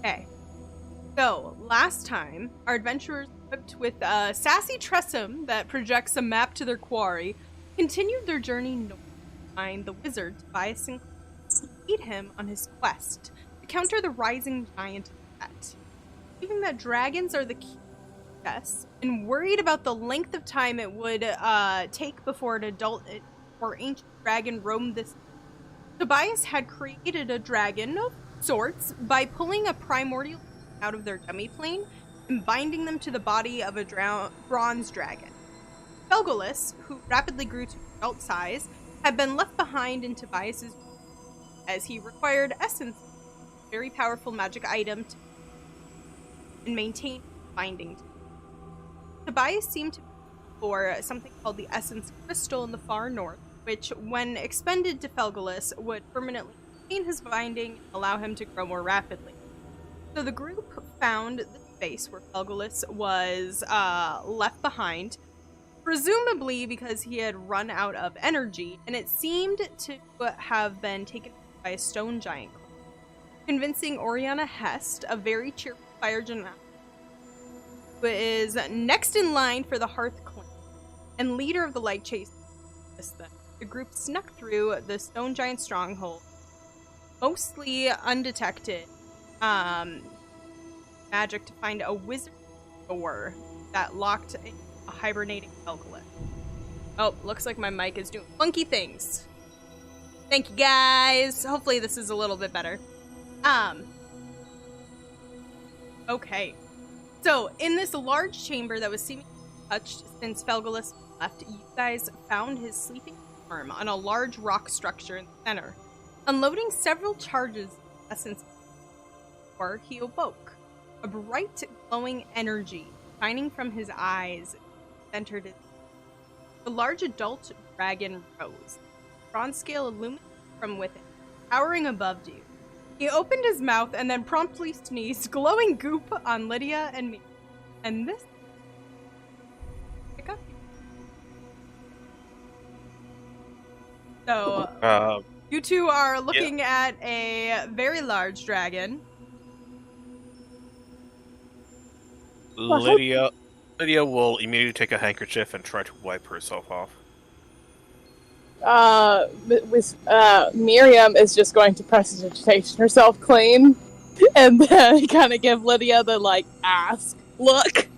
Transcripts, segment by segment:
Okay. So, last time, our adventurers, equipped with a sassy Tressum that projects a map to their quarry, continued their journey north to find the wizard Tobias and lead him on his quest to counter the rising giant threat. Believing that dragons are the key to success, and worried about the length of time it would take before an adult or ancient dragon roamed this, Tobias had created a dragon of sorts by pulling a primordial out of their dummy plane and binding them to the body of a bronze dragon. Felgolos, who rapidly grew to adult size, had been left behind in Tobias's as he required essence, a very powerful magic item, and maintain binding. Tobias seemed to be for something called the essence crystal in the far north, which, when expended to Felgolos, would permanently maintain his binding and allow him to grow more rapidly. So the group found the space where Felgolos was left behind, presumably because he had run out of energy, and it seemed to have been taken by a stone giant, convincing Oriana Hest, a very cheerful fire genasi, who is next in line for the Hearth Clan and leader of the Light Chase. The group snuck through the stone giant stronghold, mostly undetected, magic to find a wizard door that locked a hibernating Felgolos. Oh, looks like my mic is doing funky things. Thank you, guys. Hopefully this is a little bit better. Okay. So, in this large chamber that was seemingly untouched since Felgolos left, you guys found his sleeping form on a large rock structure in the center. Unloading several charges of essence before he awoke. A bright, glowing energy shining from his eyes centered it. The large adult dragon rose. Bronze scale illuminated from within, towering above you. He opened his mouth and then promptly sneezed glowing goop on Lydia and me. And this... Pick up. So, you two are looking at a very large dragon. Lydia will immediately take a handkerchief and try to wipe herself off. Miriam is just going to prestidigitation herself clean, and then kind of give Lydia the, ask look.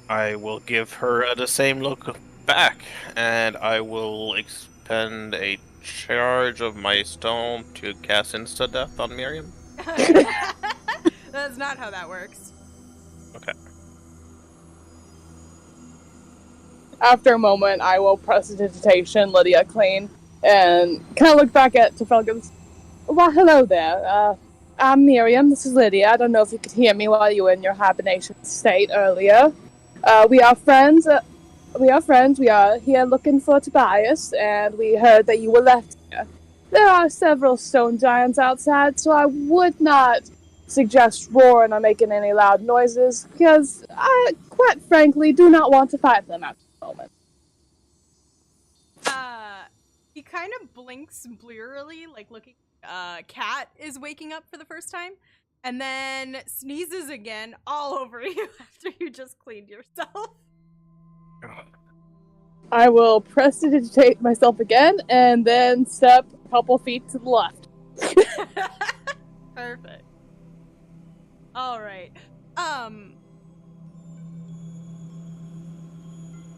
I will give her the same look back, and I will expend a charge of my stone to cast insta-death on Miriam. That's not how that works. Okay. After a moment, I will prestidigitation Lydia clean, and kind of look back at Felgolos. Well, hello there. I'm Miriam. This is Lydia. I don't know if you could hear me while you were in your hibernation state earlier. We are friends. We are here looking for Tobias, and we heard that you were left here. There are several stone giants outside, so I would not suggest roaring or making any loud noises, because I, quite frankly, do not want to fight them at the moment. He kind of blinks blearily, like looking. Cat is waking up for the first time, and then sneezes again all over you after you just cleaned yourself. I will prestidigitate myself again, and then step a couple feet to the left. Perfect. Alright. I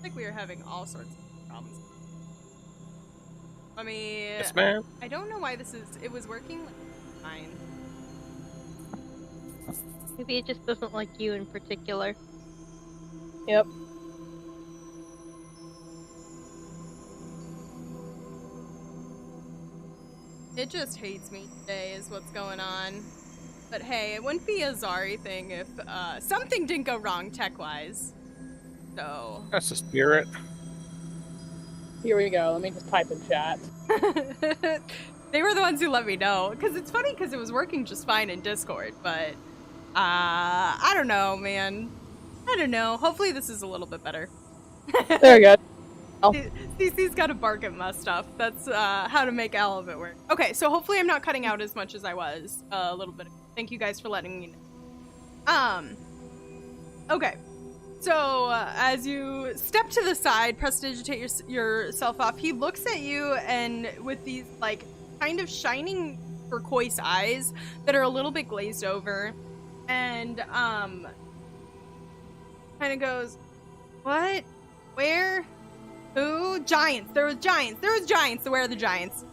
think we are having all sorts of problems. I mean... Yes, ma'am. I don't know why it was working fine. Maybe it just doesn't like you in particular. Yep. It just hates me today is what's going on. But hey, it wouldn't be a Zari thing if something didn't go wrong tech-wise. So... That's the spirit. Here we go. Let me just type in chat. They were the ones who let me know. Because it's funny because it was working just fine in Discord. But, I don't know, man. I don't know. Hopefully this is a little bit better. There we go. CC's got to bark at my stuff. That's how to make all of it work. Okay, so hopefully I'm not cutting out as much as I was a little bit. Thank you guys for letting me know. Okay. So as you step to the side, prestidigitate yourself off, he looks at you and with these like kind of shining turquoise eyes that are a little bit glazed over, and kind of goes, "What? Where? Who? Giants. There was giants. There was giants. So where are the giants?"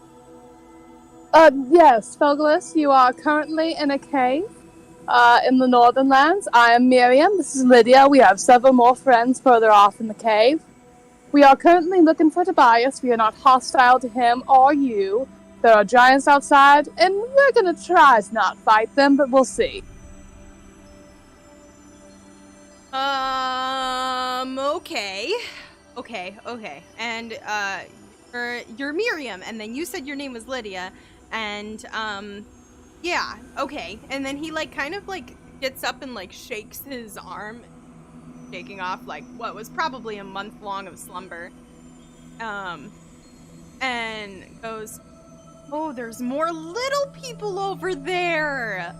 Yes, Felgolos, you are currently in a cave, in the Northern Lands. I am Miriam. This is Lydia. We have several more friends further off in the cave. We are currently looking for Tobias. We are not hostile to him or you. There are giants outside, and we're gonna try to not fight them, but we'll see. Okay. And, you're Miriam, and then you said your name was Lydia, and, yeah, okay. And then he, like, kind of, like, gets up and, like, shakes his arm, shaking off, like, what was probably a month long of slumber, and goes, "Oh, there's more little people over there!"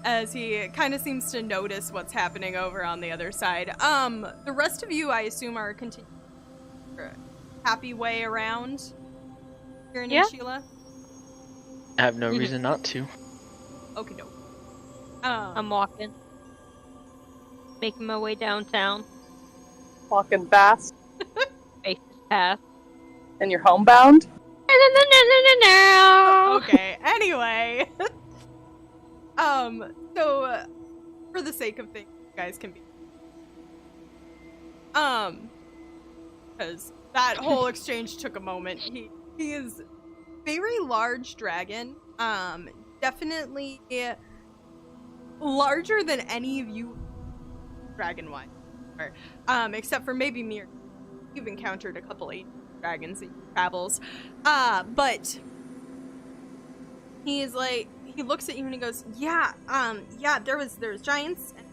As he kind of seems to notice what's happening over on the other side. The rest of you, I assume, are continuing happy way around here in Sheila. I have no reason not to. Okay, no. I'm walking. Making my way downtown. Walking fast. Faces past. And you're homebound? Okay, anyway. So, for the sake of things, you guys can be. Because that whole exchange took a moment. He is very large dragon. Definitely larger than any of you dragon-wise. Except for maybe Mir. You've encountered a couple of dragons in your travels. But he is like, he looks at you and he goes, yeah, there was giants, and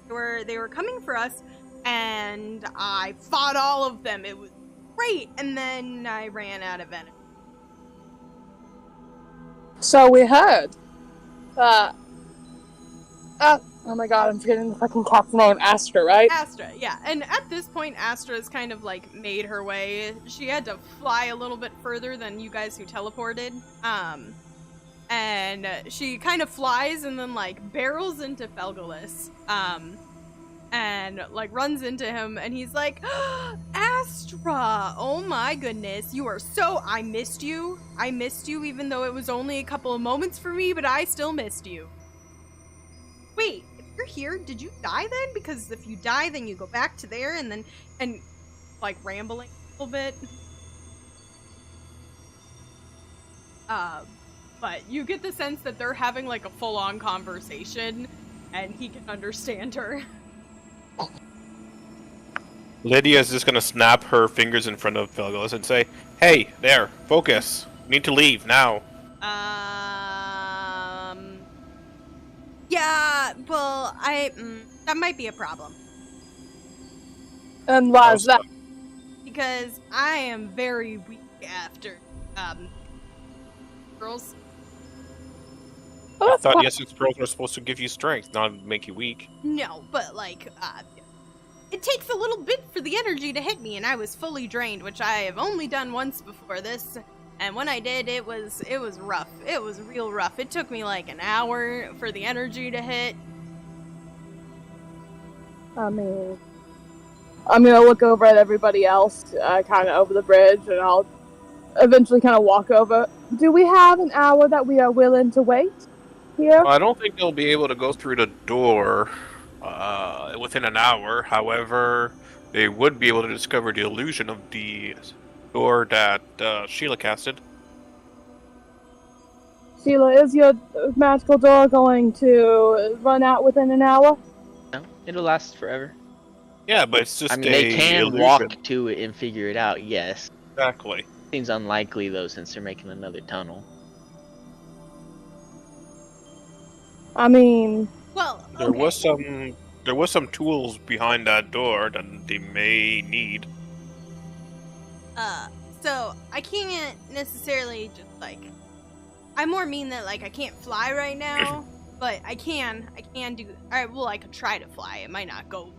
they were coming for us, and I fought all of them. It was great, and then I ran out of energy. So we heard. Oh my god, I'm forgetting the fucking cat's name. Astra, right? Astra, yeah. And at this point, Astra's kind of like made her way. She had to fly a little bit further than you guys who teleported. And she kind of flies and then like barrels into Felgolos. And like runs into him, and he's like, Astra! Oh my goodness, you are so. I missed you, even though it was only a couple of moments for me, but I still missed you. Wait, if you're here, did you die then? Because if you die, then you go back to there, and like rambling a little bit. But you get the sense that they're having like a full-on conversation, and he can understand her. Lydia's just gonna snap her fingers in front of Felgolos and say, "Hey, there, focus. You need to leave now." Yeah, well, that might be a problem. And why is that? Because I am very weak after, girls. I thought yes, pearls were supposed to give you strength, not make you weak. No, but like, it takes a little bit for the energy to hit me, and I was fully drained, which I have only done once before this. And when I did, it was rough. It was real rough. It took me like an hour for the energy to hit. I mean, I'm gonna look over at everybody else, kind of over the bridge, and I'll eventually kind of walk over. Do we have an hour that we are willing to wait here? I don't think they'll be able to go through the door within an hour. However, they would be able to discover the illusion of the door that Sheila casted. Sheila, is your magical door going to run out within an hour? No, it'll last forever. Yeah, but it's just I mean, they can illusion. walk to it and figure it out, yes. Exactly. Seems unlikely, though, since they're making another tunnel. I mean... Well, okay. There was some tools behind that door that they may need. So I can't necessarily just like. I more mean that like I can't fly right now, but I can do. Alright, well I could try to fly. It might not go.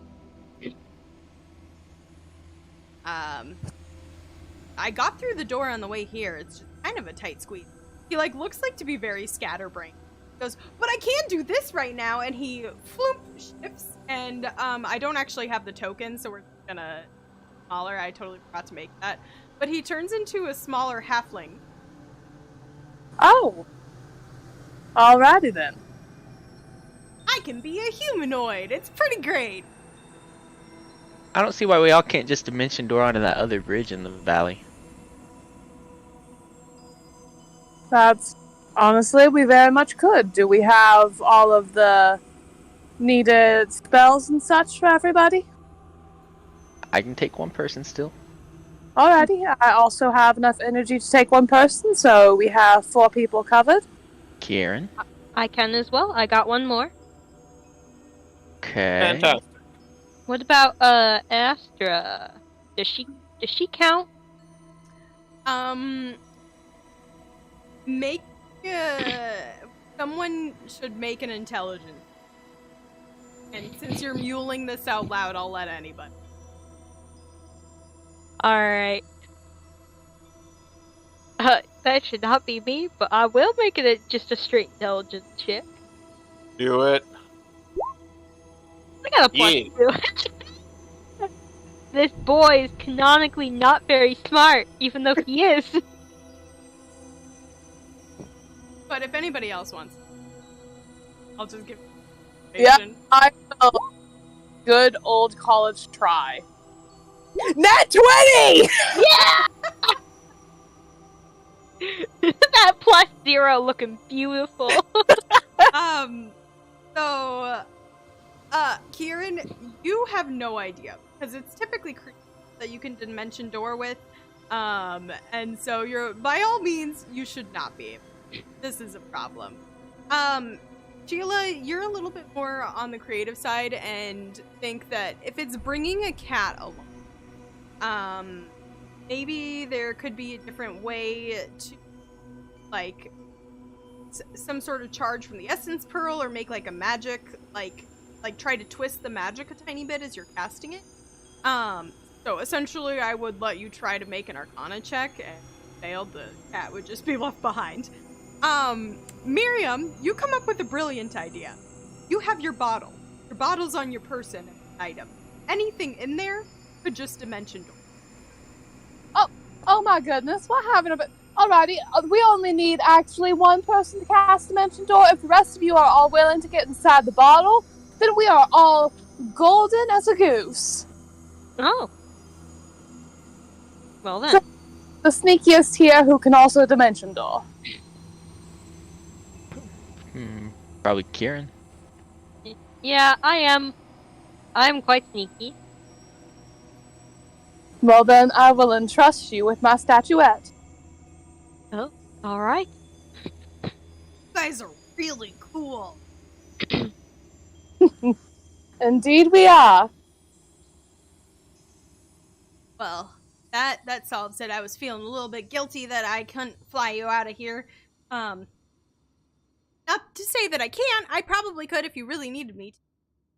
I got through the door on the way here. It's just kind of a tight squeeze. He like looks like to be very scatterbrained. He goes, but I can do this right now, and he floop shifts. And I don't actually have the token, so we're gonna smaller. I totally forgot to make that. But he turns into a smaller halfling. Oh. Alrighty then. I can be a humanoid. It's pretty great. I don't see why we all can't just dimension door onto that other bridge in the valley. That's honestly, we very much could. Do we have all of the needed spells and such for everybody? I can take one person still. Alrighty, I also have enough energy to take one person, so we have 4 people covered. Kieran. I can as well. I got one more. Okay. Fantastic. What about Astra? Does she count? Make someone should make an intelligence. And since you're muling this out loud, I'll let anybody. Alright. That should not be me, but I will make it just a straight intelligence check. Do it. I got a plus Yeah. to it. This boy is canonically not very smart, even though he is. But if anybody else wants, I'll just give. Yeah. I will. Good old college try. Nat 20! Yeah! That plus 0 looking beautiful. Kieran, you have no idea because it's typically creatures that you can dimension door with, and so you're by all means you should not be. This is a problem. Sheila, you're a little bit more on the creative side and think that if it's bringing a cat along, maybe there could be a different way to, like, some sort of charge from the essence pearl, or make like a magic, like try to twist the magic a tiny bit as you're casting it. So essentially, I would let you try to make an Arcana check, and if you failed, the cat would just be left behind. Miriam, you come up with a brilliant idea. You have your bottle. Your bottle's on your person item. Anything in there could just dimension door. Oh my goodness, what happened? Alrighty, we only need actually one person to cast Dimension Door. If the rest of you are all willing to get inside the bottle, then we are all golden as a goose. Oh. Well then. The sneakiest here who can also Dimension Door. Probably Kieran. Yeah, I am. I'm quite sneaky. Well then, I will entrust you with my statuette. Oh, alright. You guys are really cool. Indeed we are. Well, that solves it. I was feeling a little bit guilty that I couldn't fly you out of here. Not to say that I can't. I probably could if you really needed me to.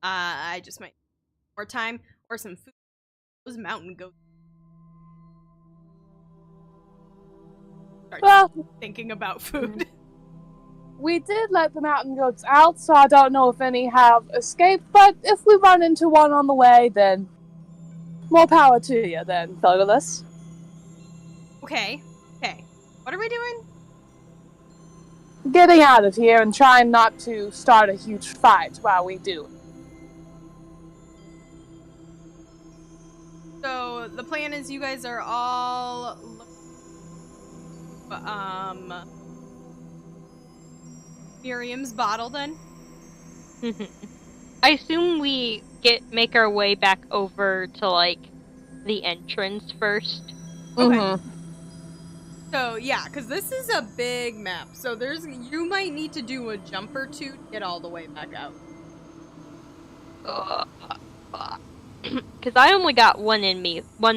I just might need more time or some food. Those mountain goats. Start Well, thinking about food. we did let the mountain goats out, so I don't know if any have escaped, but if we run into one on the way, then more power to you then, Felgolos. Okay. What are we doing? Getting out of here and trying not to start a huge fight while we do. So the plan is you guys are all Miriam's bottle then? I assume we make our way back over to, like, the entrance first. Okay. Mm-hmm. So yeah, because this is a big map. So you might need to do a jump or two to get all the way back out. Because I only got one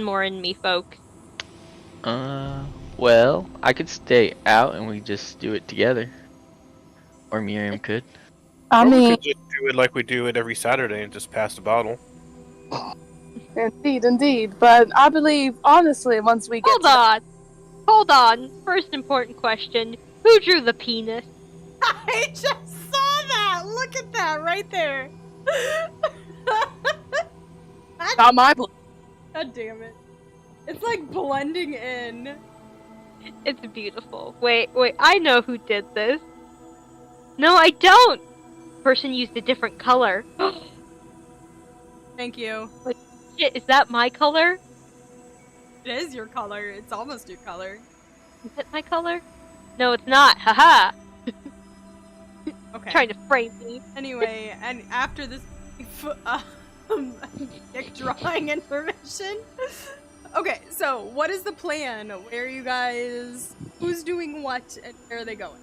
more in me, folks. Well, I could stay out and we just do it together. Or Miriam could. I Or we mean, could just do it like we do it every Saturday and just pass the bottle. indeed. But I believe, honestly, once we get Hold on. First important question. Who drew the penis? I just saw that. Look at that right there. not my blood. God damn it. It's like blending in. It's beautiful. Wait, I know who did this. No, I don't! Person used a different color. Thank you. Shit, is that my color? It is your color. It's almost your color. Is it my color? No, it's not. Haha! Okay. Trying to frame me. Anyway, and after this dick drawing intermission. Okay, so what is the plan? Where are you guys? Who's doing what, and where are they going?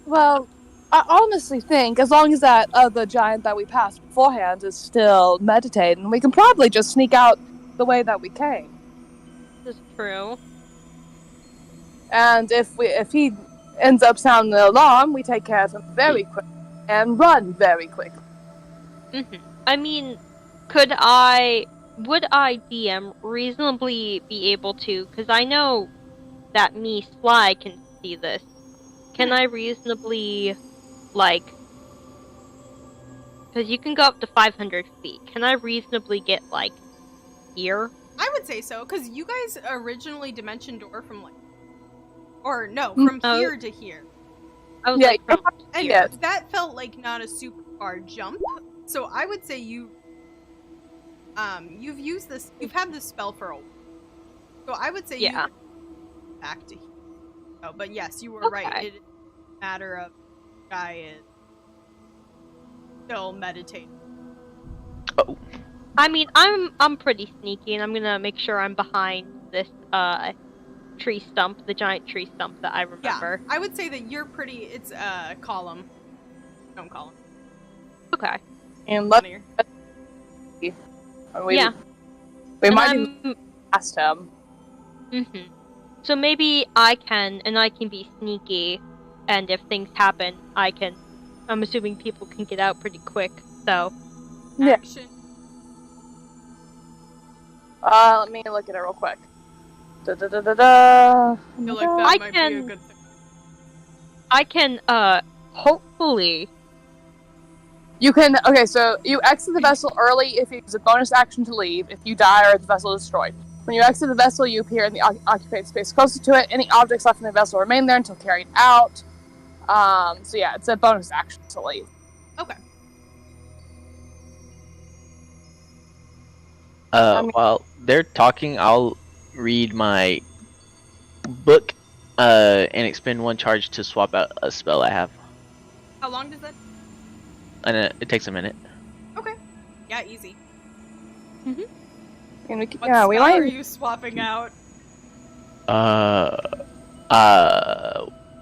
Well, I honestly think as long as that other giant that we passed beforehand is still meditating, we can probably just sneak out the way that we came. This is true. And if he ends up sounding the alarm, we take care of him very quick and run very quick. I mean, would I DM reasonably be able to, because I know that me, Sly, can see this. Can I reasonably, like, because you can go up to 500 feet, can I reasonably get, like, here? I would say so, because you guys originally dimension door from like, or no, from here to here. I was Yeah, like, from And here. that felt like not a super far jump. So I would say you've used this, you've had this spell for a while. So I would say you back to here. Oh, but yes, you were right. It is a matter of guy is still meditating. Oh. I mean, I'm pretty sneaky, and I'm gonna make sure I'm behind this tree stump, the giant tree stump that I remember. Yeah, I would say that you're pretty. It's column, stone column. Okay. And let Funnier. we And might even past him. So maybe I can be sneaky, and if things happen, I'm assuming people can get out pretty quick, so. Yeah. Action. Let me look at it real quick. Da, da, da, da, da. I feel like that I might be a can- good thing. I can, hopefully. You can, okay, so you exit the vessel early if you use a bonus action to leave, if you die or the vessel is destroyed. When you exit the vessel, you appear in the occupied space closest to it. Any objects left in the vessel remain there until carried out. So yeah, it's a bonus action to leave. Okay. While they're talking, I'll read my book, and expend 1 charge to swap out a spell I have. How long does that? And it takes a minute. Okay. Yeah, easy. And we, What yeah, we spell might. are you swapping out? I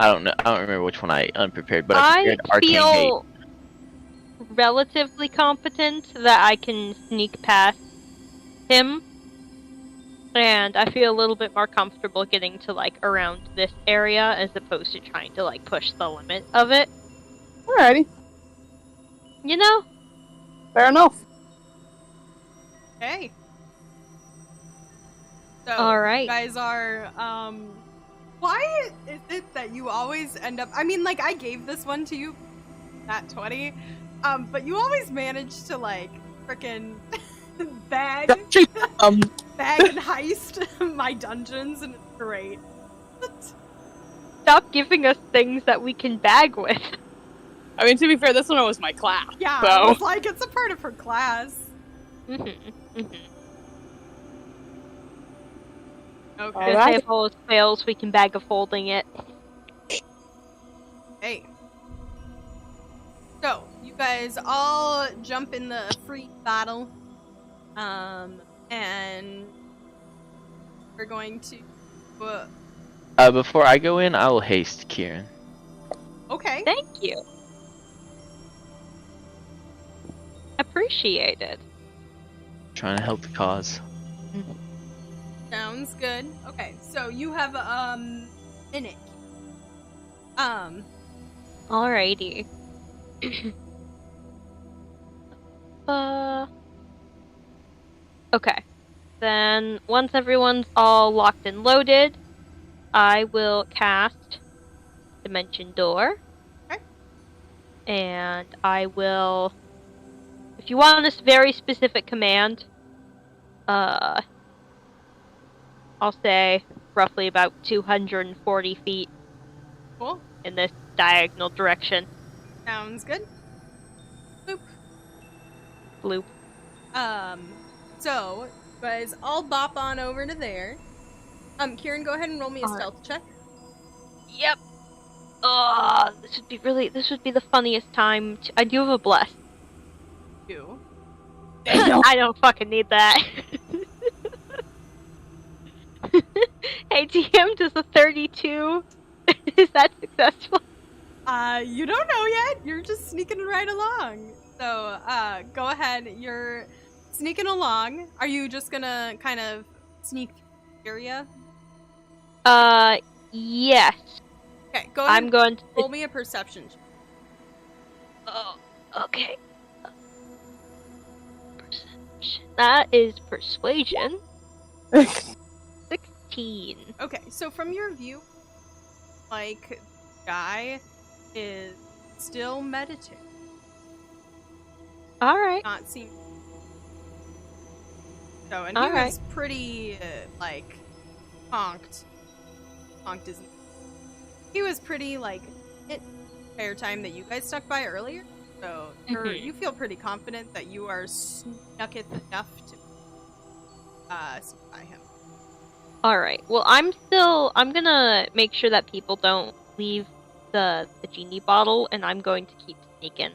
don't know. I don't remember which one I unprepared, but I I prepared Arcane feel relatively competent that I can sneak past him. And I feel a little bit more comfortable getting to, like, around this area as opposed to trying to, like, push the limit of it. Alrighty, You know? fair enough. Okay. So, Alright. you guys are, why is it that you always end up, I mean, like, I gave this one to you at 20, but you always manage to, like, frickin' bag and heist my dungeons, and it's great. Stop giving us things that we can bag with. I mean, to be fair, this one was my class. Yeah, so. I was like, it's a part of her class. Okay. Alright. If all else fails, we can bag of holding it. Hey. So, you guys all jump in the free battle. And we're going to... Before I go in, I will haste Kieran. okay. Thank you. Appreciated. Trying to help the cause. Sounds good. Okay, so you have a minute. Alrighty. Okay. Then once everyone's all locked and loaded, I will cast Dimension Door. Okay. And I will, if you want a very specific command, I'll say roughly about 240 feet Cool. in this diagonal direction. Sounds good. Boop. Bloop. So, you guys all bop on over to there. Kieran, go ahead and roll me a Alright. stealth check. Yep. This would be the funniest time. I do have a bless. You. I don't fucking need that. Hey, TM, does a 32? Is that successful? You don't know yet. You're just sneaking right along. So, go ahead. You're sneaking along. Are you just gonna kind of sneak through the area? Yes. Okay, go ahead. I'm going to roll me a perception check. Oh, okay. Perception. That is persuasion. 16. Okay, so from your view, like, the guy is still meditating. Alright. Not seem. So, and he All right. was pretty, like, honked. Honked isn't. He was pretty, like, hit entire time that you guys stuck by earlier. So, you feel pretty confident that you are snucketh enough to, sneak by him. Alright. Well, I'm gonna make sure that people don't leave the genie bottle, and I'm going to keep sneaking.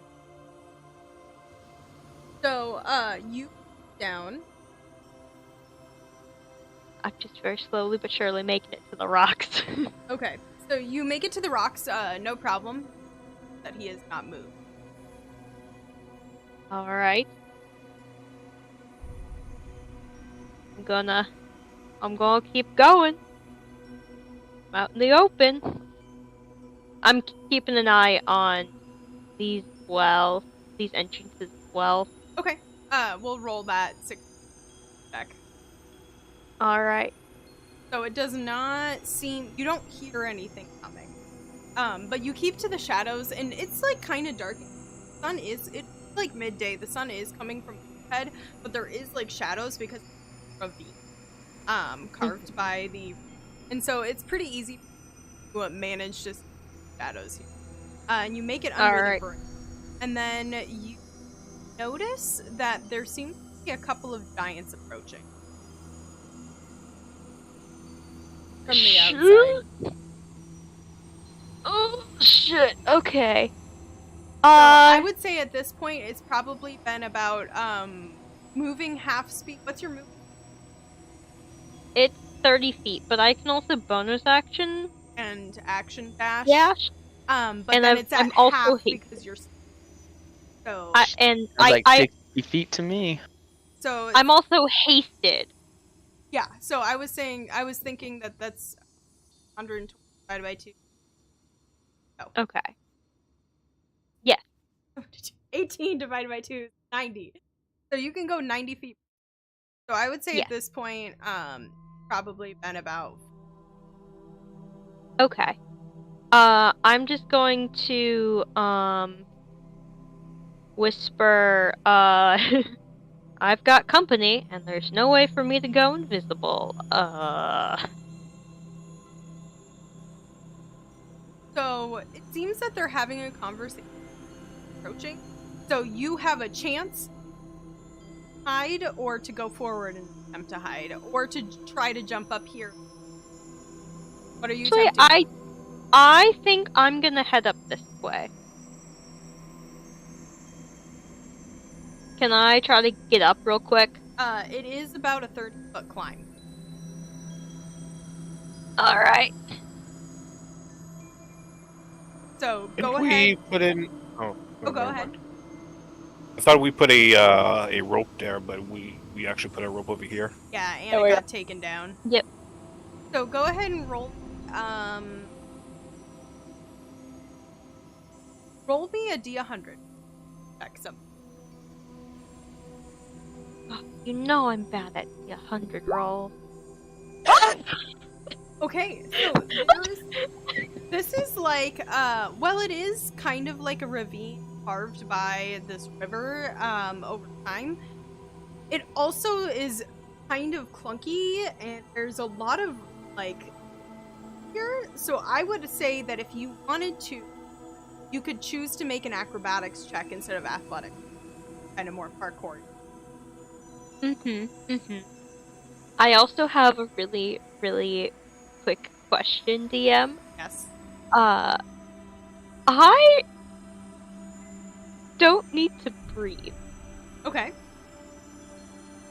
So, you down. I'm just very slowly but surely making it to the rocks. Okay, so you make it to the rocks, no problem. That he has not moved. Alright. I'm gonna keep going. I'm out in the open. I'm keeping an eye on these entrances as well. Okay, we'll roll that 6 check. Alright. So it does not seem, you don't hear anything coming. But you keep to the shadows, and it's like kind of dark. It's like midday. The sun is coming from overhead, but there is like shadows because of the carved by the, and so it's pretty easy to manage just shadows here. And you make it under the bridge, and then you notice that there seems to be a couple of giants approaching from the outside. Oh shit. Okay. So I would say at this point it's probably been about moving half speed. What's your move? It's 30 feet, but I can also bonus action And action dash. dash. But And then it's at I'm also half hasted. because you're. So Sounds like 60 feet to me. so I'm also hasted. yeah. So I was thinking that that's 120 divided by 2. Okay. 18 divided by 2 is 90. So you can go 90 feet. So I would say Yeah. at this point, probably been about. Okay. I'm just going to whisper, I've got company, and there's no way for me to go invisible. So it seems that they're having a conversation approaching. So you have a chance to hide or to go forward and attempt to hide or to try to jump up here. What are you Actually, attempting? I think I'm gonna head up this way. Can I try to get up real quick? It is about a 30-foot climb. Alright. So Didn't go we ahead. put in? Oh, Oh, go never ahead. mind. I thought we put a rope there, but we we actually put a rope over here. Yeah, and Oh, it yeah. got taken down. Yep. So go ahead and roll. Roll me a D100. Check some. Oh, you know I'm bad at the 100 roll. Okay, so this is like, well, it is kind of like a ravine carved by this river over time. It also is kind of clunky, and there's a lot of, like, here. So I would say that if you wanted to, you could choose to make an acrobatics check instead of athletics. Kind of more parkour. I also have a really, really quick question, DM. Yes. I don't need to breathe. Okay.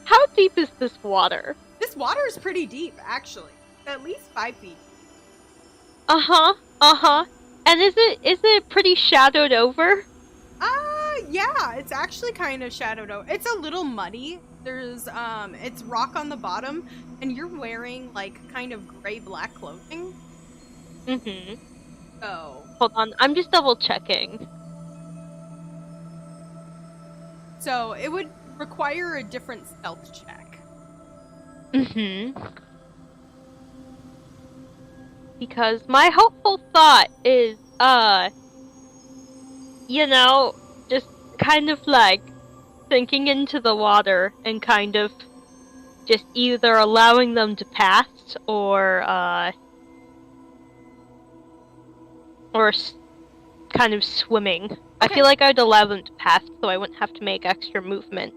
How deep is this water? This water is pretty deep, actually. At least 5 feet. And is it pretty shadowed over? Yeah, it's actually kind of shadowed out. It's a little muddy. There's, it's rock on the bottom, and you're wearing, like, kind of gray-black clothing. So, Hold on, I'm just double checking. so it would require a different stealth check. Because my hopeful thought is, you know, just kind of like sinking into the water and kind of just either allowing them to pass or kind of swimming. I Okay. feel like I'd allow them to pass so I wouldn't have to make extra movement.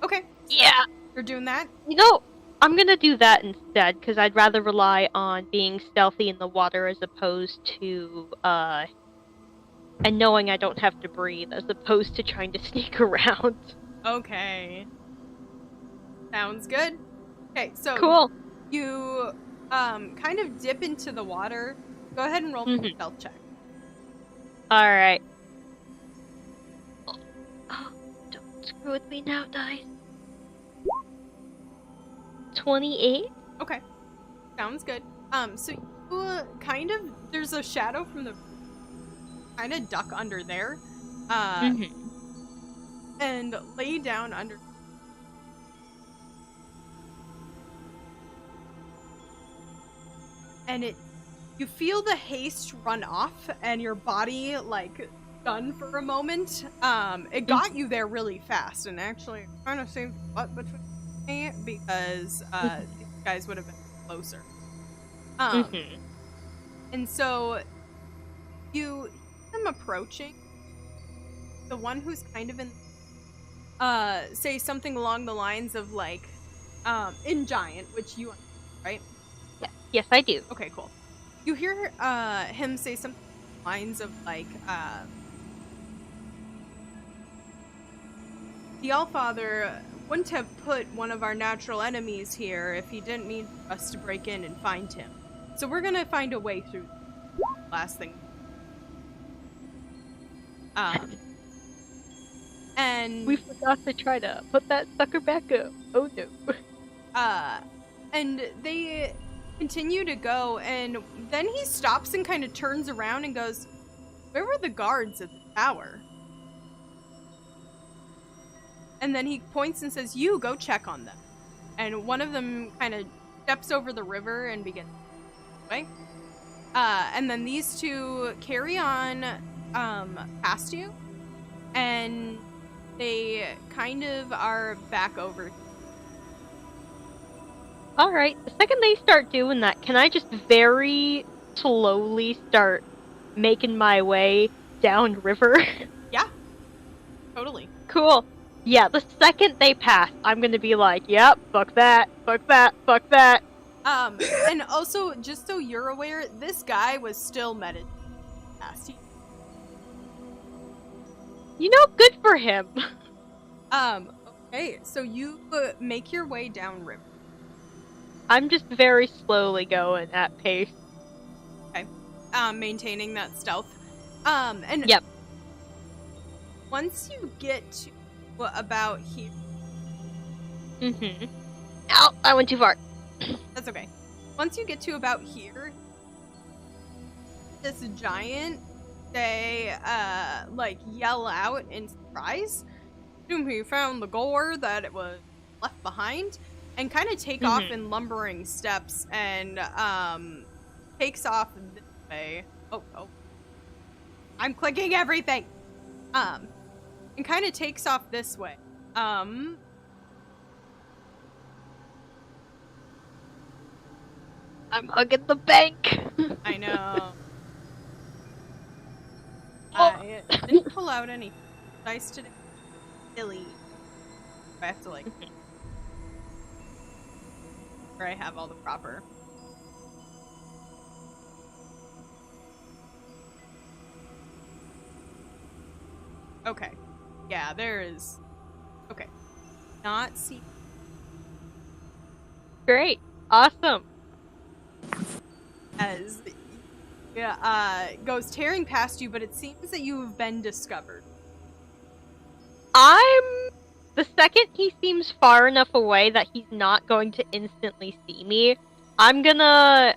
Okay. Yeah. You're doing that? You know, I'm gonna do that instead, because I'd rather rely on being stealthy in the water as opposed to, and knowing I don't have to breathe, as opposed to trying to sneak around. Okay. Sounds good. Okay, so Cool. you, kind of dip into the water. Go ahead and roll for a stealth check. Alright. Oh, don't screw with me now, dice. 28? Okay. Sounds good. So you kind of, there's a shadow from the kind of duck under there. And lay down under. And you feel the haste run off and your body, like, stun for a moment. It got you there really fast, and actually kind of saved what between me because these guys would have been closer. And so you see them approaching. The one who's kind of in say something along the lines of, like, in giant, which you understand, right? Yes, I do. Okay, cool. You hear him say something along the lines of, like, the Allfather wouldn't have put one of our natural enemies here if he didn't mean for us to break in and find him. So we're gonna find a way through. Last thing. And We forgot to try to put that sucker back up. Oh no. and they continue to go, and then he stops and kind of turns around and goes, "Where were the guards at the tower?" And then he points and says, "You go check on them." And one of them kind of steps over the river and begins away. And then these two carry on past you, and they kind of are back over. Alright, the second they start doing that, can I just very slowly start making my way downriver? Yeah, totally. Cool. Yeah, the second they pass, I'm gonna be like, yep, fuck that, fuck that, fuck that. And also, just so you're aware, this guy was still meditating past you. You know, good for him. Okay, so you make your way downriver. I'm just very slowly going at pace. Okay. Maintaining that stealth. And Yep. once you get to about here. Mm-hmm. Ow, I went too far. That's okay. Once you get to about here, this giant, they like yell out in surprise. We found the gore that it was left behind, and kind of take off in lumbering steps and takes off this way. Oh, I'm clicking everything. And kind of takes off this way. I'm hugging the bank. I know. I didn't pull out any dice today. Silly. I have to like where I have all the proper. Okay. Yeah, there is. Okay. Not see. Great. Awesome. As goes tearing past you, but it seems that you have been discovered. The second he seems far enough away that he's not going to instantly see me, I'm gonna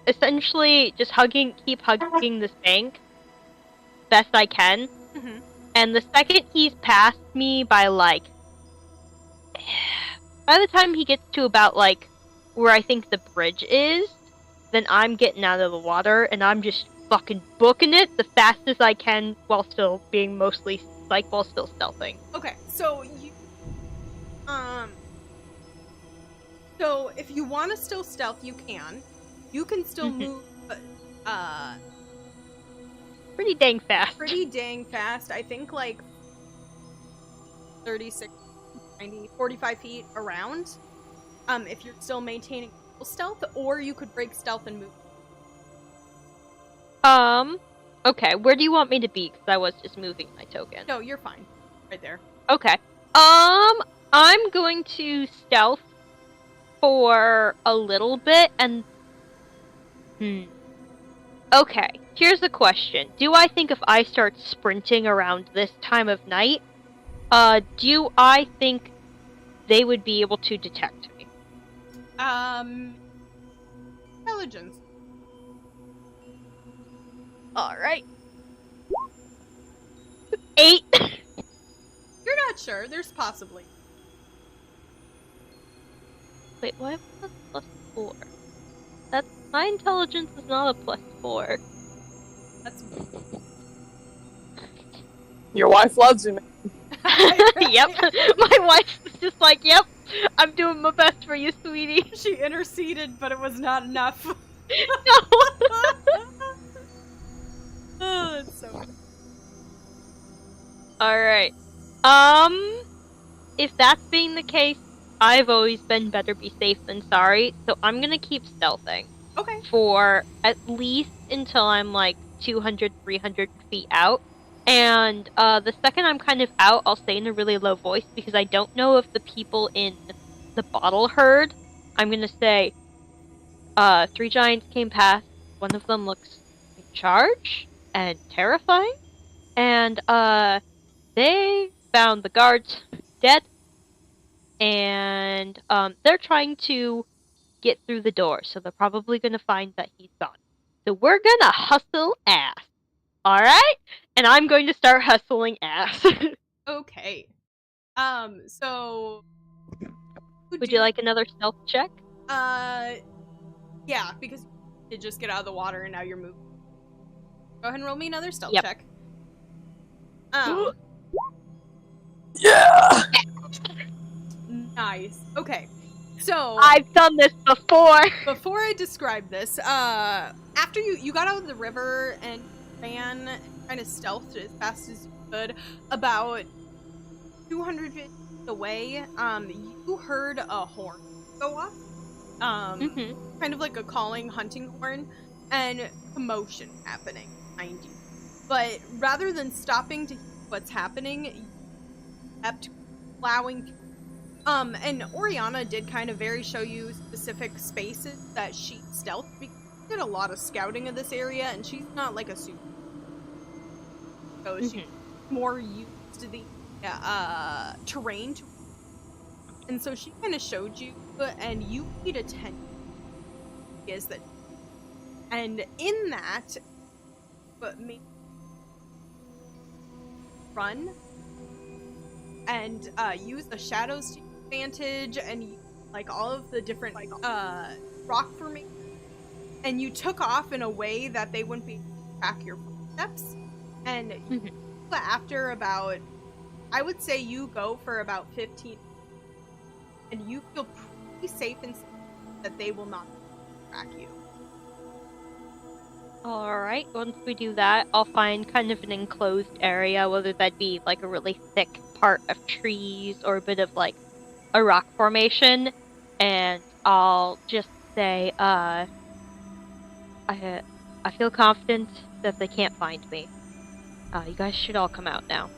essentially just keep hugging this bank best I can. Mm-hmm. And the second he's past me by the time he gets to about where I think the bridge is, then I'm getting out of the water and I'm just fucking booking it the fastest I can while still being while still stealthing. Okay, so you so if you want to still stealth, you can. You can still move pretty dang fast. Pretty dang fast. I think 36, 90, 45 feet around. If you're still maintaining stealth, or you could break stealth and move. Okay, where do you want me to be? Because I was just moving my token. No, you're fine. Right there. Okay. I'm going to stealth for a little bit, and... Okay, here's the question. Do I think if I start sprinting around this time of night, do I think they would be able to detect me? Intelligence. Alright. 8! You're not sure. There's possibly. Wait, why was that +4? My intelligence is not a +4. That's Your wife loves you, man. Yep. My wife's just like, yep, I'm doing my best for you, sweetie. She interceded, but it was not enough. No. Oh, that's so funny. Alright. If that's being the case, I've always been better be safe than sorry, so I'm gonna keep stealthing. Okay. For at least until I'm 200, 300 feet out. And the second I'm kind of out, I'll say in a really low voice, because I don't know if the people in the bottle heard. I'm gonna say, 3 giants came past. One of them looks in charge and terrifying. And they found the guards dead. And they're trying to get through the door, so they're probably gonna find that he's gone. So we're gonna hustle ass. Alright? And I'm going to start hustling ass. Okay. So Would you like another stealth check? Yeah, because you did just get out of the water and now you're moving. Go ahead and roll me another stealth Yep. check. Yeah! Nice. Okay. So I've done this before! before I describe this, after you got out of the river and ran kind of stealthed as fast as you could, about 200 feet away, you heard a horn go off. Kind of like a calling hunting horn, and commotion happening behind you. But rather than stopping to hear what's happening, you kept plowing. And Oriana did kind of show you specific spaces that she stealthed, because she did a lot of scouting of this area, and she's not like a super. So she's more used to the terrain to, and so she kind of showed you, and you paid attention. Is that, and in that, but me run and use the shadows to your advantage, and like all of the different rock formation, and you took off in a way that they wouldn't be able to track your footsteps. And after about, I would say you go for about 15, and you feel pretty safe and that they will not track you. Alright, once we do that, I'll find kind of an enclosed area, whether that be like a really thick part of trees or a bit of like a rock formation, and I'll just say, I feel confident that they can't find me. You guys should all come out now.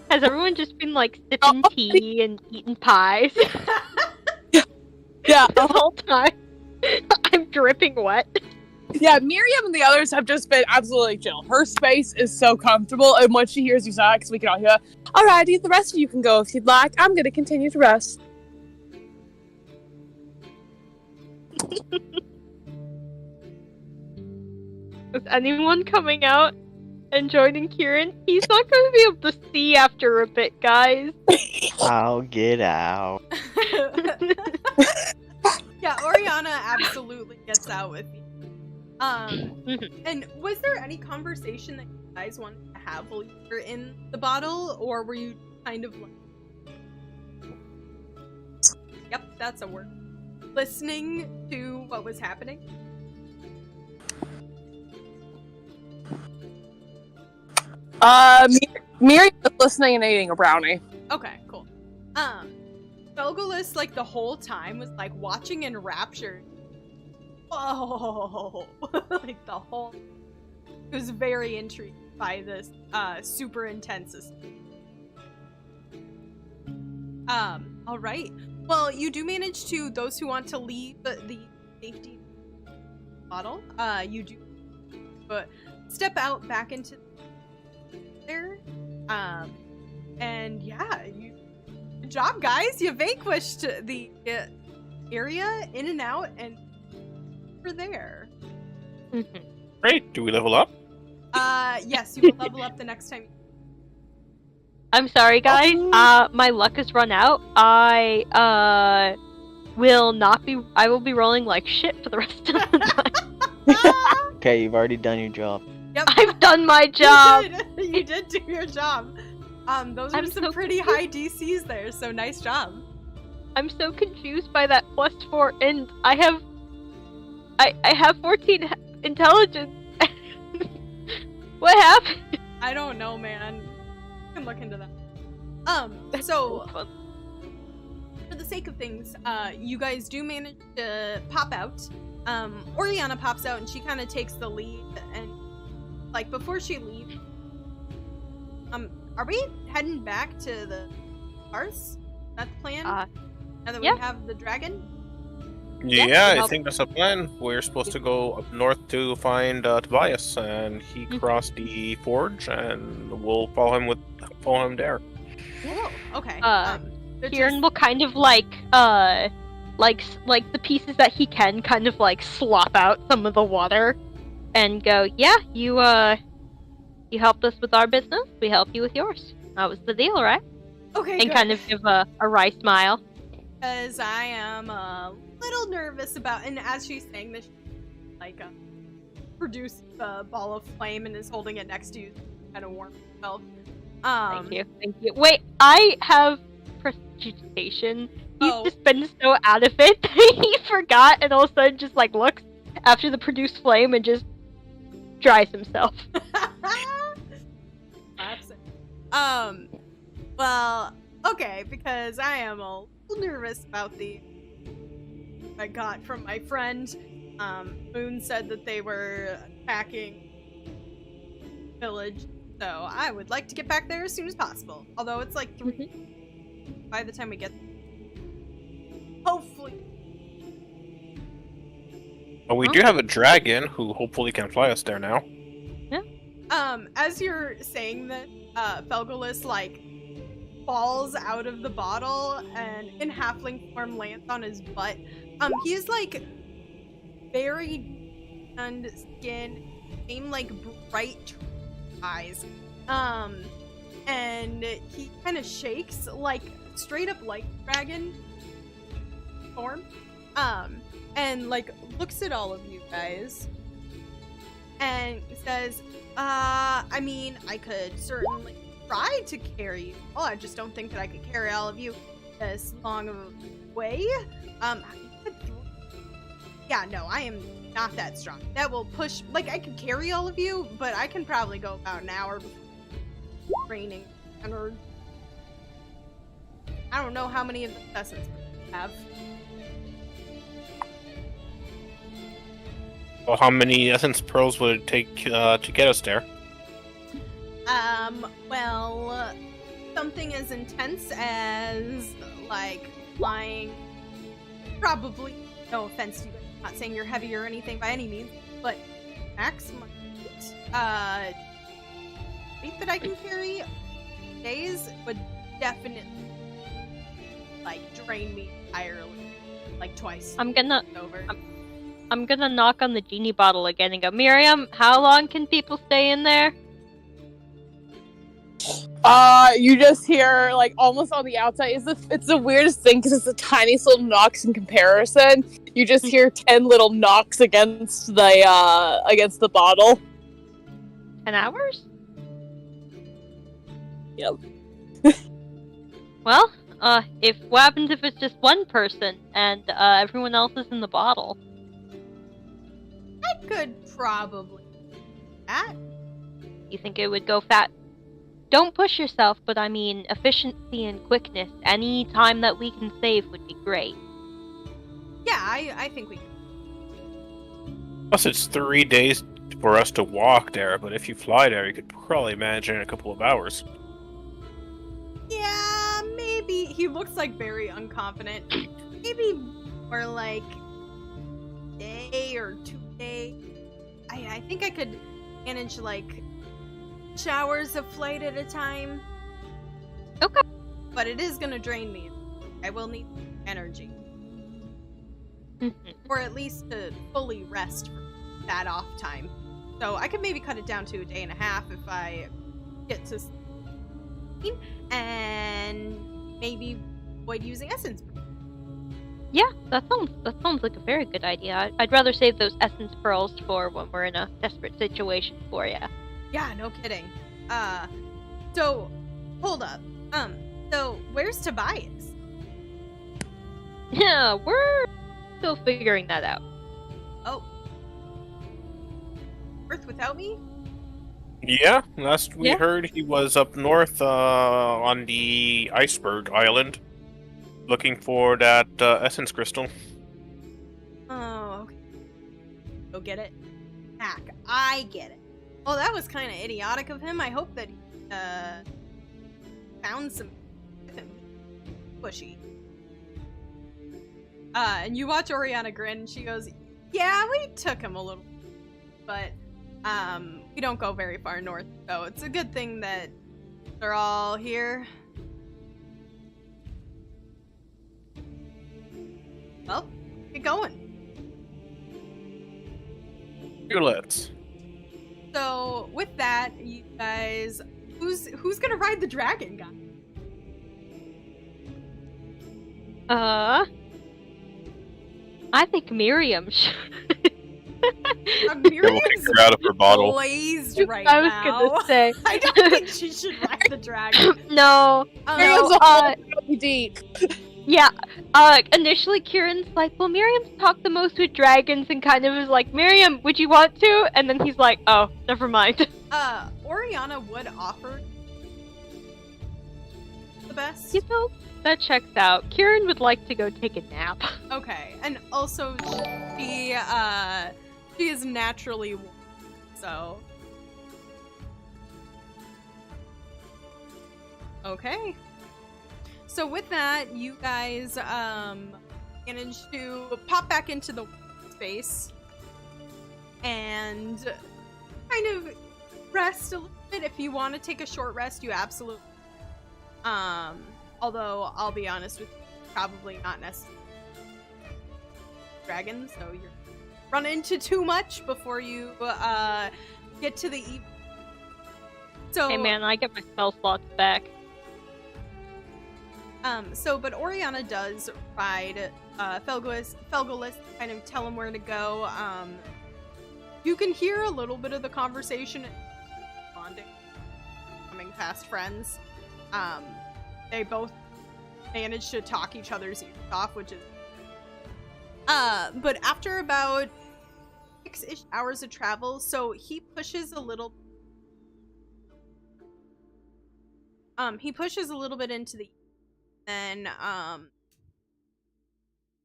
Has everyone just been like sipping tea and eating pies Yeah. the whole time? I'm dripping wet. Yeah, Miriam and the others have just been absolutely chill. Her space is so comfortable, and when she hears you sigh, because we can all hear, alrighty, the rest of you can go if you'd like. I'm gonna continue to rest. Is anyone coming out and joining Kieran? He's not going to be able to see after a bit, guys. I'll get out. Yeah, Oriana absolutely gets out with you. And was there any conversation that you guys wanted to have while you were in the bottle, or were you kind of like, yep, that's a word, listening to what was happening? Miriam is listening and eating a brownie. Okay, cool. Felgolos, like, the whole time was, like, watching enraptured. Whoa! Like, the whole... He was very intrigued by this, super intense system. Alright. Well, you do manage to, those who want to leave the safety bottle, you do step out back into there. And yeah, good job, guys. You vanquished the area in and out, and we're there. Great. Do we level up? Yes, you will level up the next time. I'm sorry, guys. My luck has run out. I will be rolling like shit for the rest of the time. Okay, you've already done your job. Yep. I've done my job. You did do your job. Those are some pretty high DCs there, so nice job. I'm so confused by that +4, and I have 14 intelligence. What happened? I don't know, man. You can look into that. So for the sake of things, you guys do manage to pop out. Oriana pops out and she kind of takes the lead, and like before she leaves, are we heading back to the Hearths? That's the plan? Now that we have the dragon? Yeah, I think that's a plan. We're supposed to go up north to find Tobias, and he crossed the forge, and we'll follow him there. Oh, okay. Kieran will kind of like the pieces that he can kind of like slop out some of the water and go, yeah, you helped us with our business, we helped you with yours. That was the deal, right? Okay, and good. kind of give a wry smile. Because I am a little nervous about, and as she's saying this, like, produced a ball of flame and is holding it next to you to kind of warm herself. Thank you. Wait, I have prestidigitation. He's just been so out of it that he forgot, and all of a sudden just like looks after the produced flame and just dries himself. Well, okay, because I am a little nervous about the I got from my friend. Moon said that they were attacking Village, so I would like to get back there as soon as possible. Although it's like 3 by the time we get there. Hopefully. But we do have a dragon who hopefully can fly us there now. Yeah. As you're saying that, Felgolos, like, falls out of the bottle and in halfling form lands on his butt. He is, like, very tanned skin, same, like, bright eyes. And he kind of shakes, like, straight up like dragon form. And, like, looks at all of you guys and says, I mean, I could certainly try to carry you. Oh, I just don't think that I could carry all of you this long of a way. Yeah, no, I am not that strong. That will push, like, I could carry all of you, but I can probably go about an hour before training. Or I don't know how many of the essence we have. Well, how many essence pearls would it take to get us there? Well, something as intense as, like, flying, probably, no offense to you, I'm not saying you're heavy or anything by any means, but maximum weight that I can carry days would definitely, like, drain me entirely, like, twice. I'm gonna over. I'm gonna knock on the genie bottle again and go, Miriam, how long can people stay in there? You just hear, like, almost on the outside, it's the weirdest thing, because it's the tiniest little knocks in comparison. You just hear 10 little knocks against the bottle. 10 hours? Yep. Well, what happens if it's just one person, and, everyone else is in the bottle? I could probably do that. You think it would go fat? Don't push yourself, but I mean, efficiency and quickness, any time that we can save would be great. Yeah, I think we can. Plus, it's 3 days for us to walk there, but if you fly there, you could probably manage it in a couple of hours. Yeah, maybe. He looks, like, very unconfident. Maybe more like day or 2 days. I think I could manage, like, hours of flight at a time. Okay. But it is gonna drain me. I will need energy. Or at least to fully rest for that off time. So I could maybe cut it down to a day and a half if I get to sleep, and maybe avoid using essence. Yeah, that sounds like a very good idea. I'd rather save those essence pearls for when we're in a desperate situation for you. Yeah, no kidding. So, hold up. So, where's Tobias? Yeah, we're still figuring that out. Oh. Earth without me? Yeah, last we Yeah. heard he was up north on the iceberg island looking for that essence crystal. Oh, okay. Go get it. Hack. I get it. Well, that was kind of idiotic of him. I hope that he found some pushy. And you watch Oriana grin, and she goes, yeah, we took him a little, but we don't go very far north, so it's a good thing that they're all here. Well, get going. Let's. So with that, you guys, who's gonna ride the dragon, guy? I think Miriam should. Miriam's her out of her bottle. blazed right I was now. gonna say. I don't think she should ride the dragon. No. Miriam's No, a hole really deep. Yeah, initially Kieran's like, well, Miriam's talked the most with dragons, and kind of is like, Miriam, would you want to? And then he's like, oh, never mind. Oriana would offer the best. You know, that checks out. Kieran would like to go take a nap. Okay, and also she is naturally warm, so. Okay. So with that, you guys managed to pop back into the space and kind of rest a little bit. If you want to take a short rest, you absolutely. Although I'll be honest with you, probably not necessarily dragon, so you're run into too much before you get to the evening. So Hey man, I get my spell slots back. But Oriana does ride Felgolos, kind of tell him where to go. You can hear a little bit of the conversation bonding, coming past friends. They both manage to talk each other's ears off, which is but after about 6-ish hours of travel, so he pushes a little bit into the then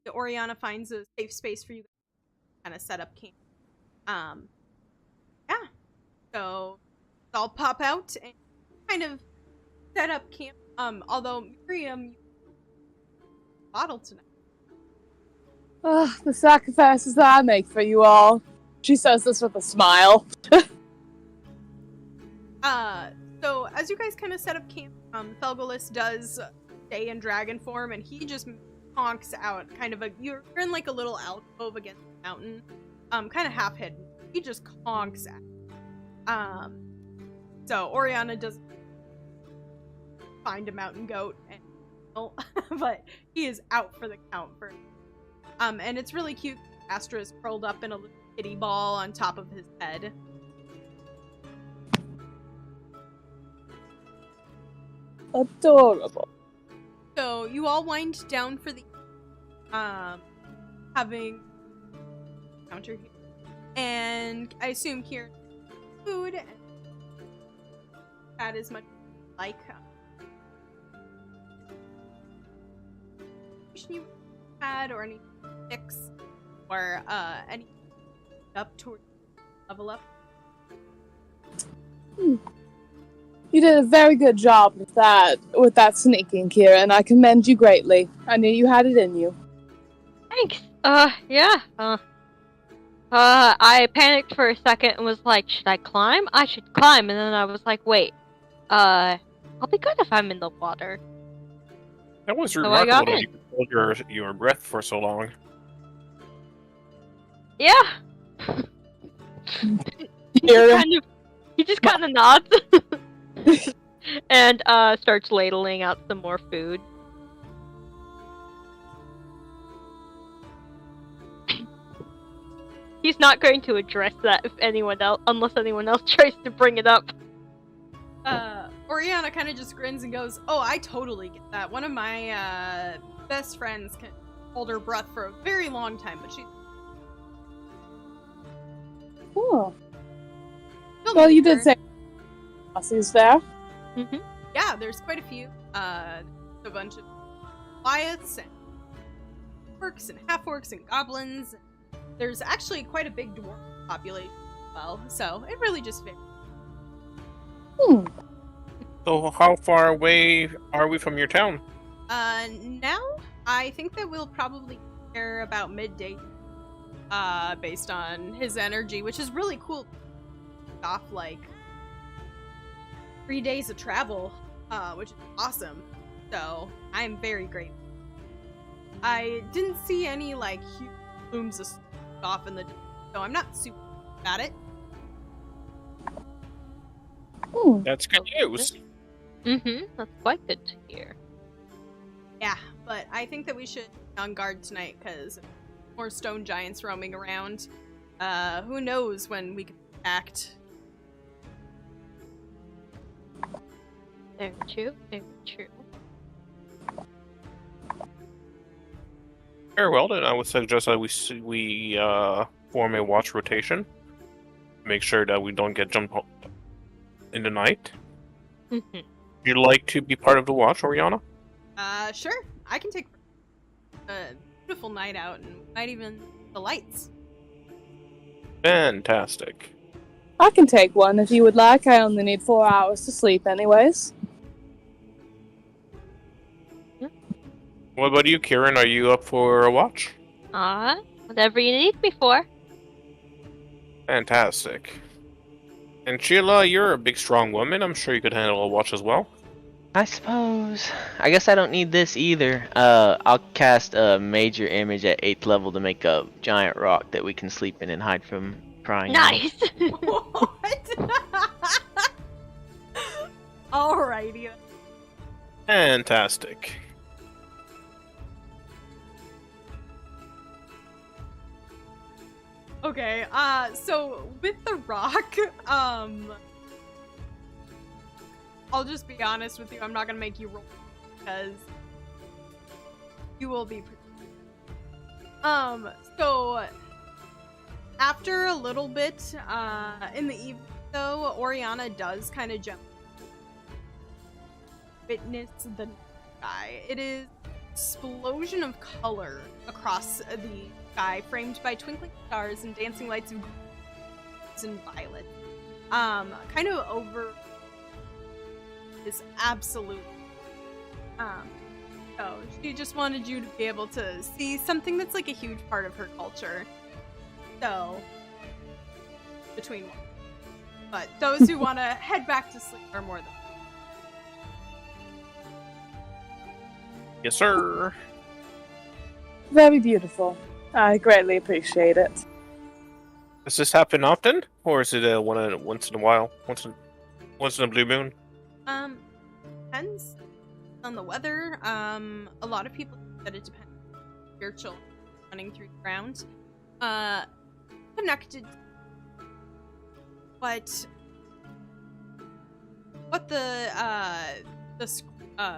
Oriana finds a safe space for you to kind of set up camp. Yeah. So I'll pop out and kind of set up camp. Although Miriam bottle tonight. The sacrifices that I make for you all. She says this with a smile. So as you guys kind of set up camp, Felgolos does stay in dragon form, and he just honks out kind of you're in like a little alcove against the mountain, kind of half hidden. He just honks out. So Oriana does find a mountain goat, and but he is out for the count for. And it's really cute. Astra is curled up in a little kitty ball on top of his head. Adorable. So you all wind down for the having counter here, and I assume here food and that is much like you had or any picks or any up toward level up. You did a very good job with that sneaking, Kieran. I commend you greatly. I knew you had it in you. Thanks. Yeah. I panicked for a second and was like, should I climb? I should climb. And then I was like, wait. I'll be good if I'm in the water. That was So I got remarkable that in. you could hold your breath for so long. Yeah. He just kind of nods. And starts ladling out some more food. He's not going to address that unless anyone else tries to bring it up. Oriana kind of just grins and goes, "Oh, I totally get that. One of my best friends can hold her breath for a very long time, but she's Oh. Well, you did say Aussies there. Mm-hmm. Yeah, there's quite a few. A bunch of Goliaths and orcs and half-orcs and goblins. There's actually quite a big dwarf population as well, so it really just varies. So how far away are we from your town? Now, I think that we'll probably get there about midday, based on his energy, which is really cool. Off, like, 3 days of travel, which is awesome. So, I'm very grateful. I didn't see any, like, huge plumes of off in the distance, so I'm not super at it. That's good news. Mm-hmm. That's quite good to hear. Yeah, but I think that we should be on guard tonight, because more stone giants roaming around. Who knows when we can act. Very true. Very true. Very well, then I would suggest that we form a watch rotation. Make sure that we don't get jumped in the night. Mm-hmm. Would you like to be part of the watch, Oriana? Sure. I can take a beautiful night out and might even the lights. Fantastic. I can take one if you would like. I only need 4 hours to sleep anyways. What about you, Kieran? Are you up for a watch? Whatever you need me for. Fantastic. And Sheila, you're a big, strong woman. I'm sure you could handle a watch as well. I suppose. I guess I don't need this either. I'll cast a major image at 8th level to make a giant rock that we can sleep in and hide from prying eyes. Nice. What? Alrighty. Fantastic. Okay, so with the rock, I'll just be honest with you, I'm not gonna make you roll because you will be so after a little bit, in the evening though, Oriana does kind of jump witness the sky. It is explosion of color across the sky, framed by twinkling stars and dancing lights of greens and violets. Kind of over is absolute. So she just wanted you to be able to see something that's like a huge part of her culture. So between one. But those who want to head back to sleep are more than. Yes, sir. Very beautiful. I greatly appreciate it. Does this happen often, or is it once in a while? Once in a blue moon? Depends on the weather. A lot of people think that it depends on spiritual running through the ground. Connected. But what the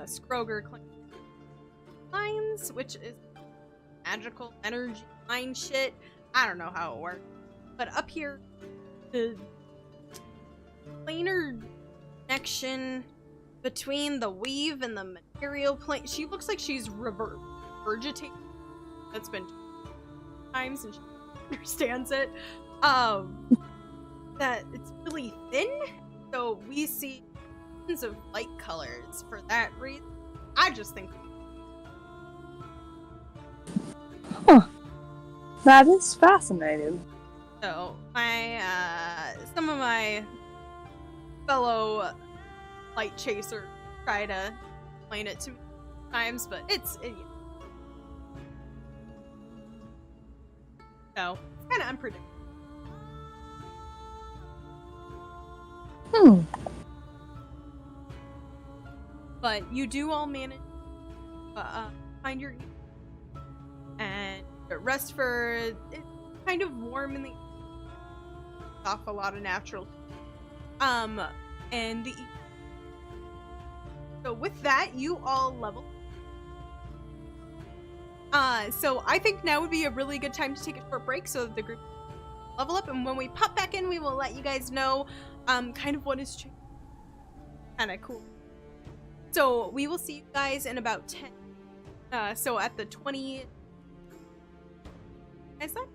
Skroger lines, which is magical energy line shit. I don't know how it works. But up here, the planar connection between the weave and the material plane. She looks like she's regurgitating. That's been times and she understands it. That it's really thin. So we see tons of light colors for that reason. I just think. Huh. That is fascinating. So my some of my fellow light chasers try to explain it to me times, but it's so it's kind of unpredictable. But you do all manage find your and rest for it's kind of warm in the off a lot of natural and the so with that you all level so I think now would be a really good time to take a short break so that the group level up, and when we pop back in we will let you guys know kind of what is changing. Kind of cool. So we will see you guys in about 10 so at the 20 is that?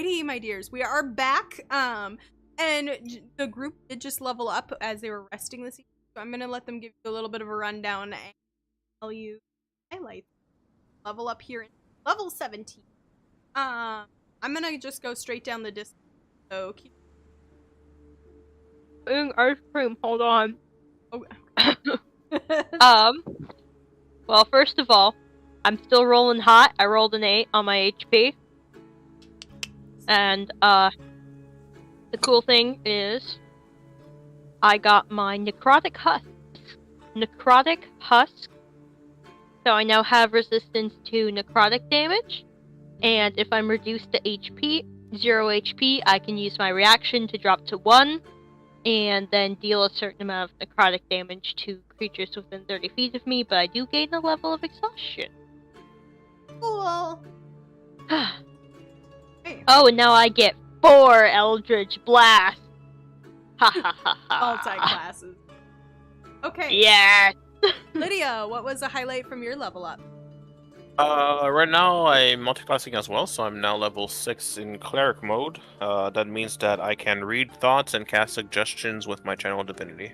Alrighty, my dears, we are back. And the group did just level up as they were resting this evening, so I'm gonna let them give you a little bit of a rundown and tell you highlights. Level up here in level 17. I'm gonna just go straight down the distance. So keep. Ice cream. Hold on. Oh. Well, first of all, I'm still rolling hot. I rolled an 8 on my HP. And, the cool thing is, I got my necrotic husk. So I now have resistance to necrotic damage. And if I'm reduced to HP, 0 HP, I can use my reaction to drop to 1. And then deal a certain amount of necrotic damage to creatures within 30 feet of me, but I do gain a level of exhaustion. Cool. Hey. Oh, and now I get 4 Eldritch Blasts! Ha ha ha ha. Multi-classes. Okay. Yes! Lydia, what was a highlight from your level up? Right now I'm multiclassing as well, so I'm now level 6 in cleric mode. That means that I can read thoughts and cast suggestions with my channel divinity.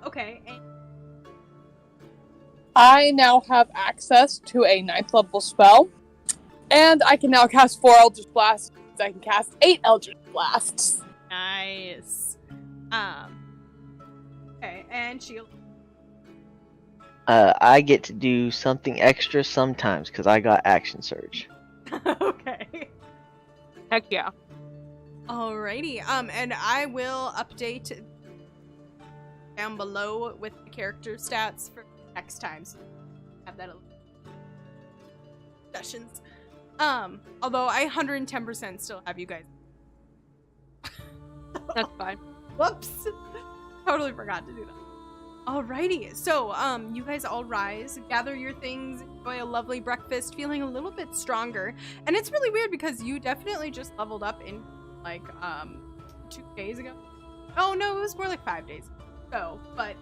Okay. I now have access to a 9th level spell, and I can now cast 4 Eldritch Blasts. I can cast 8 Eldritch Blasts. Nice. Okay, and shield. I get to do something extra sometimes because I got action surge. Okay. Heck yeah. Alrighty. And I will update down below with the character stats for next time. So have that sessions. Although I 110% still have you guys. That's fine. Whoops. Totally forgot to do that. Alrighty, so you guys all rise, gather your things, enjoy a lovely breakfast, feeling a little bit stronger. And it's really weird because you definitely just leveled up in like 2 days ago. Oh no, it was more like 5 days ago. But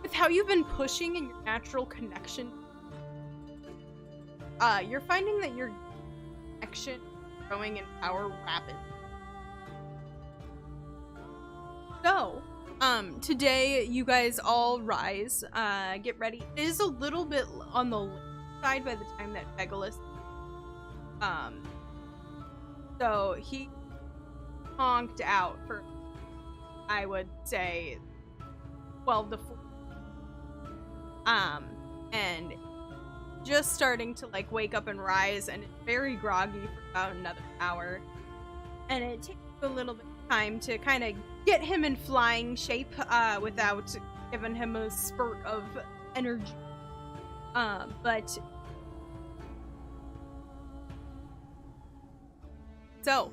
with how you've been pushing and your natural connection, you're finding that your connection is growing in power rapidly. So today you guys all rise, get ready. It is a little bit on the late side by the time that Felgolos, so he honked out for, I would say, 12 to 14. And just starting to like wake up and rise, and it's very groggy for about another hour. And it takes a little bit of time to kind of get him in flying shape without giving him a spurt of energy. But so,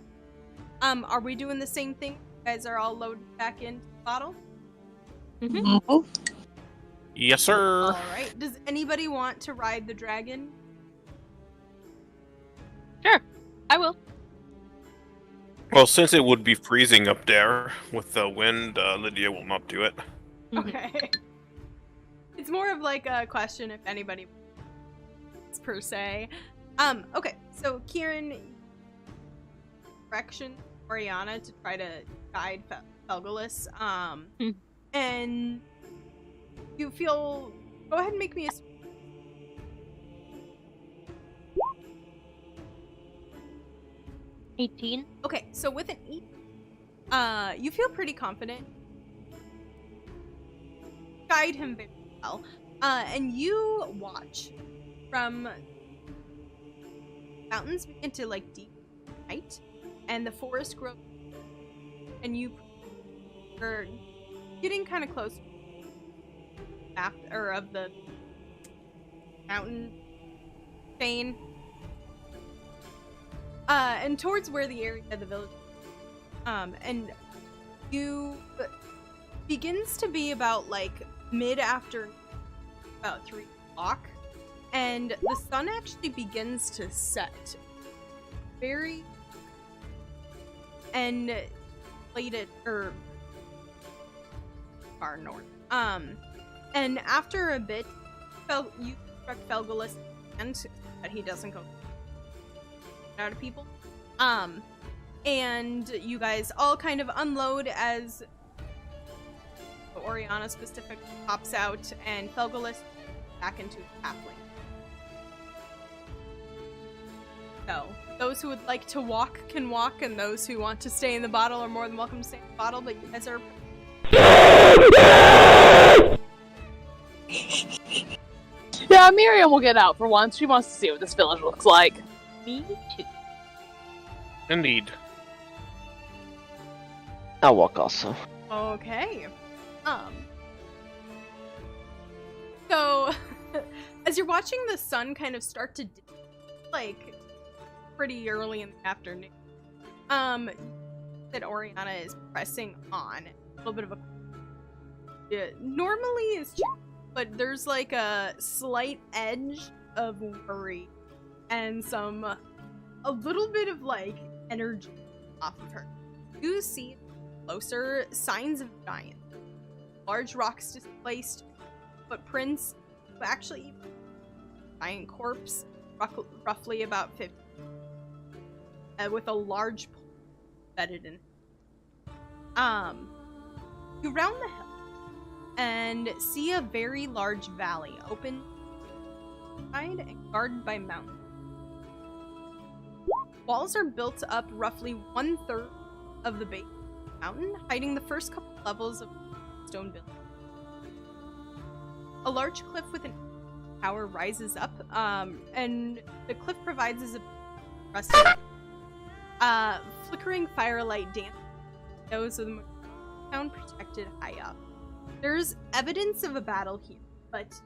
are we doing the same thing? You guys are all loaded back into the bottle? Mm-hmm. Yes, sir. Alright. Does anybody want to ride the dragon? Sure, I will. Well, since it would be freezing up there with the wind, Lydia will not do it. Okay. It's more of like a question if anybody wants, per se. Okay, so Kieran, direction Oriana to try to guide Felgolos. And you feel, go ahead and make me a 18. Okay, so with an 8, you feel pretty confident. Guide him very well. And you watch from mountains begin to like deep night, and the forest grows, and you are getting kind of close after of the mountain chain. And towards where the area of the village, and you begins to be about like mid-afternoon, about 3 o'clock, and the sun actually begins to set very and late or far north. And after a bit, you struck Felgolos and that he doesn't go. out of people. And you guys all kind of unload as Oriana specifically pops out and Felgolos back into his halfling. So, those who would like to walk can walk, and those who want to stay in the bottle are more than welcome to stay in the bottle, but you guys are... Yeah, Miriam will get out for once. She wants to see what this village looks like. Me too. Indeed. I'll walk also. Okay. So, as you're watching the sun kind of start to dip, like, pretty early in the afternoon, that Oriana is pressing on. A little bit of a... Yeah, normally is chill, but there's, like, a slight edge of worry and a little bit of, like, energy off of her. You see closer signs of giants. Large rocks displaced, footprints, but actually giant corpse, roughly about 50, with a large pool bedded in. You round the hill and see a very large valley, open and guarded by mountains. Walls are built up roughly 1/3 of the base of the mountain, hiding the first couple levels of stone building. A large cliff with an tower rises up, and the cliff provides as a rusty, flickering firelight dance. Those of the town protected high up. There's evidence of a battle here, but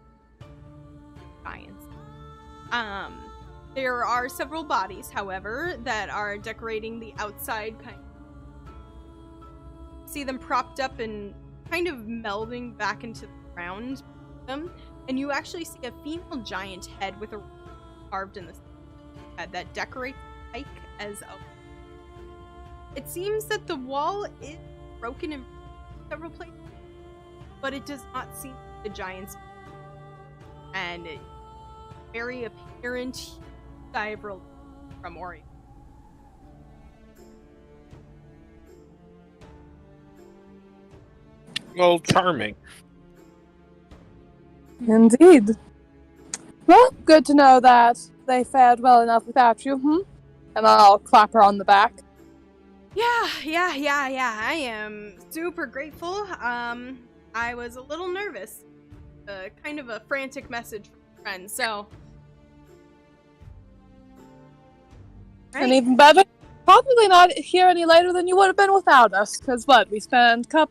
giants. There are several bodies, however, that are decorating the outside kind of... See them propped up and kind of melding back into the ground them, and you actually see a female giant head with a carved in the head that decorates the pike as a... It seems that the wall is broken in several places, but it does not seem the giant's, and it very apparent dive from Orient. Well, charming. Indeed. Well, good to know that they fared well enough without you, And I'll clap her on the back. Yeah. I am super grateful. I was a little nervous. Kind of a frantic message from a friend, so... Right. And even better, probably not here any later than you would have been without us. Because we spent a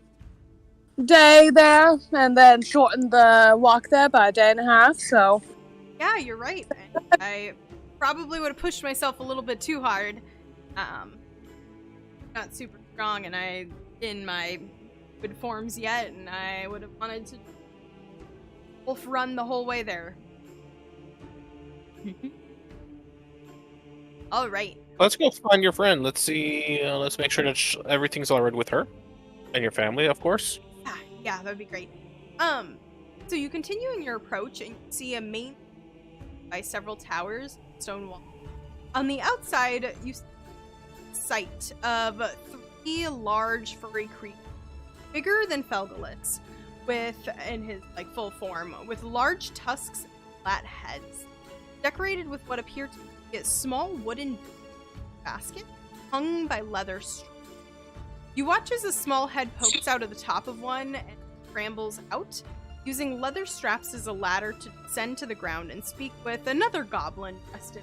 day there, and then shortened the walk there by a day and a half, so... Yeah, you're right. I probably would have pushed myself a little bit too hard. Not super strong, and I in my good forms yet, and I would have wanted to wolf run the whole way there. All right. Let's go find your friend. Let's see. Let's make sure that everything's all right with her and your family, of course. Yeah, that'd be great. So you continue in your approach, and you see a main by several towers, stone wall. On the outside, you see a sight of 3 large furry creatures, bigger than Felgolos, in his full form, with large tusks and flat heads, decorated with what appear to be a small wooden basket hung by leather strings. You watch as a small head pokes out of the top of one and scrambles out, using leather straps as a ladder to descend to the ground and speak with another goblin dressed in...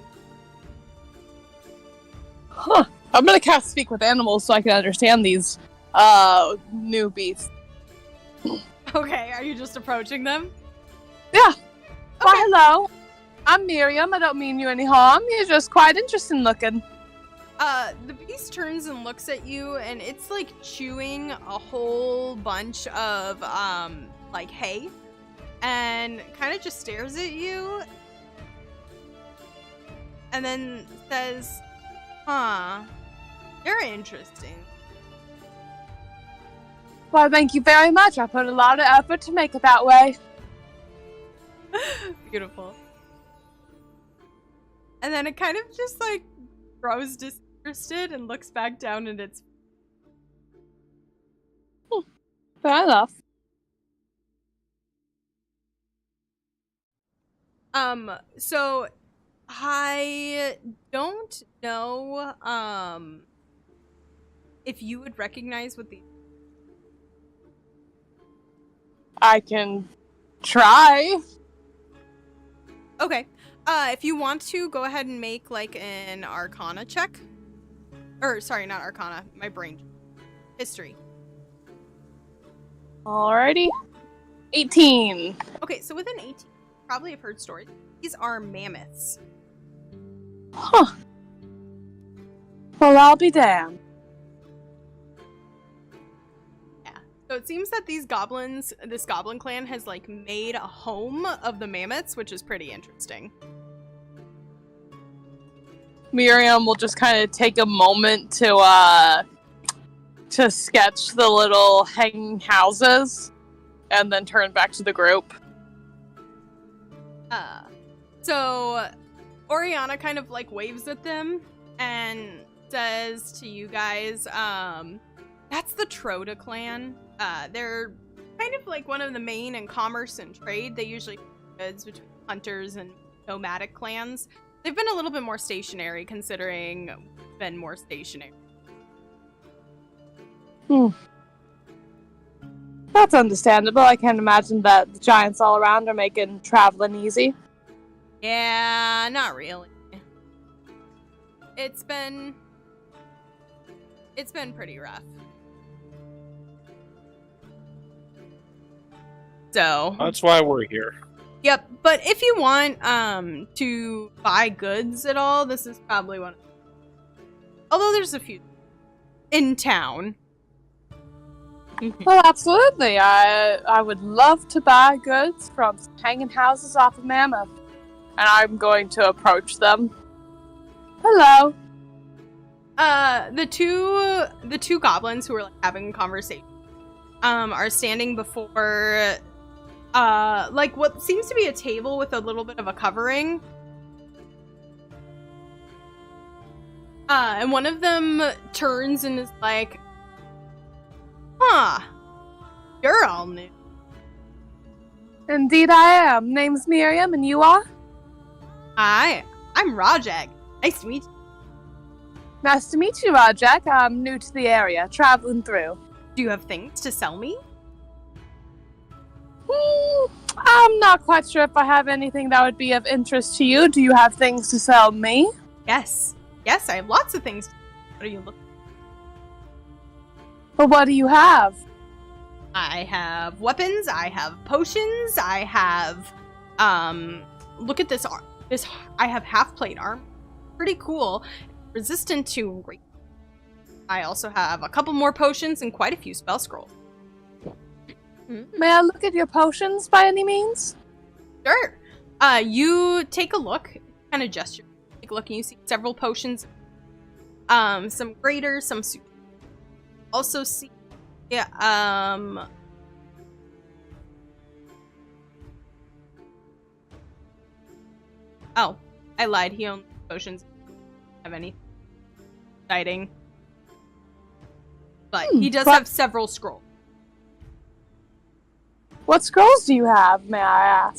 I'm gonna cast Speak with Animals so I can understand these new beasts. Okay, are you just approaching them? Yeah. Okay. Why, hello. I'm Miriam. I don't mean you any harm. You're just quite interesting looking. The beast turns and looks at you, and it's chewing a whole bunch of hay, and kind of just stares at you, and then says, you're interesting. Well, thank you very much. I put a lot of effort to make it that way. Beautiful. And then it kind of just grows disinterested and looks back down at its. Fair enough. So I don't know, if you would recognize what the. I can try. Okay. If you want to, go ahead and make, like, an Arcana check. Or, sorry, not Arcana. My brain. History. Alrighty. 18. Okay, so within 18, you probably have heard stories. These are mammoths. Huh. Well, I'll be damned. Yeah. So it seems that this goblin clan has, like, made a home of the mammoths, which is pretty interesting. Miriam will just kind of take a moment to sketch the little hanging houses, and then turn back to the group. So Oriana kind of, like, waves at them and says to you guys, that's the Troda clan. They're kind of like one of the main in commerce and trade. They usually goods between hunters and nomadic clans. They've been a little bit more stationary, considering we've been more stationary. That's understandable. I can't imagine that the giants all around are making traveling easy. Yeah, not really. It's been pretty rough. So That's why we're here. yep, but if you want to buy goods at all, this is probably one. Although there's a few in town. Well, absolutely. I would love to buy goods from hanging houses off of Mammoth. And I'm going to approach them. Hello. The two goblins who are, like, having a conversation are standing before like what seems to be a table with a little bit of a covering. And one of them turns and is like, huh, you're all new. Indeed I am. Name's Miriam, and you are? I'm Rajak. Nice to meet you. Nice to meet you, Rajak. I'm new to the area, traveling through. Do you have things to sell me? I'm not quite sure if I have anything that would be of interest to you. Do you have things to sell me? Yes. Yes, I have lots of things. What are you looking But what do you have? I have weapons, I have potions, I have look at this I have half-plate armor. Pretty cool. Resistant to rape. I also have a couple more potions and quite a few spell scrolls. May I look at your potions by any means? Sure. You take a look, kind of gesture. Take a look and you see several potions. Some greater, some super. Also see, yeah, oh, I lied. He owns potions. Have any exciting. But he does have several scrolls. What scrolls do you have, may I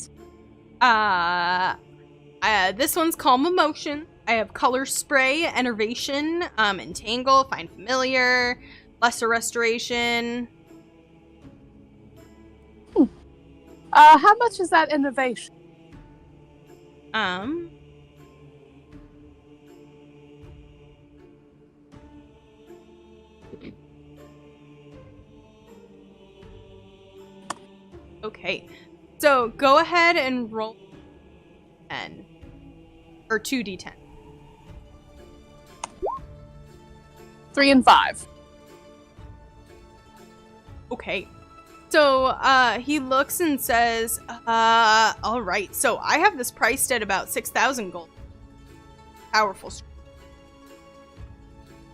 ask? This one's Calm Emotion. I have Color Spray, Enervation, Entangle, Find Familiar, Lesser Restoration. How much is that innovation? Okay. So go ahead and roll 10. Or 2d10. 3 and 5. Okay. So, he looks and says, alright, so I have this priced at about 6,000 gold. Powerful.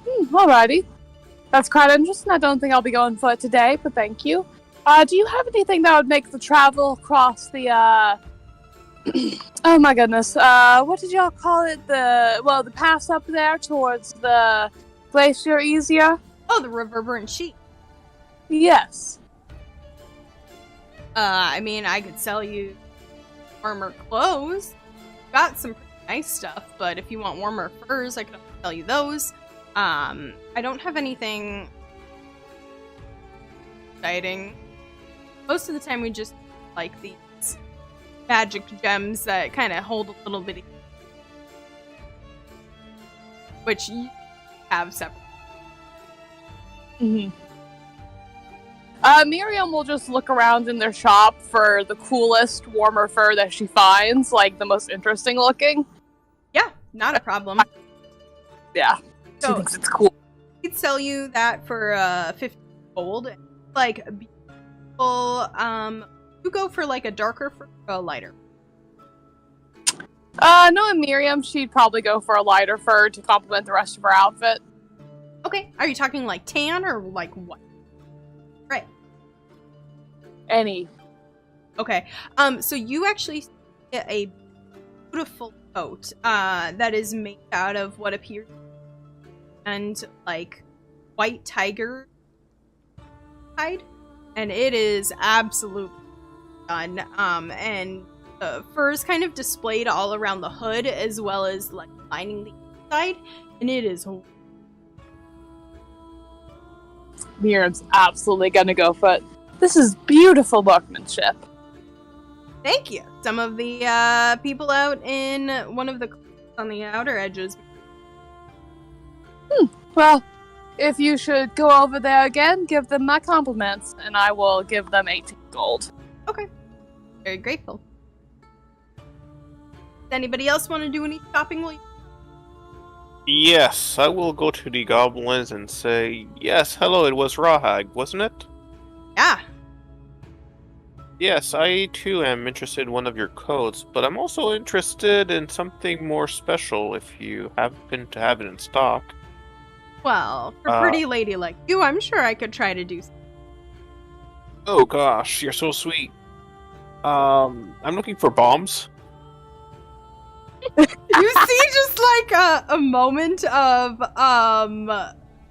Alrighty. That's quite interesting. I don't think I'll be going for it today, but thank you. Do you have anything that would make the travel across the Oh my goodness. What did y'all call it? The pass up there towards the glacier easier? Oh, the reverberant sheet. Yes. I mean, I could sell you warmer clothes. Got some pretty nice stuff, but if you want warmer furs, I could sell you those. I don't have anything exciting. Most of the time we just like these magic gems that kind of hold a little bit, which you have separate. Mm-hmm. Miriam will just look around in their shop for the coolest, warmer fur that she finds, like the most interesting looking. Yeah, not a problem. Yeah, she So- thinks it's cool. He'd sell you that for 50 gold. Like, beautiful, you go for like a darker fur or a lighter? Knowing Miriam, she'd probably go for a lighter fur to complement the rest of her outfit. Okay, are you talking like tan or like what? Right. Any. Okay. So you actually get a beautiful coat that is made out of what appears and like white tiger hide, and it is absolutely done. And the fur is kind of displayed all around the hood as well as like lining the inside, and it is. Miriam's absolutely gonna go for it. This is beautiful workmanship. Thank you. Some of the people out in one of the on the outer edges. Well, if you should go over there again, give them my compliments, and I will give them 18 gold. Okay. Very grateful. Does anybody else want to do any shopping while you... Yes, I will go to the goblins and say, yes, hello, it was Rawhag, wasn't it? Yeah. Yes, I too am interested in one of your coats, but I'm also interested in something more special if you happen to have it in stock. Well, for a pretty lady like you, I'm sure I could try to do something. Oh gosh, you're so sweet. I'm looking for bombs. You see just like a moment of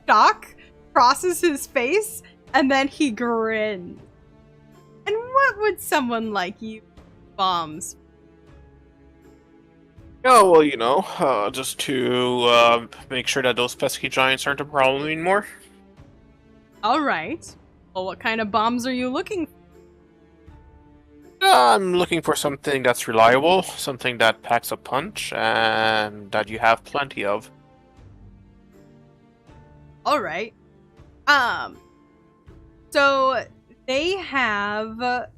shock crosses his face, and then he grins. And what would someone like you bombs? Oh, well, you know, just to make sure that those pesky giants aren't a problem anymore. All right. Well, what kind of bombs are you looking for? I'm looking for something that's reliable, something that packs a punch, and that you have plenty of. All right. So they have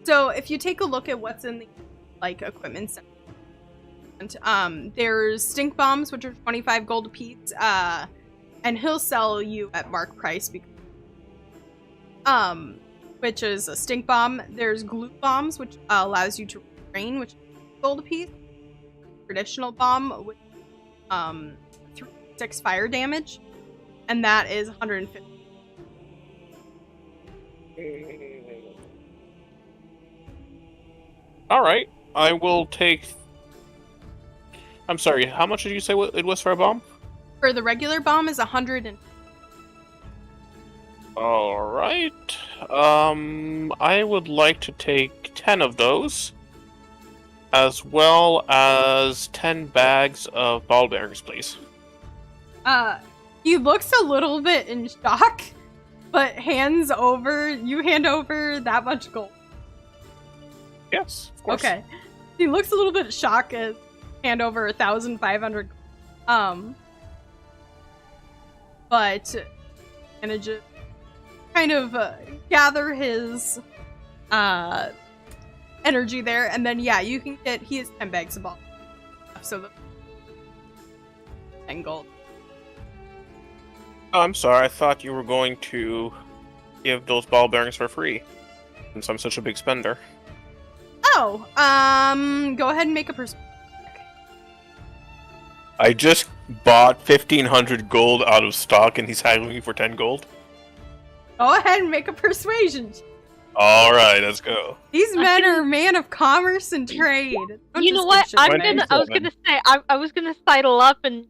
so if you take a look at what's in the like equipment section, there's stink bombs, which are 25 gold a piece, and he'll sell you at mark price because which is a stink bomb. There's glue bombs, which allows you to rain, which is gold a piece. Traditional bomb, which 6 fire damage, and that is 150. Alright, I will take... I'm sorry, how much did you say it was for a bomb? For the regular bomb is 100 and... Alright, I would like to take 10 of those, as well as 10 bags of ball bearings, please. He looks a little bit in shock, but you hand over that much gold. Yes, of course. Okay. He looks a little bit shocked as hand over 1,500. But and just kind of gather his energy there, and then yeah, you can get. He has 10 bags of ball, so the 10 gold. Oh, I'm sorry, I thought you were going to give those ball bearings for free, since I'm such a big spender. Oh, go ahead and make a persuasion. I just bought 1,500 gold out of stock, and he's haggling me for 10 gold. Go ahead and make a persuasion. All right, let's go. These men are man of commerce and trade. Don't You know just give what? shit away. I was gonna say I was gonna sidle up and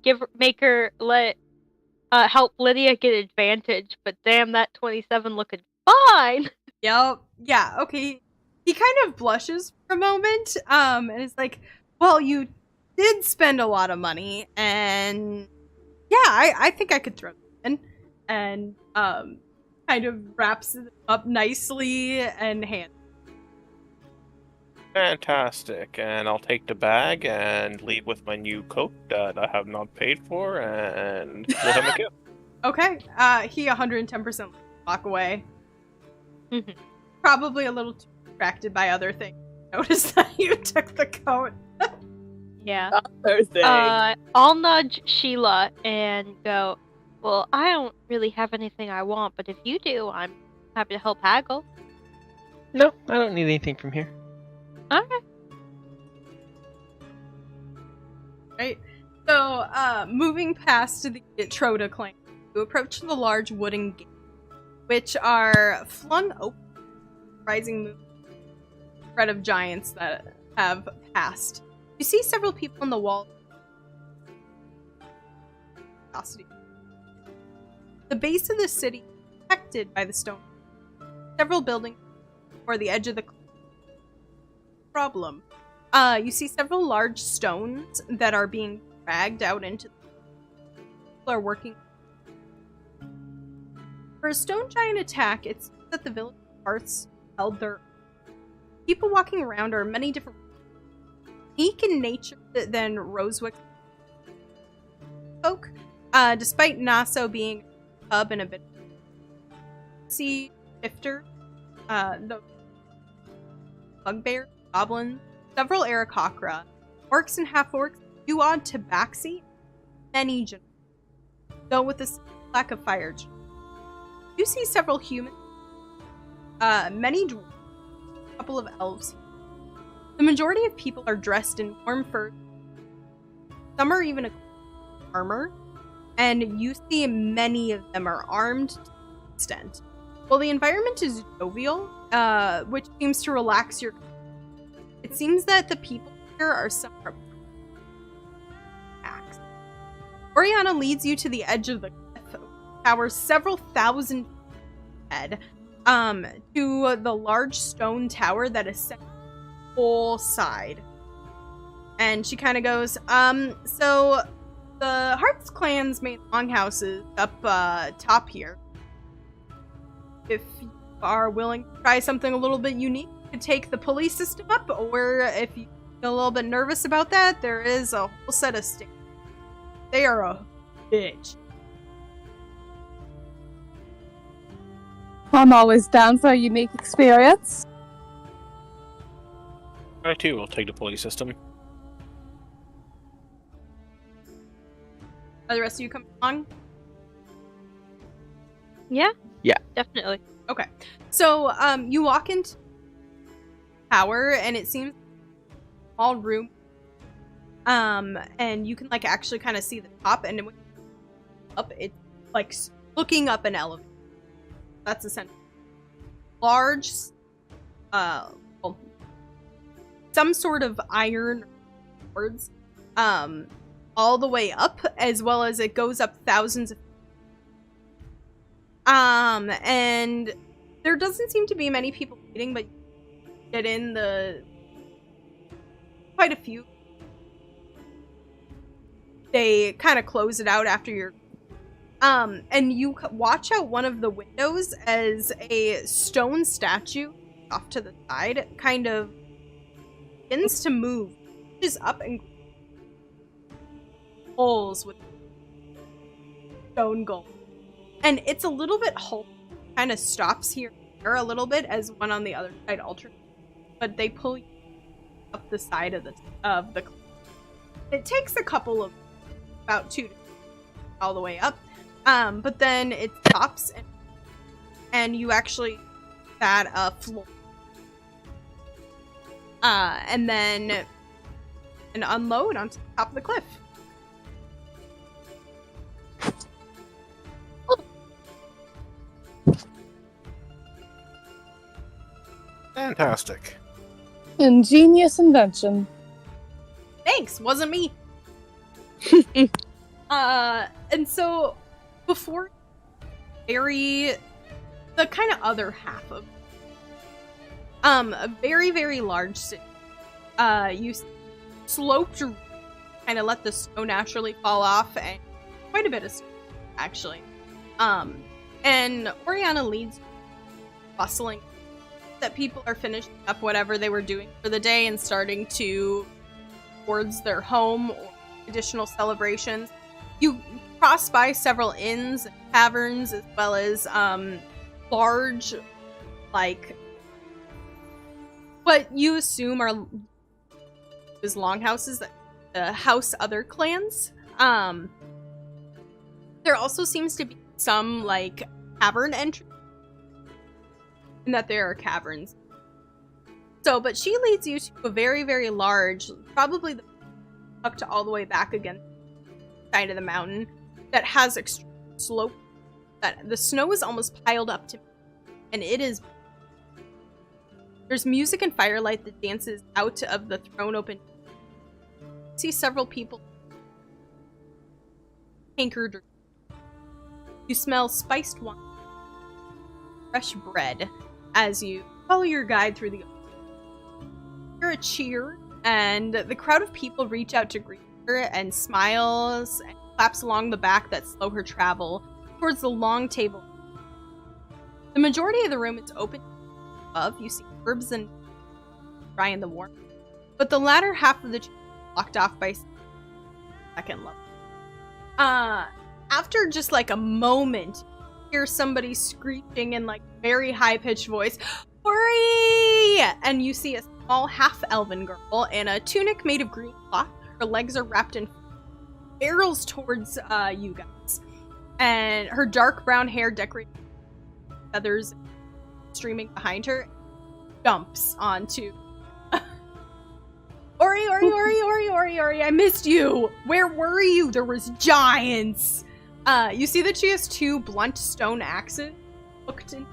help Lydia get advantage, but damn, that 27 looking fine. Yep. Yeah. Okay. He kind of blushes for a moment, and is like, "Well, you did spend a lot of money, and yeah, I think I could throw them in." And kind of wraps it up nicely and hands. Fantastic. And I'll take the bag and leave with my new coat that I have not paid for, and we'll have a gift. Okay. He 110% walk away. Mhm. Probably a little too distracted by other things. Notice that you took the coat. Yeah. Thursday. I'll nudge Sheila and go, well, I don't really have anything I want, but if you do, I'm happy to help haggle. No, I don't need anything from here. Okay. Right. So, moving past the Troda clan, you approach the large wooden gates, which are flung open, rising moon, spread of giants that have passed. You see several people on the wall. The base of the city is protected by the stone. Several buildings or the edge of the problem. You see several large stones that are being dragged out into the people are working. For a stone giant attack, it seems that the Village of Hearths held their people walking around are many different unique in nature than Rosewick folk. Despite Naso being a hub and a bit see shifter, the bugbear, goblins, several Aarakocra, orcs and half-orcs, Duod Tabaxi, many generals, though with a lack of fire. You see several humans, many dwarves, a couple of elves. The majority of people are dressed in warm fur. Some are even armor, and you see many of them are armed to an extent. Well, the environment is jovial, which seems to relax your. It seems that the people here are somewhat axed. Oriana leads you to the edge of the cliff, towers several thousand feet ahead, to the large stone tower that is set whole side. And she kind of goes, so the Hearts clan's main longhouses up top here. If you are willing to try something a little bit unique, you could take the police system up, or if you feel a little bit nervous about that, there is a whole set of stairs. They are a bitch. I'm always down for a unique experience. I too will take the police system. Are the rest of you coming along? Yeah? Yeah. Definitely. Okay. So, you walk into the tower, and it seems a small room. And you can, like, actually kind of see the top, and when you up, it's, like, looking up an elevator. That's essentially large, well, some sort of iron boards, all the way up, as well as it goes up thousands of and there doesn't seem to be many people waiting, but you get in the quite a few. They kind of close it out after you're and you watch out one of the windows as a stone statue off to the side kind of begins to move, is up and holes with stone gold. And it's a little bit kind of stops here a little bit as one on the other side alternates, but they pull you up the side of the cliff. It takes a couple of about 2 to all the way up, but then it stops and you actually at a floor, and then unload onto the top of the cliff. fantastic. Ingenious invention. Thanks, wasn't me. And so before bury the kind of other half of a very, very large city, you sloped, kind of let the snow naturally fall off, and quite a bit of snow, actually. And Oriana leads bustling that people are finishing up whatever they were doing for the day and starting to towards their home or additional celebrations. You cross by several inns and taverns, as well as large, like, what you assume are longhouses that house other clans. There also seems to be some, like, cavern entry, and that there are caverns. So, but she leads you to a very, very large, probably tucked all the way back against the side of the mountain, that has extreme slope, that the snow is almost piled up to, and it is. There's music and firelight that dances out of the throne open. You see several people hankered. You smell spiced wine, fresh bread, as you follow your guide through the. Hear a cheer, and the crowd of people reach out to greet her and smiles and claps along the back that slow her travel towards the long table. The majority of the room is open above. You see herbs and dry in the warmth, but the latter half of the tree is blocked off by second level. After just like a moment, you hear somebody screeching in like very high-pitched voice, "Ori!" And you see a small half-elven girl in a tunic made of green cloth. Her legs are wrapped in barrels towards you guys, and her dark brown hair decorated with feathers streaming behind her jumps onto Ori, I missed you. Where were you? There was giants. You see that she has two blunt stone axes hooked in,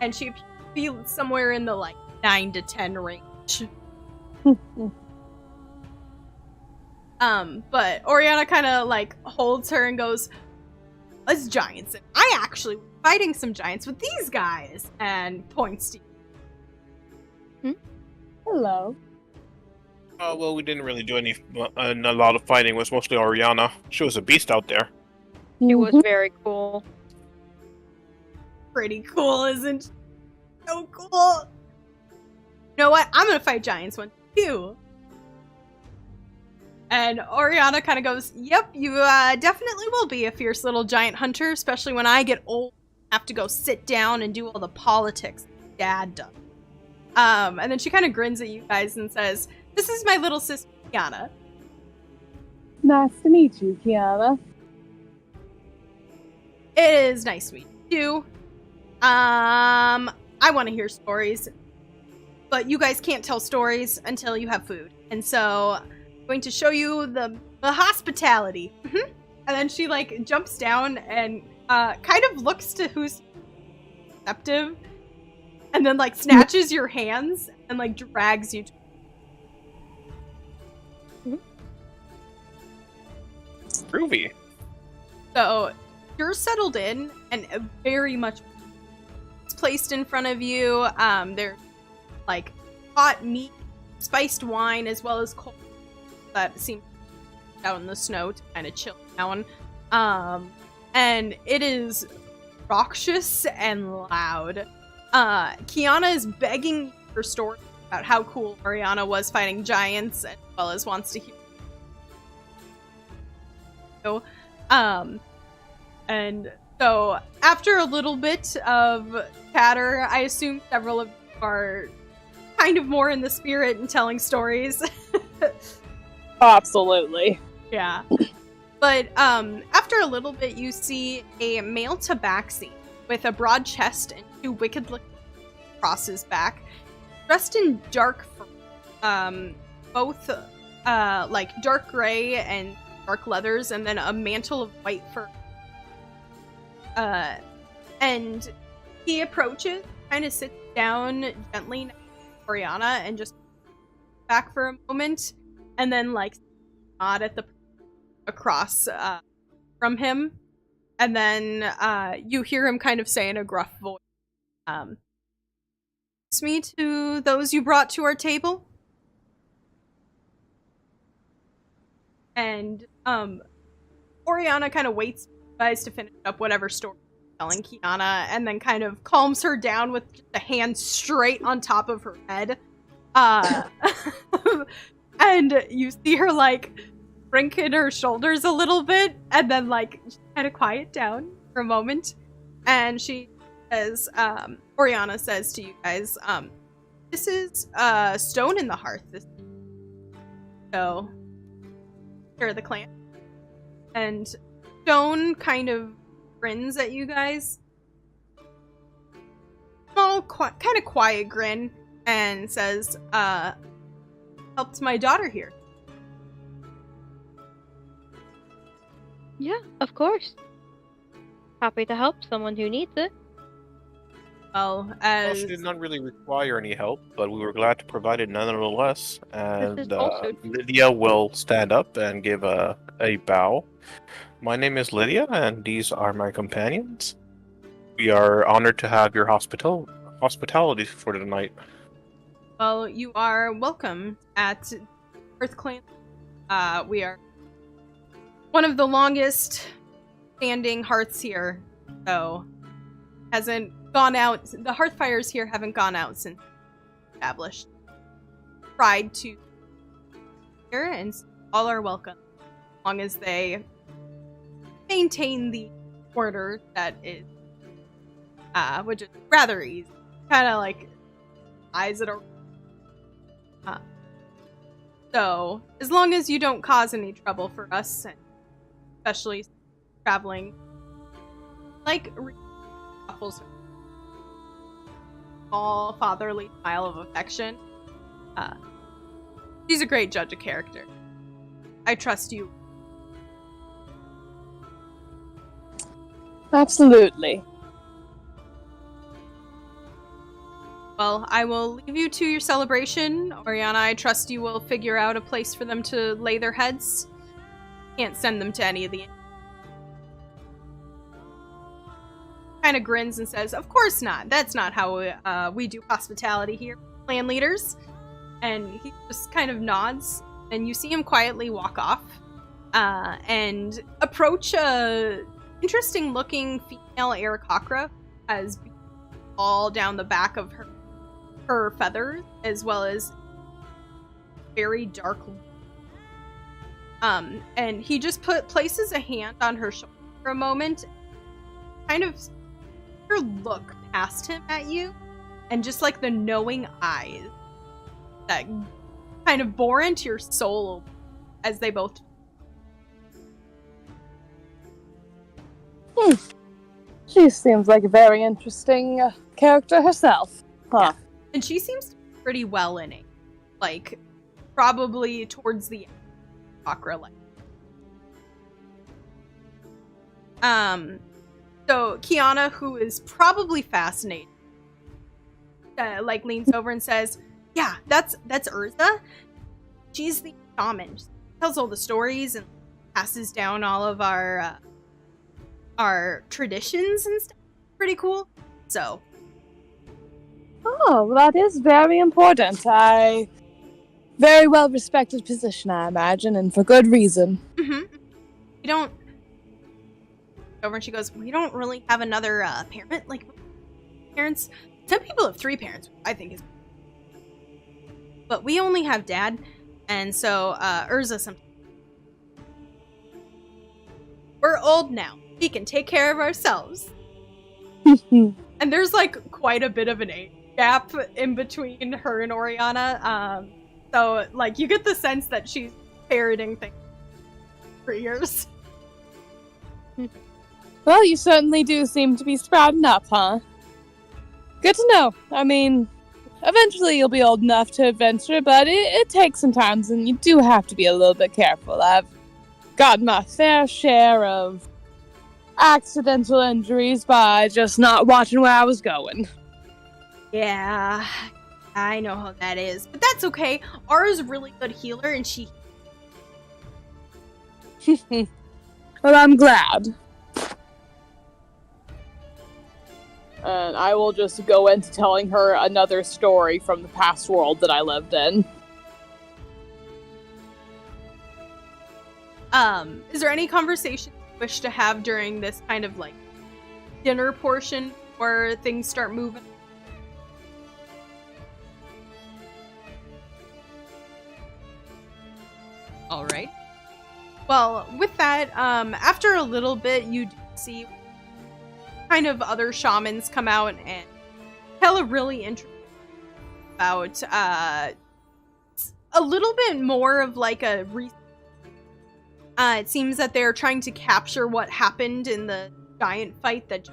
and she appears to be somewhere in the like 9 to 10 range. But Oriana kind of like holds her and goes, "Us giants, and I actually was fighting some giants with these guys," and points to you. Hello. Well, we didn't really do a lot of fighting. It was mostly Oriana. She was a beast out there. It was very cool. Pretty cool, isn't it? So cool. You know what? I'm gonna fight giants one too. And Oriana kind of goes, "Yep, you definitely will be a fierce little giant hunter, especially when I get old and have to go sit down and do all the politics Dad does." And then she kind of grins at you guys and says, "This is my little sister, Kiana." Nice to meet you, Kiana. It is nice to meet you. I want to hear stories, but you guys can't tell stories until you have food. And so I'm going to show you the hospitality. And then she like jumps down and kind of looks to who's receptive, and then like snatches your hands and like drags you to Groovy. So you're settled in, and very much it's placed in front of you. There's like hot meat, spiced wine, as well as cold that seem out in the snow to kind of chill down. And it is raucous and loud. Kiana is begging for stories about how cool Oriana was fighting giants, as well as wants to hear. And so after a little bit of chatter, I assume several of you are kind of more in the spirit and telling stories. Absolutely. Yeah. But after a little bit, you see a male tabaxi with a broad chest and two wicked-looking across his back, dressed in dark fur, both like dark gray and dark leathers, and then a mantle of white fur. And he approaches, kind of sits down gently next to Oriana and just back for a moment, and then like nod at the across from him, and then you hear him kind of say in a gruff voice, "It's me to those you brought to our table." And Oriana kind of waits for you guys to finish up whatever story you're telling Kiana, and then kind of calms her down with just a hand straight on top of her head. And you see her like shrink in her shoulders a little bit, and then like kind of quiet down for a moment. And she says, Oriana says to you guys, "This is stone in the hearth. So, share the clan." And Stone kind of grins at you guys. Small, kind of quiet grin, and says, "Helped my daughter here." Yeah, of course. Happy to help someone who needs it. Well, Well, as she did not really require any help, but we were glad to provide it nonetheless. And also- Lydia will stand up and give a bow. "My name is Lydia, and these are my companions. We are honored to have your hospitality for the night." well, you are welcome at Earth Clan. We are one of the longest standing hearths here, so hasn't gone out. The hearth fires here haven't gone out since established. Tried to here, and all are welcome, as long as they maintain the order that is, which is rather easy. Kind of like eyes it over. So, as long as you don't cause any trouble for us, and especially traveling, like Ruffles, small fatherly smile of affection. She's a great judge of character. I trust you. Absolutely. Well, I will leave you to your celebration. Oriana, I trust you will figure out a place for them to lay their heads. Can't send them to any of the... Kind of grins and says, "Of course not. That's not how we do hospitality here, clan leaders." And he just kind of nods, and you see him quietly walk off and approach a interesting-looking female Aarakocra, as all down the back of her feathers, as well as very dark. And he just places a hand on her shoulder for a moment, kind of look past him at you, and just like the knowing eyes that kind of bore into your soul as they both. She seems like a very interesting character herself. Huh. And she seems to be pretty well in it. Like, probably towards the end of Chakra life. So Kiana, who is probably fascinated, like leans over and says, "Yeah, that's Urza. She's the shaman. She tells all the stories and passes down all of our traditions and stuff. Pretty cool." So. Oh, that is very important. Very well respected position, I imagine, and for good reason. Mm-hmm. We don't. Over and she goes, "We don't really have another parent, like parents. Some people have 3 parents, which I think is, but we only have Dad, and so Urza sometimes. We're old now. We can take care of ourselves." And there's like quite a bit of an age gap in between her and Oriana. So like you get the sense that she's parroting things for years. Well, you certainly do seem to be sprouting up, huh? Good to know. I mean, eventually you'll be old enough to adventure, but it takes some time, and you do have to be a little bit careful. I've gotten my fair share of accidental injuries by just not watching where I was going. Yeah, I know how that is. But that's okay. Ara's a really good healer, and she... Well, I'm glad. And I will just go into telling her another story from the past world that I lived in. Is there any conversation you wish to have during this kind of, like, dinner portion where things start moving? Alright. Well, with that, after a little bit, you do see kind of other shamans come out and tell a really interesting about, a little bit more of, like, a it seems that they're trying to capture what happened in the giant fight that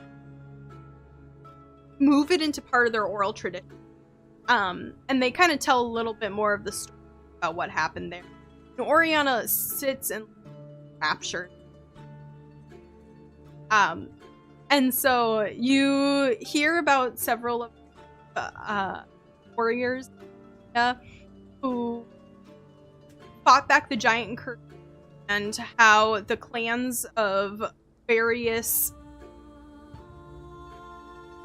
move it into part of their oral tradition. And they kind of tell a little bit more of the story about what happened there. And Oriana sits and raptured. And so you hear about several of warriors who fought back the giant incursion, and how the clans of various...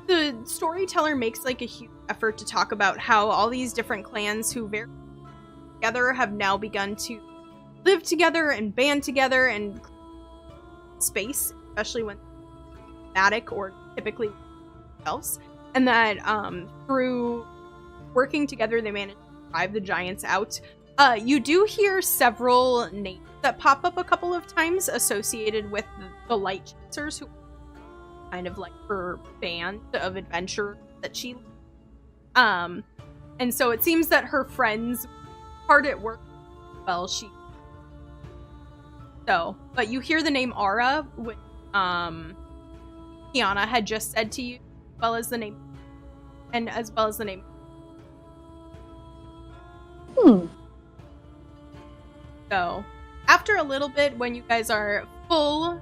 The storyteller makes like a huge effort to talk about how all these different clans who very together have now begun to live together and band together and space, especially when thematic or typically themselves, and that through working together they managed to drive the giants out. You do hear several names that pop up a couple of times associated with the Light Chasers, who kind of like her band of adventurers that she... And so it seems that her friends hard at work. Well, but you hear the name Ara, which Kiana had just said to you, as well as the name. So, after a little bit, when you guys are full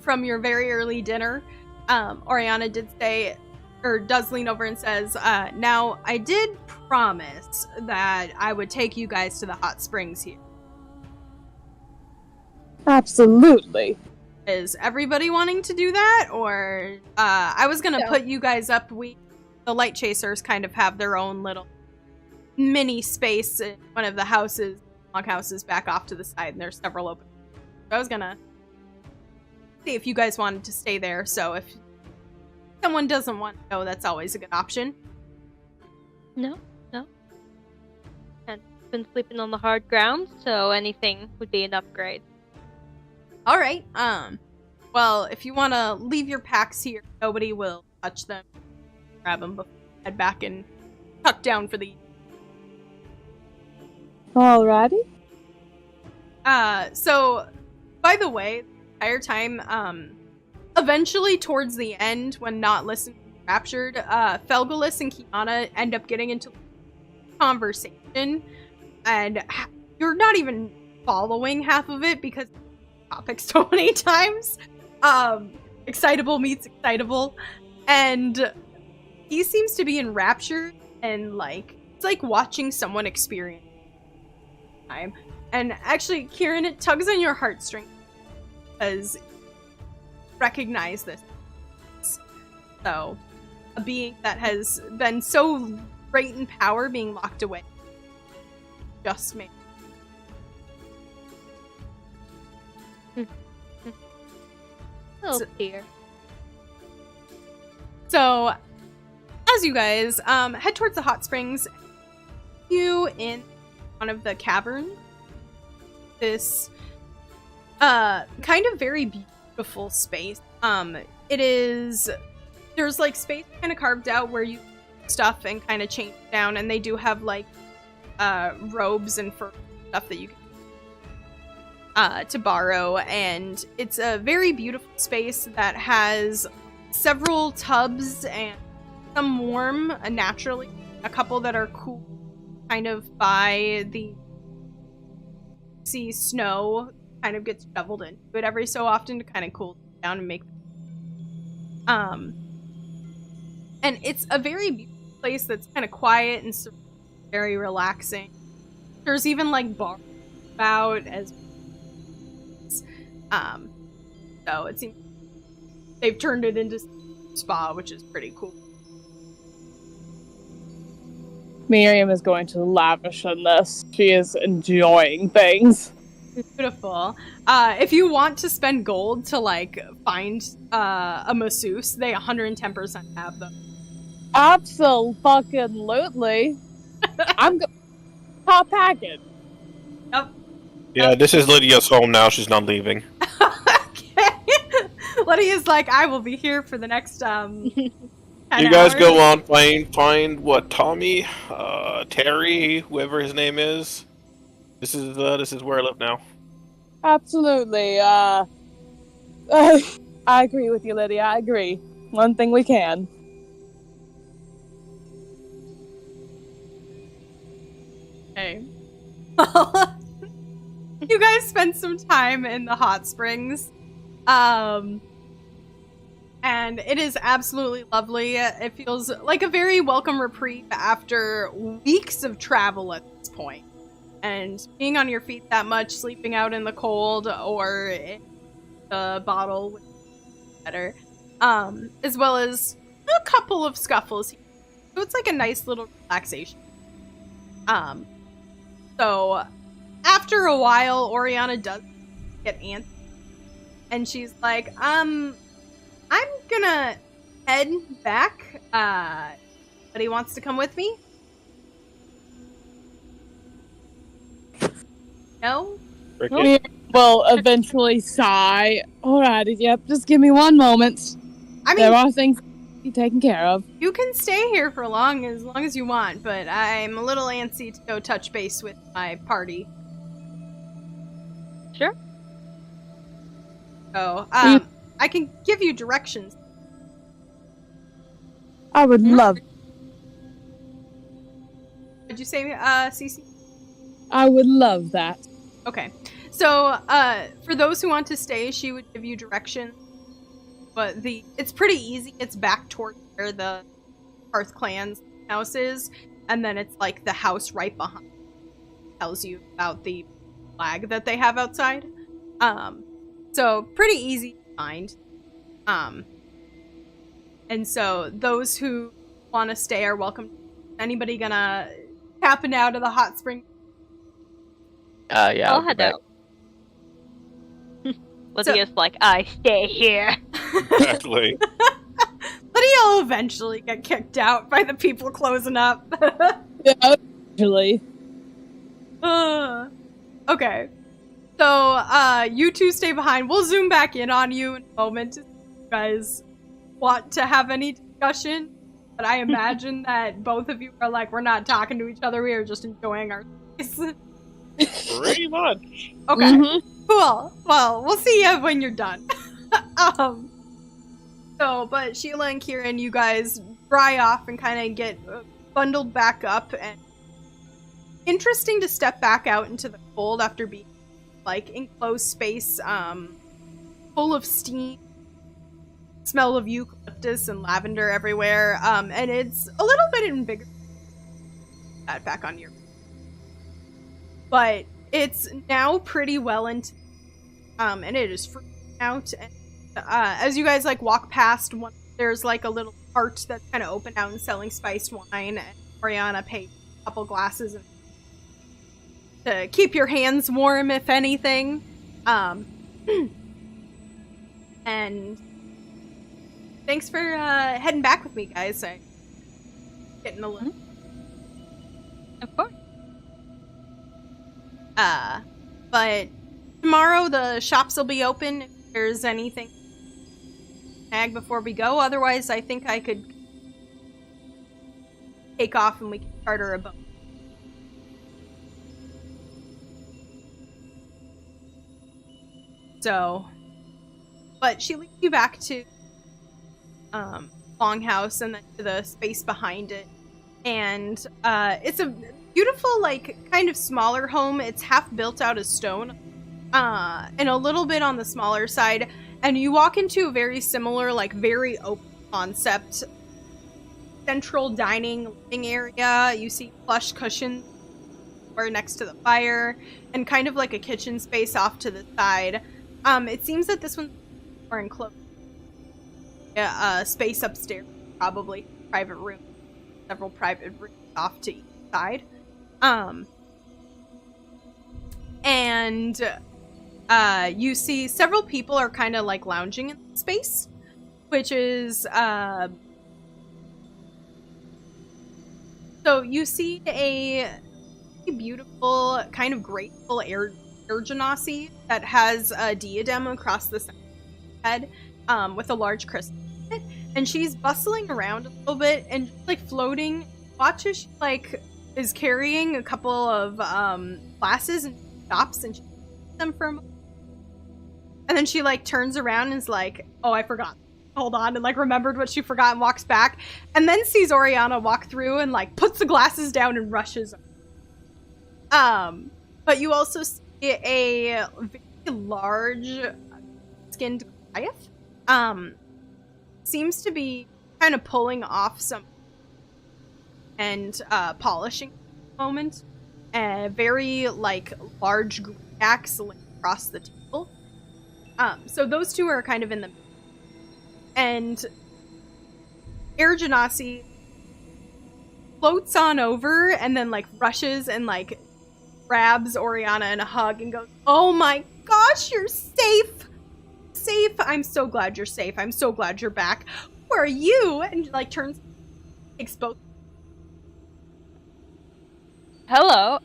from your very early dinner, Oriana did say, or does lean over and says, now, I did promise that I would take you guys to the hot springs here. Absolutely. Is everybody wanting to do that? Or, I was gonna put you guys up, the Light Chasers kind of have their own little mini space in one of the houses, long houses back off to the side, and there's several open. So I was gonna see if you guys wanted to stay there, so if someone doesn't want to go, that's always a good option. No. And been sleeping on the hard ground, so anything would be an upgrade. Alright, well, if you want to leave your packs here, nobody will touch them. Grab them before you head back and tuck down for the... Alrighty. So, by the way, the entire time, eventually towards the end, when not listening to Raptured, Felgolos and Kiana end up getting into conversation, and you're not even following half of it because topics so many times. Excitable meets excitable, and he seems to be enraptured, and like it's like watching someone experience time. And actually, Kieran, it tugs on your heartstrings because you recognize this. So, a being that has been so great in power being locked away. Just me. Oh dear. So, as you guys head towards the hot springs, you in one of the caverns, this kind of very beautiful space. There's like space kind of carved out where you stuff and kind of change down, and they do have like robes and fur stuff that you can to borrow, and it's a very beautiful space that has several tubs and some warm naturally, a couple that are cool kind of by the snow kind of gets shoveled into it every so often to kind of cool down and make and it's a very beautiful place that's kind of quiet and very relaxing. There's even like bars about as so it seems they've turned it into a spa, which is pretty cool. Miriam is going to lavish on this. She is enjoying things. Beautiful. If you want to spend gold to like find a masseuse, they 110% have them. Absolutely. I'm top package. Yep. Yeah, this is Lydia's home now. She's not leaving. Okay. Lydia's like, I will be here for the next 10 You guys hours. go on, find what Tommy, Terry, whoever his name is. This is where I live now. Absolutely. I agree with you, Lydia. I agree. One thing we can. Okay. You guys spend some time in the hot springs. And it is absolutely lovely. It feels like a very welcome reprieve after weeks of travel at this point. And being on your feet that much, sleeping out in the cold or in the bottle would be better. As well as a couple of scuffles. So it's like a nice little relaxation. So after a while, Oriana does get antsy. And she's like, I'm gonna head back. Anybody wants to come with me? No? Cricket? We will eventually sigh. Alrighty, yep. Just give me one moment. I There mean, are things to be taken care of. you can stay here for as long as you want, but I'm a little antsy to go touch base with my party. Sure. So, I can give you directions. I would love. Did you say, Cece? I would love that. Okay. So, for those who want to stay, she would give you direction. But it's pretty easy. It's back toward where the Hearth Clan's house is. And then it's like the house right behind tells you about the flag that they have outside. So pretty easy to find. And so those who want to stay are welcome. Anybody gonna happen out of the hot spring? Yeah. I'll head out. Lydia's like, I stay here. Exactly. Lydia will eventually get kicked out by the people closing up. Yeah, actually. Okay. So, you two stay behind. We'll zoom back in on you in a moment if you guys want to have any discussion. But I imagine that both of you are like, we're not talking to each other, we are just enjoying our space. Pretty much. Okay. Mhm. Cool. Well, we'll see you when you're done. But Sheila and Kieran, you guys dry off and kind of get bundled back up. And interesting to step back out into the cold after being like enclosed space, full of steam, smell of eucalyptus and lavender everywhere. And it's a little bit invigorating. That back on your. But it's now pretty well into, and it is freezing out. And as you guys like walk past, there's like a little cart that's kind of open out and selling spiced wine. And Oriana paid a couple glasses to keep your hands warm, if anything. And thanks for heading back with me, guys. I'm getting a little. Of course. But tomorrow the shops will be open if there's anything snag before we go. Otherwise, I think I could take off and we can charter a boat. So, but she leads you back to Longhouse and then to the space behind it. And it's a beautiful, like, kind of smaller home. It's half built out of stone, and a little bit on the smaller side. And you walk into a very similar, like, very open concept central dining living area. You see plush cushions next to the fire, and kind of like a kitchen space off to the side. It seems that this one's more enclosed. Space upstairs, probably private room, several private rooms off to each side. And you see several people are kind of like lounging in the space, which is so you see a beautiful, kind of graceful air genasi that has a diadem across the side of her head, with a large crystal in it, and she's bustling around a little bit and just, like, floating. Watch as she, like, is carrying a couple of glasses and stops and she takes them for a moment. And then she, like, turns around and is like, oh, I forgot. Hold on, and, like, remembered what she forgot and walks back, and then sees Oriana walk through and, like, puts the glasses down and rushes over. But you also see a very large skinned Goliath. Seems to be kind of pulling off some and polishing at the moment. A very, like, large axe laying across the table. So those two are kind of in the middle. And Air Genasi floats on over and then, like, rushes and, like, grabs Oriana in a hug and goes, oh my gosh, you're safe! Safe! I'm so glad you're safe. I'm so glad you're back. Who are you? And, like, turns, exposed. Hello,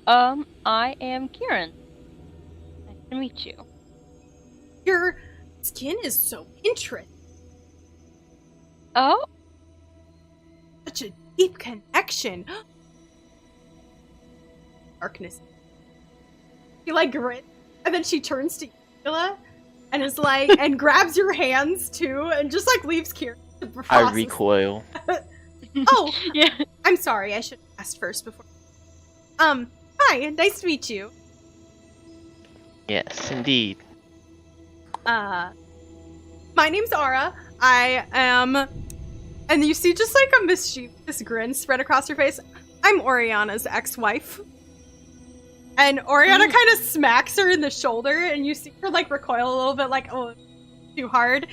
I am Kieran. Nice to meet you. Your skin is so interesting. Oh? Such a deep connection. Darkness. She, like, grits, and then she turns to Yula and is like, and grabs your hands too, and just, like, leaves Kieran to process. I recoil. Oh, Yeah. I'm sorry, I should have asked first before. Hi, nice to meet you. Yes, indeed. My name's Ara. I am, and you see just, like, a mischievous grin spread across her face. I'm Oriana's ex-wife. And Oriana kind of smacks her in the shoulder, and you see her, like, recoil a little bit, like, oh, too hard.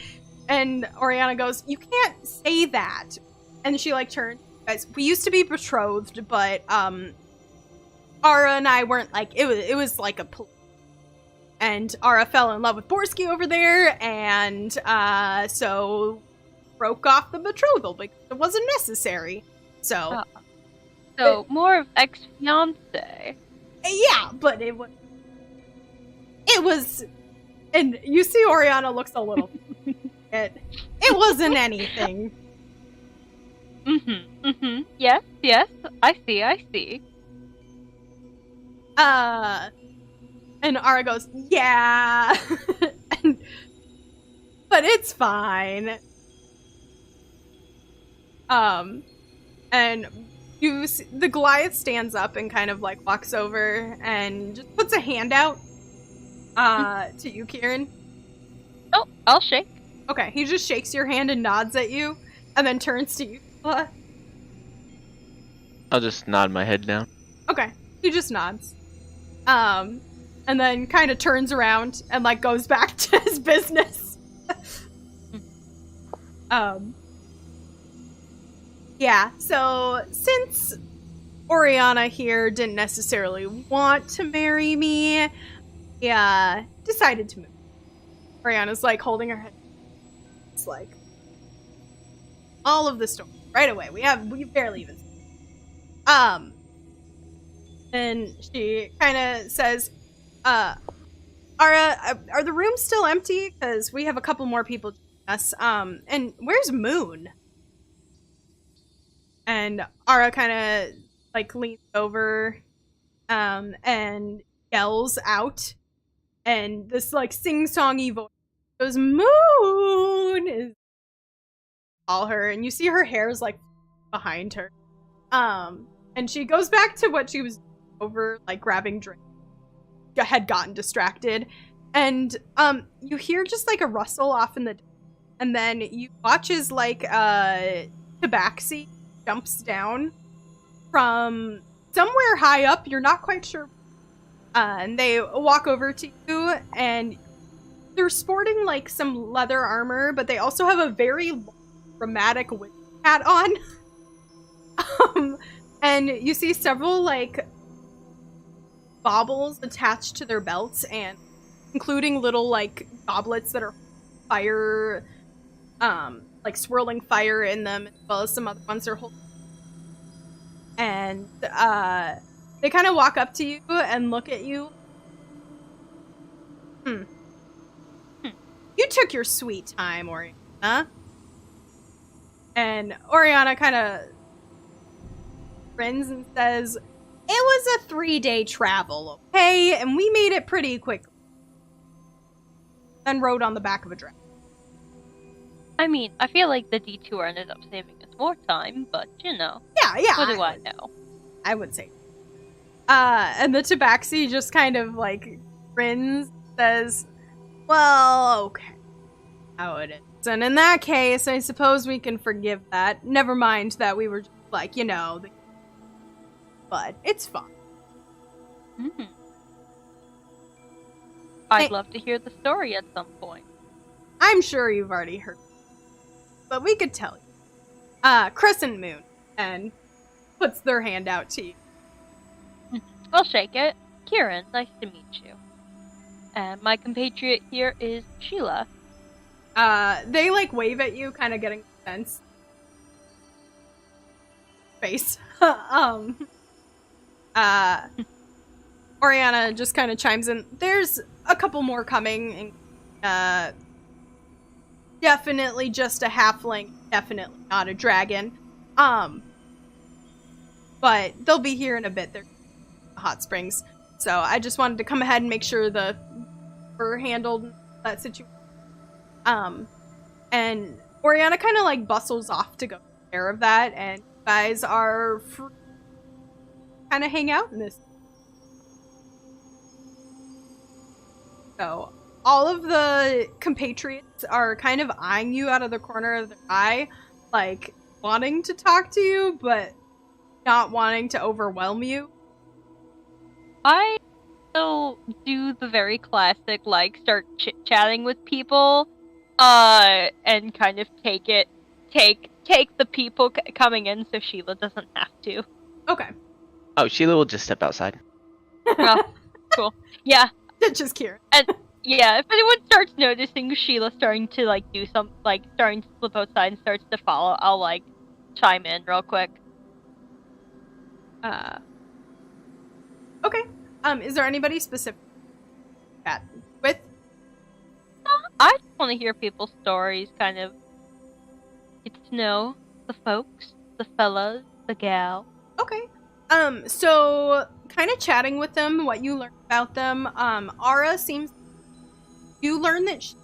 And Oriana goes, you can't say that. And she, like, turns. Guys, we used to be betrothed, but, Ara and I weren't, like, it was like a and Ara fell in love with Borsky over there, and, so broke off the betrothal because it wasn't necessary. So. So, more of ex-fiance. Yeah, but it was, and you see Oriana looks a little, it wasn't anything. Yes, I see. And Ara goes, yeah, but it's fine. And you see, the Goliath stands up and kind of, like, walks over and just puts a hand out to you, Kieran. Oh, I'll shake. Okay, he just shakes your hand and nods at you, and then turns to you. I'll just nod my head down. Okay, he just nods. And then kind of turns around and, like, goes back to his business. Yeah, so since Oriana here didn't necessarily want to marry me, yeah, decided to move. Oriana's, like, holding her head. It's like all of the story right away. We barely even. And she kind of says, Ara, are the rooms still empty? Because we have a couple more people joining us. And where's Moon? And Ara kind of, like, leans over, and yells out, and this, like, sing-songy voice goes, Moon! Is all her, and you see her hair's, like, behind her. And she goes back to what she was over, like, grabbing drink. Had gotten distracted. And, you hear just, like, a rustle off in the... And then you watch as, like, Tabaxi jumps down from somewhere high up. You're not quite sure. And they walk over to you, and they're sporting like some leather armor, but they also have a very dramatic witch hat on. And you see several like baubles attached to their belts, and including little like goblets that are fire, like swirling fire in them, as well as some other ones they're holding. And they kind of walk up to you and look at you. You took your sweet time, Oriana. And Oriana kind of grins and says, "It was a 3-day travel, okay? And we made it pretty quickly." Then rode on the back of a dragon. I mean, I feel like the detour ended up saving us more time, but you know. Yeah. What do I know? I would say. And the Tabaxi just kind of like grins, says, "Well, okay. How it is. And in that case, I suppose we can forgive that. Never mind that we were just like, you know, but it's fine." Mm-hmm. I'd love to hear the story at some point. I'm sure you've already heard, but we could tell you. Crescent Moon, and puts their hand out to you. I'll shake it. Kieran, nice to meet you. And my compatriot here is Sheila. They like wave at you, kind of getting a sense. Face. Oriana just kind of chimes in. There's a couple more coming, and definitely just a halfling, definitely not a dragon. But they'll be here in a bit. They're hot springs. So I just wanted to come ahead and make sure we're handled that situation. And Oriana kind of like bustles off to go take care of that, and you guys are free kind of hang out in this. So all of the compatriots are kind of eyeing you out of the corner of their eye, like wanting to talk to you, but not wanting to overwhelm you. I still do the very classic, like, start chit-chatting with people, and kind of take the people coming in so Sheila doesn't have to. Okay. Oh, Sheila will just step outside. Oh, cool. Yeah. Just Kieran. And yeah, if anyone starts noticing Sheila starting to like do some, like starting to slip outside and starts to follow, I'll like chime in real quick. Okay. Is there anybody specific chat with? I just want to hear people's stories, kind of get to know the folks, the fellas, the gal. Okay. So kind of chatting with them, what you learned about them. Ara seems you learn that she's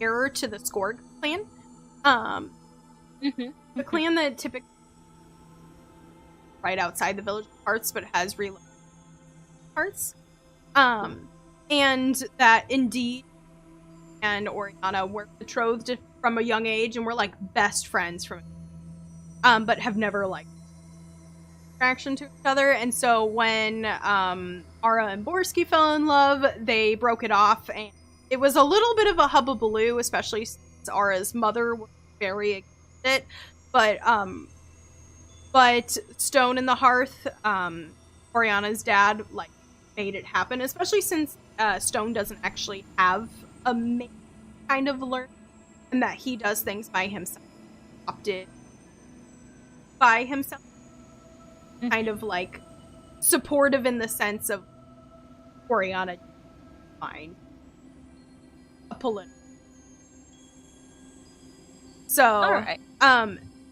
heir to the Skorg clan. The clan that typically right outside the Village of Hearths, but has real hearts. And that indeed and Oriana were betrothed from a young age and were like best friends from but have never like attraction to each other. And so when Ara and Borsky fell in love, they broke it off, and it was a little bit of a hubbubaloo, especially since Ara's mother was very against it. But Stone in the Hearth, Oriana's dad, like made it happen, especially since Stone doesn't actually have a main kind of learn, and that he does things by himself, opted by himself. Kind of like supportive in the sense of Oriana fine a political. So Alright.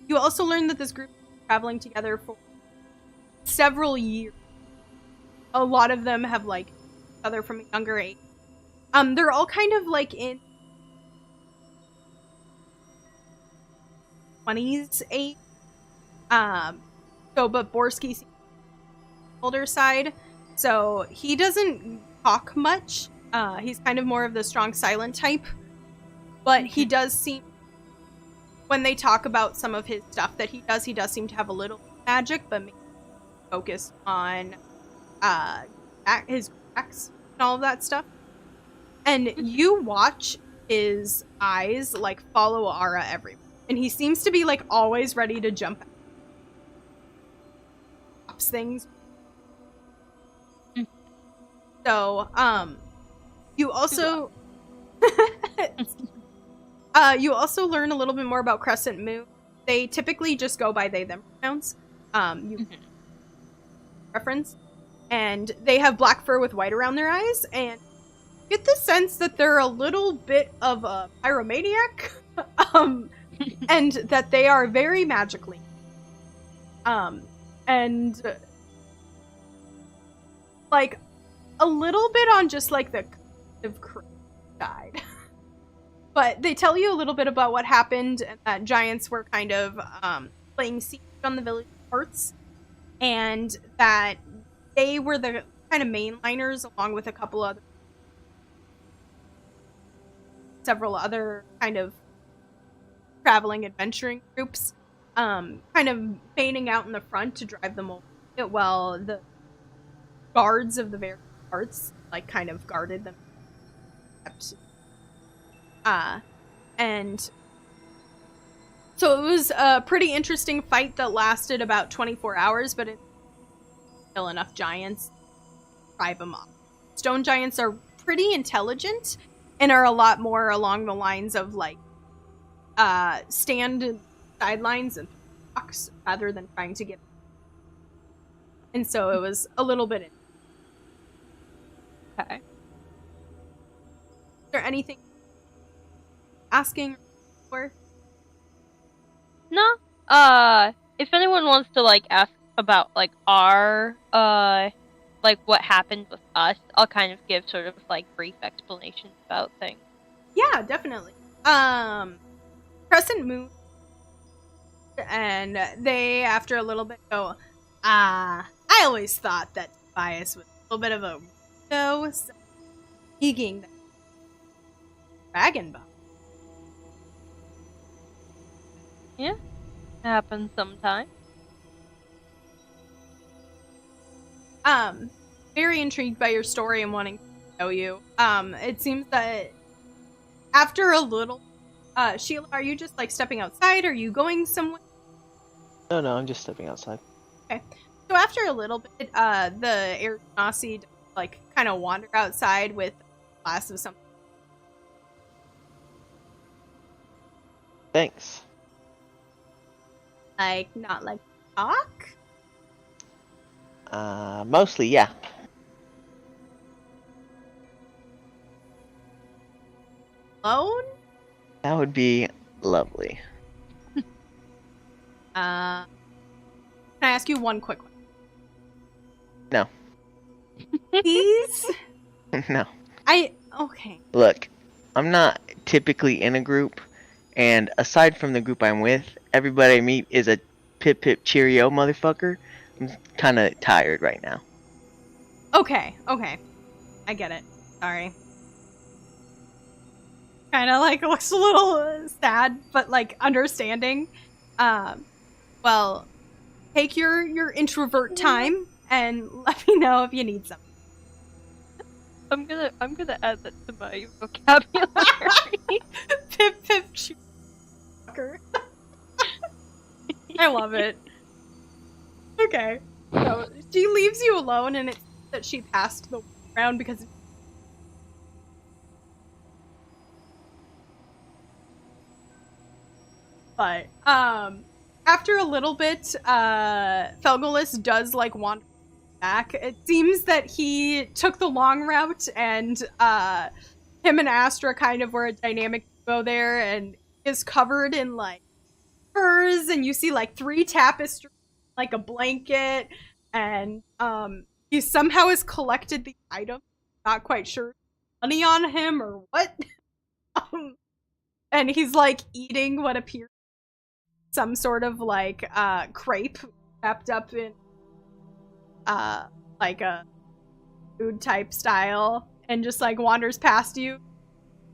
You also learn that this group is traveling together for several years. A lot of them have like each other from a younger age. They're all kind of like in 20s age. But Borsky's older side, so he doesn't talk much. He's kind of more of the strong silent type, but he does seem when they talk about some of his stuff that he does seem to have a little magic, but mainly focused on his cracks and all of that stuff. And you watch his eyes like follow Ara everywhere, and he seems to be like always ready to jump out. Things. So, you also you also learn a little bit more about Crescent Moon. They typically just go by they them pronouns. You reference, and they have black fur with white around their eyes, and you get the sense that they're a little bit of a pyromaniac, and that they are very magically. And like a little bit on just like the side. But they tell you a little bit about what happened, and that giants were kind of playing siege on the Village of Hearths, and that they were the kind of mainliners along with several other kind of traveling adventuring groups, kind of feigning out in the front to drive them over, while the guards of the various parts like kind of guarded them. And so it was a pretty interesting fight that lasted about 24 hours, but it still enough giants to drive them off. Stone giants are pretty intelligent and are a lot more along the lines of like stand sidelines and blocks rather than trying to get. And so it was a little bit. Okay. Is there anything asking for? No. If anyone wants to like ask about like our like what happened with us, I'll kind of give sort of like brief explanations about things. Yeah, definitely. Crescent Moon, and they after a little bit go, I always thought that Tobias was a little bit of a weirdo, so speaking the dragon bomb. Yeah, it happens sometimes. Very intrigued by your story and wanting to know you. It seems that after a little, Sheila, are you just like stepping outside? Are you going somewhere? No, I'm just stepping outside. Okay. So after a little bit, the air genasi like kind of wander outside with a glass of something. Thanks. Like, not like talk? Mostly, yeah. Alone? That would be lovely. Can I ask you one quick one? No. Please? No. Okay. Look, I'm not typically in a group, and aside from the group I'm with, everybody I meet is a pip pip cheerio motherfucker. I'm kind of tired right now. Okay. I get it. Sorry. Kind of like looks a little sad, but like understanding. Well, take your introvert time and let me know if you need something. I'm gonna add that to my vocabulary. Pip pip fucker. I love it. Okay. So she leaves you alone, and it's that she passed the round because. But after a little bit, Felgolos does like wander back. It seems that he took the long route, and him and Astra kind of were a dynamic duo there, and is covered in like furs, and you see like 3 tapestries, like a blanket, and he somehow has collected the item. Not quite sure money on him or what. And he's like eating what appears some sort of like crepe wrapped up in like a food type style, and just like wanders past you,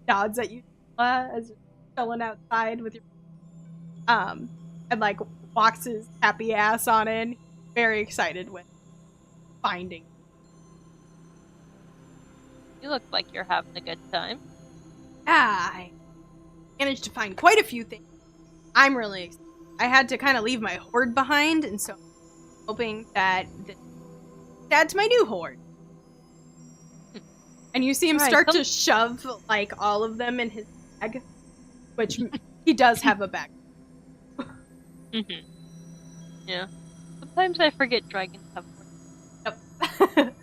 nods at you as you're chilling outside with your. and like walks his happy ass on in, very excited with finding. You look like you're having a good time. I managed to find quite a few things. I'm really excited. I had to kind of leave my hoard behind, and so I'm hoping that this add to my new hoard. And you see him start to shove like all of them in his bag, which he does have a bag. Mm-hmm. Yeah. Sometimes I forget dragons have one. Yep.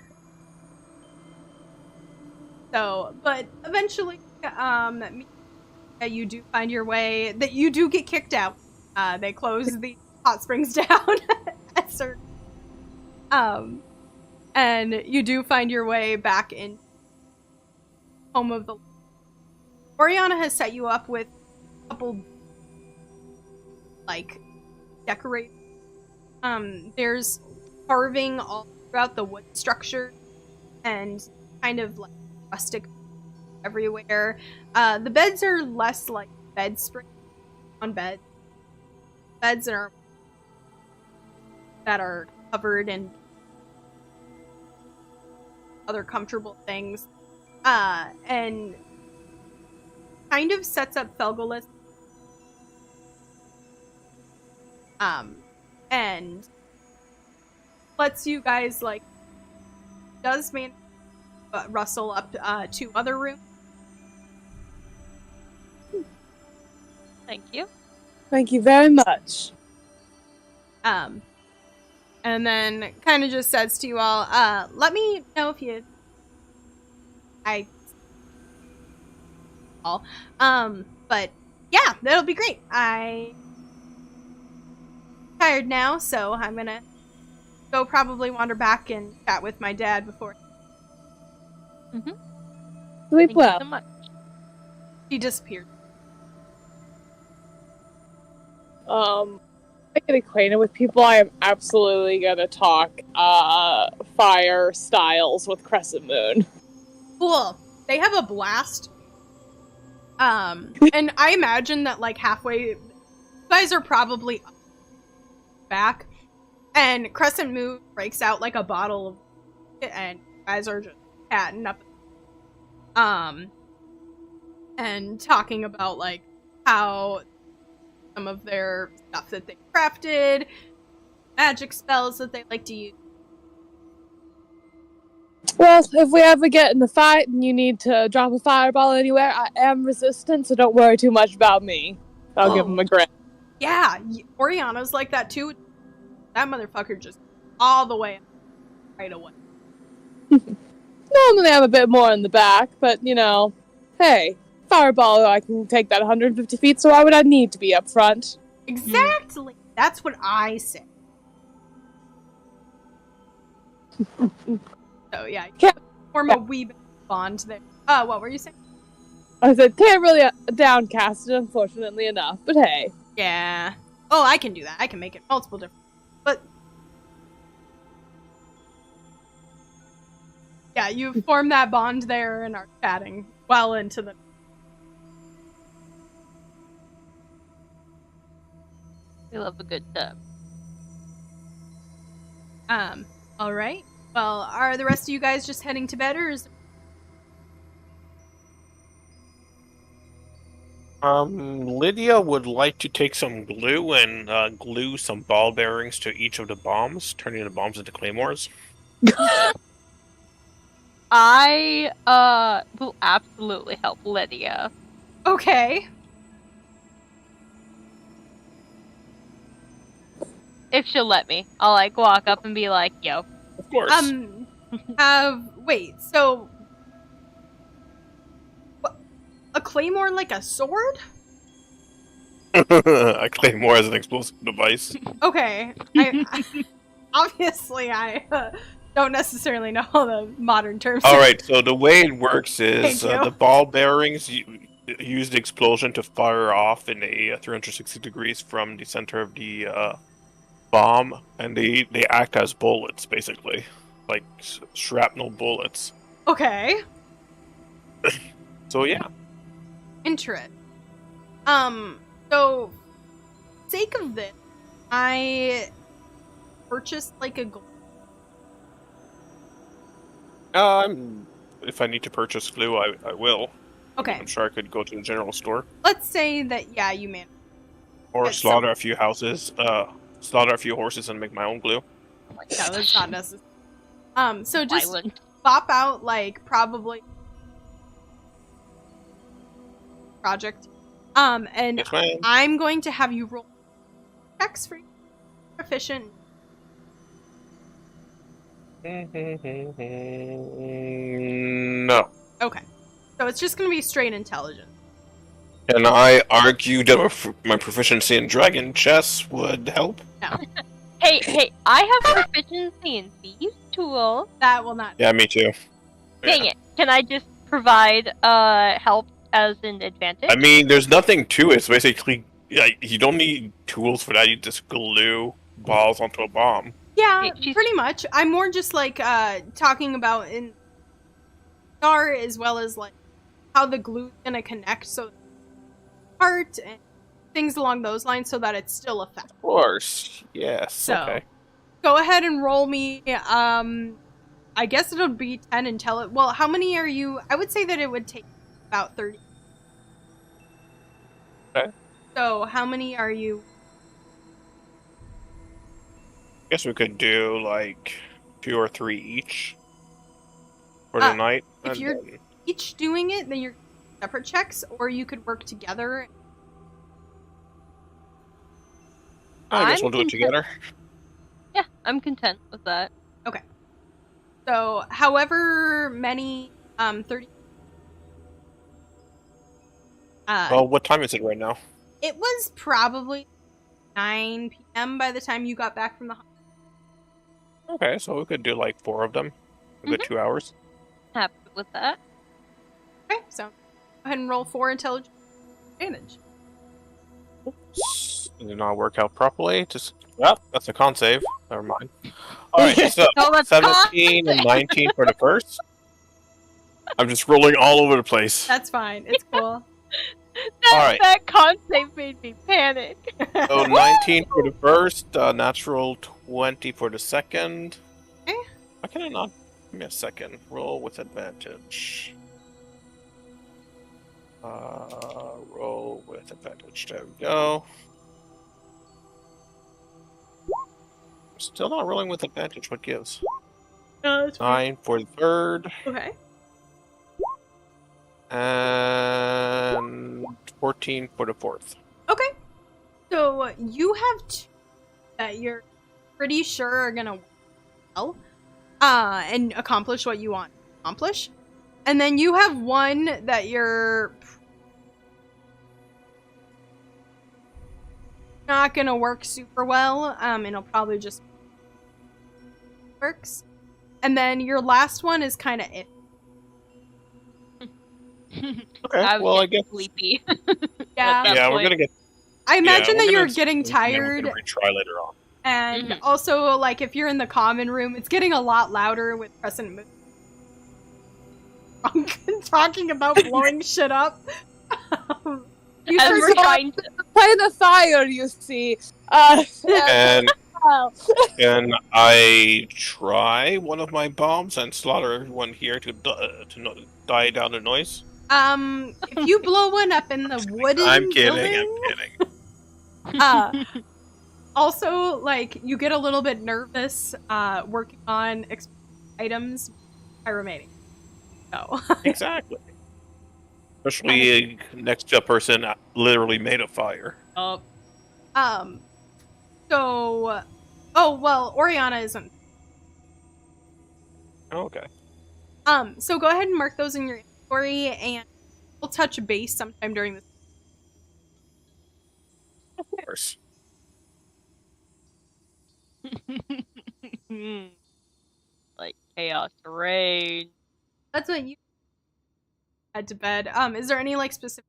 So, but eventually, you do find your way. That you do get kicked out. They close the hot springs down at certain. And you do find your way back in home of the. Oriana has set you up with a couple, like, decorate. There's carving all throughout the wood structure, and kind of like rustic everywhere. The beds are less like bed springs on beds. Beds that are covered in other comfortable things. And kind of sets up Felgolos. And lets you guys, like, does man rustle up 2 other rooms. Thank you. Thank you very much. And then kind of just says to you all, let me know if you... but yeah, that'll be great. I'm tired now, so I'm gonna go probably wander back and chat with my dad before Sleep Thank well. you so much. he disappeared. I get acquainted with people, I am absolutely gonna talk fire styles with Crescent Moon. Cool. They have a blast. And I imagine that like halfway, you guys are probably back, and Crescent Moon breaks out like a bottle of it, and you guys are just chatting up, and talking about like how some of their stuff that they crafted, magic spells that they like to use. Well, if we ever get in a fight and you need to drop a fireball anywhere, I am resistant, so don't worry too much about me. I'll give him a grin. Yeah, Oriana's like that too. That motherfucker just all the way right away. Normally I'm a bit more in the back, but, you know, hey, fireball, I can take that 150 feet, so why would I need to be up front? Exactly. That's what I said. So yeah, you Can't- form a wee bit of bond there. What were you saying? I said, can't really downcast it, unfortunately enough, but hey. Yeah. Oh, I can do that. I can make it multiple different. But yeah, you form that bond there and are chatting well into the. We love a good time. All right. Well, are the rest of you guys just heading to bed, or is... Lydia would like to take some glue and glue some ball bearings to each of the bombs, turning the bombs into claymores. I will absolutely help Lydia. Okay. If she'll let me. I'll like walk up and be like, yo. Of course. Wait, so a claymore like a sword? A claymore as an explosive device. Okay. Obviously I don't necessarily know all the modern terms. Alright, so the way it works is Thank you. the ball bearings use the explosion to fire off in a 360 degrees from the center of the bomb, and they act as bullets, basically. Like shrapnel bullets. Okay. So yeah. Interesting. So sake of this, I purchased like a gold. If I need to purchase glue, I will. Okay, I'm sure I could go to the general store. let's say that, yeah, you managed. Or Get slaughter a few houses, slaughter a few horses and make my own glue. No, that's not necessary. So just Violent. bop out, like, probably project. And Yes, ma'am. I'm going to have you roll checks for proficient. No. Okay. So it's just going to be straight intelligence. And I argue that my proficiency in dragon chess would help. Hey, I have proficiency in thieves tool. That will not. Yeah, me too. Dang Yeah. it. Can I just provide help as an advantage? I mean, there's nothing to it. It's basically, you don't need tools for that. You just glue balls onto a bomb. Yeah, Hey, she's- pretty much. I'm more just like talking about in Star as well as like how the glue's gonna connect, so heart and things along those lines, so that it's still effective. Of course. Yes. So- Okay. Go ahead and roll me. I guess it'll be 10 intelligence. Well, how many are you? I would say that it would take about 30. Okay. So how many are you? Guess we could do like 2 or 3 each for the night. if and you're- then- Each doing it, then you're separate checks, or you could work together. I guess I'm we'll do it content- together. Yeah, I'm content with that. So, however many, 30. Well, what time is it right now? It was probably 9 p.m. by the time you got back from the hospital. Okay, so we could do like 4 of them. A good 2 hours. Happy with that. Okay, so go ahead and roll 4 intelligence advantage. It did not work out properly. Just that's a con save. Never mind. Alright, so No, let's 17 and 19 for the first. I'm just rolling all over the place. That's fine. It's cool. Alright. That con save made me panic. So 19 for the first, natural 20 for the second. Okay. Why can I not? Give me a second. Roll with advantage. Roll with advantage. There we go. Still not rolling with advantage. What gives? That's fine. 9 for the third. Okay. And 14 for the fourth. Okay. So you have 2 that you're pretty sure are gonna work well, and accomplish what you want to accomplish, and then you have 1 that you're not gonna work super well. And it'll probably just works, and then your last one is kind of it. Okay, I was well, I getting guess. sleepy. Yeah. that Yeah, we're point. gonna get. I imagine yeah, that we're you're gonna- getting and then we're tired. gonna retry later on. And Mhm. also, like, if you're in the common room, it's getting a lot louder with Crescent Moon. Talking about blowing shit up. You As we're forgot- trying to... Play the fire, you see. And Well, can I try one of my bombs and slaughter one here to die down the noise? if you blow one up in the wooden I'm kidding. building, I'm kidding. also, like, you get a little bit nervous working on items pyromating. So, Exactly. Especially next to a person literally made a fire. Oh, so, oh, well, Oriana isn't. Okay. So go ahead and mark those in your inventory, and we'll touch base sometime during this. Of course. like chaos rage. That's what you head to bed. Is there any, like, specific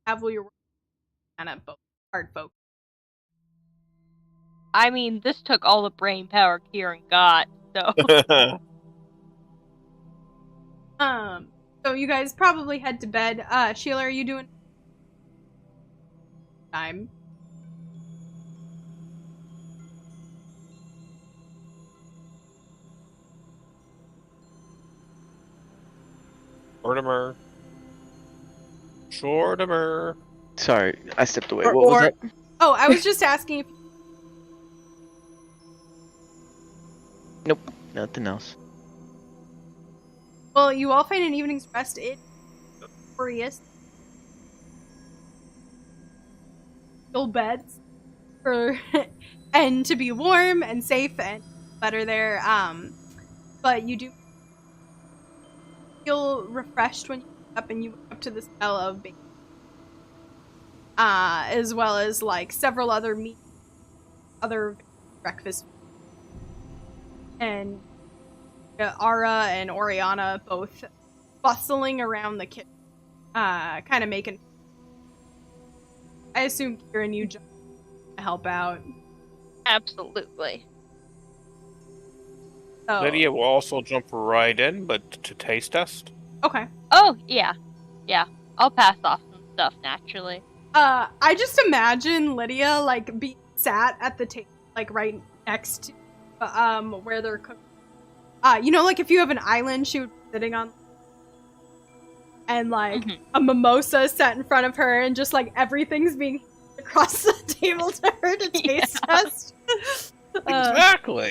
have while you're working? Kind of both hard focus. I mean, this took all the brain power Kieran got, so... So you guys probably head to bed. Sheila, are you doing time? Shortimer. Shortimer. Sorry, I stepped away. Or- What was or- that? Oh, I was just asking if Nope, nothing else. well, you all find an evening's rest in glorious full beds for and to be warm and safe and better there. But you do feel refreshed when you wake up and you wake up to the smell of bacon. As well as like several other other breakfast. And Ara and Oriana both bustling around the kitchen, kind of making. I assume Kieran, you jump to help out. Absolutely. So, Lydia will also jump right in, but to taste test. okay. Oh, yeah. Yeah. I'll pass off some stuff naturally. I just imagine Lydia like being sat at the table, like right next to where they're cooking. You know, like if you have an island, she would be sitting on, and like a mimosa set in front of her, and just like everything's being across the table to her to taste test. Exactly.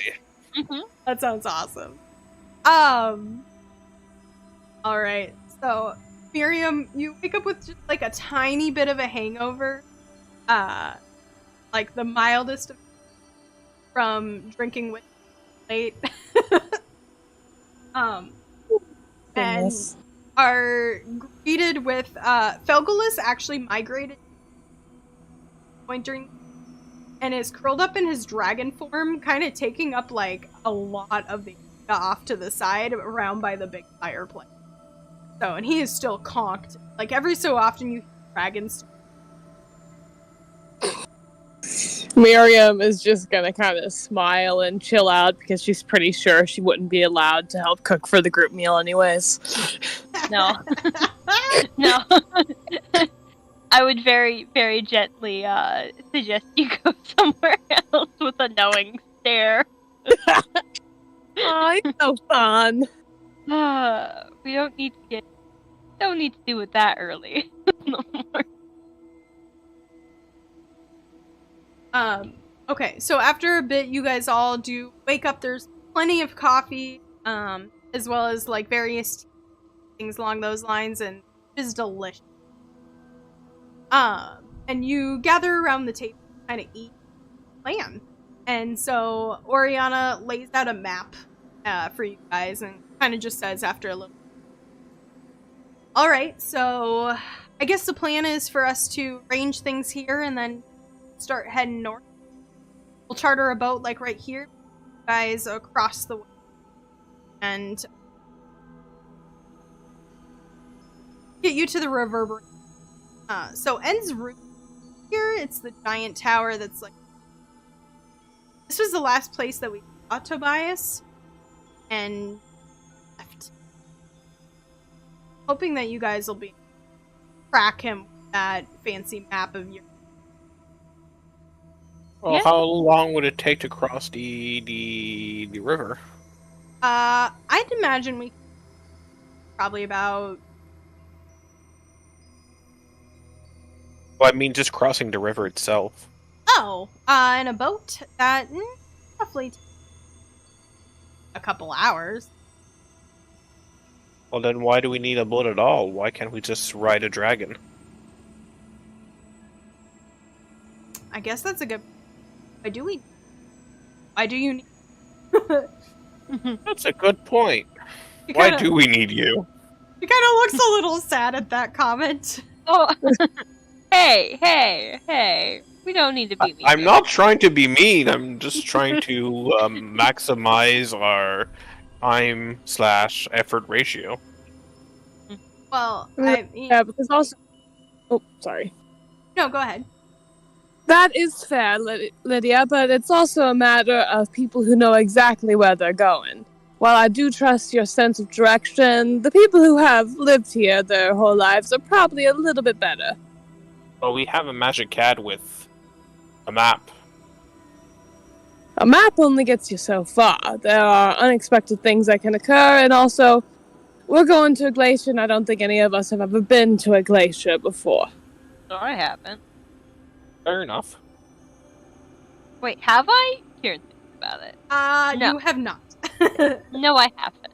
That sounds awesome. All right. So, Miriam, you wake up with just like a tiny bit of a hangover, like the mildest from drinking with late. And Goodness. are greeted with Felgolos actually migrated point during and is curled up in his dragon form, kind of taking up like a lot of the off to the side around by the big fireplace. So, and he is still conked. Like every so often you hear dragons. Miriam is just gonna kind of smile and chill out because she's pretty sure she wouldn't be allowed to help cook for the group meal anyways. No. No. I would very, very gently suggest you go somewhere else with a knowing stare. Aw, it's so fun. We don't need to do it that early. No more. Okay, so after a bit, you guys all do wake up. There's plenty of coffee, as well as like various things along those lines, and it is delicious. And you gather around the table, kind of eat, plan. And so Oriana lays out a map for you guys, and kind of just says after a little. All right, so I guess the plan is for us to arrange things here, and then start heading north. We'll charter a boat like right here, guys, across the way, and get you to the reverberate. So End's room here, it's the giant tower that's like. This was the last place that we saw Tobias, and left. Hoping that you guys will be track him with that fancy map of your. Well, Yeah. how long would it take to cross the river? I'd imagine we probably about. Well, I mean, just crossing the river itself. Oh, in a boat that roughly a couple hours. Well, then why do we need a boat at all? Why can't we just ride a dragon? I guess that's a good. Why do we? Why do you need? That's a good point. He Why kinda- do we need you? He kind of looks a little sad at that comment. Oh, hey! We don't need to be mean. I'm here. not trying to be mean. I'm just trying to maximize our time/effort ratio. Well, Yeah, because also. Oh, sorry. no, go ahead. That is fair, Lydia, but it's also a matter of people who know exactly where they're going. While I do trust your sense of direction, the people who have lived here their whole lives are probably a little bit better. Well, we have a magic CAD with a map. A map only gets you so far. There are unexpected things that can occur, and also, We're going to a glacier, and I don't think any of us have ever been to a glacier before. No, I haven't. Fair enough. Wait, have I? Here, think about it. No. You have not. No, I haven't.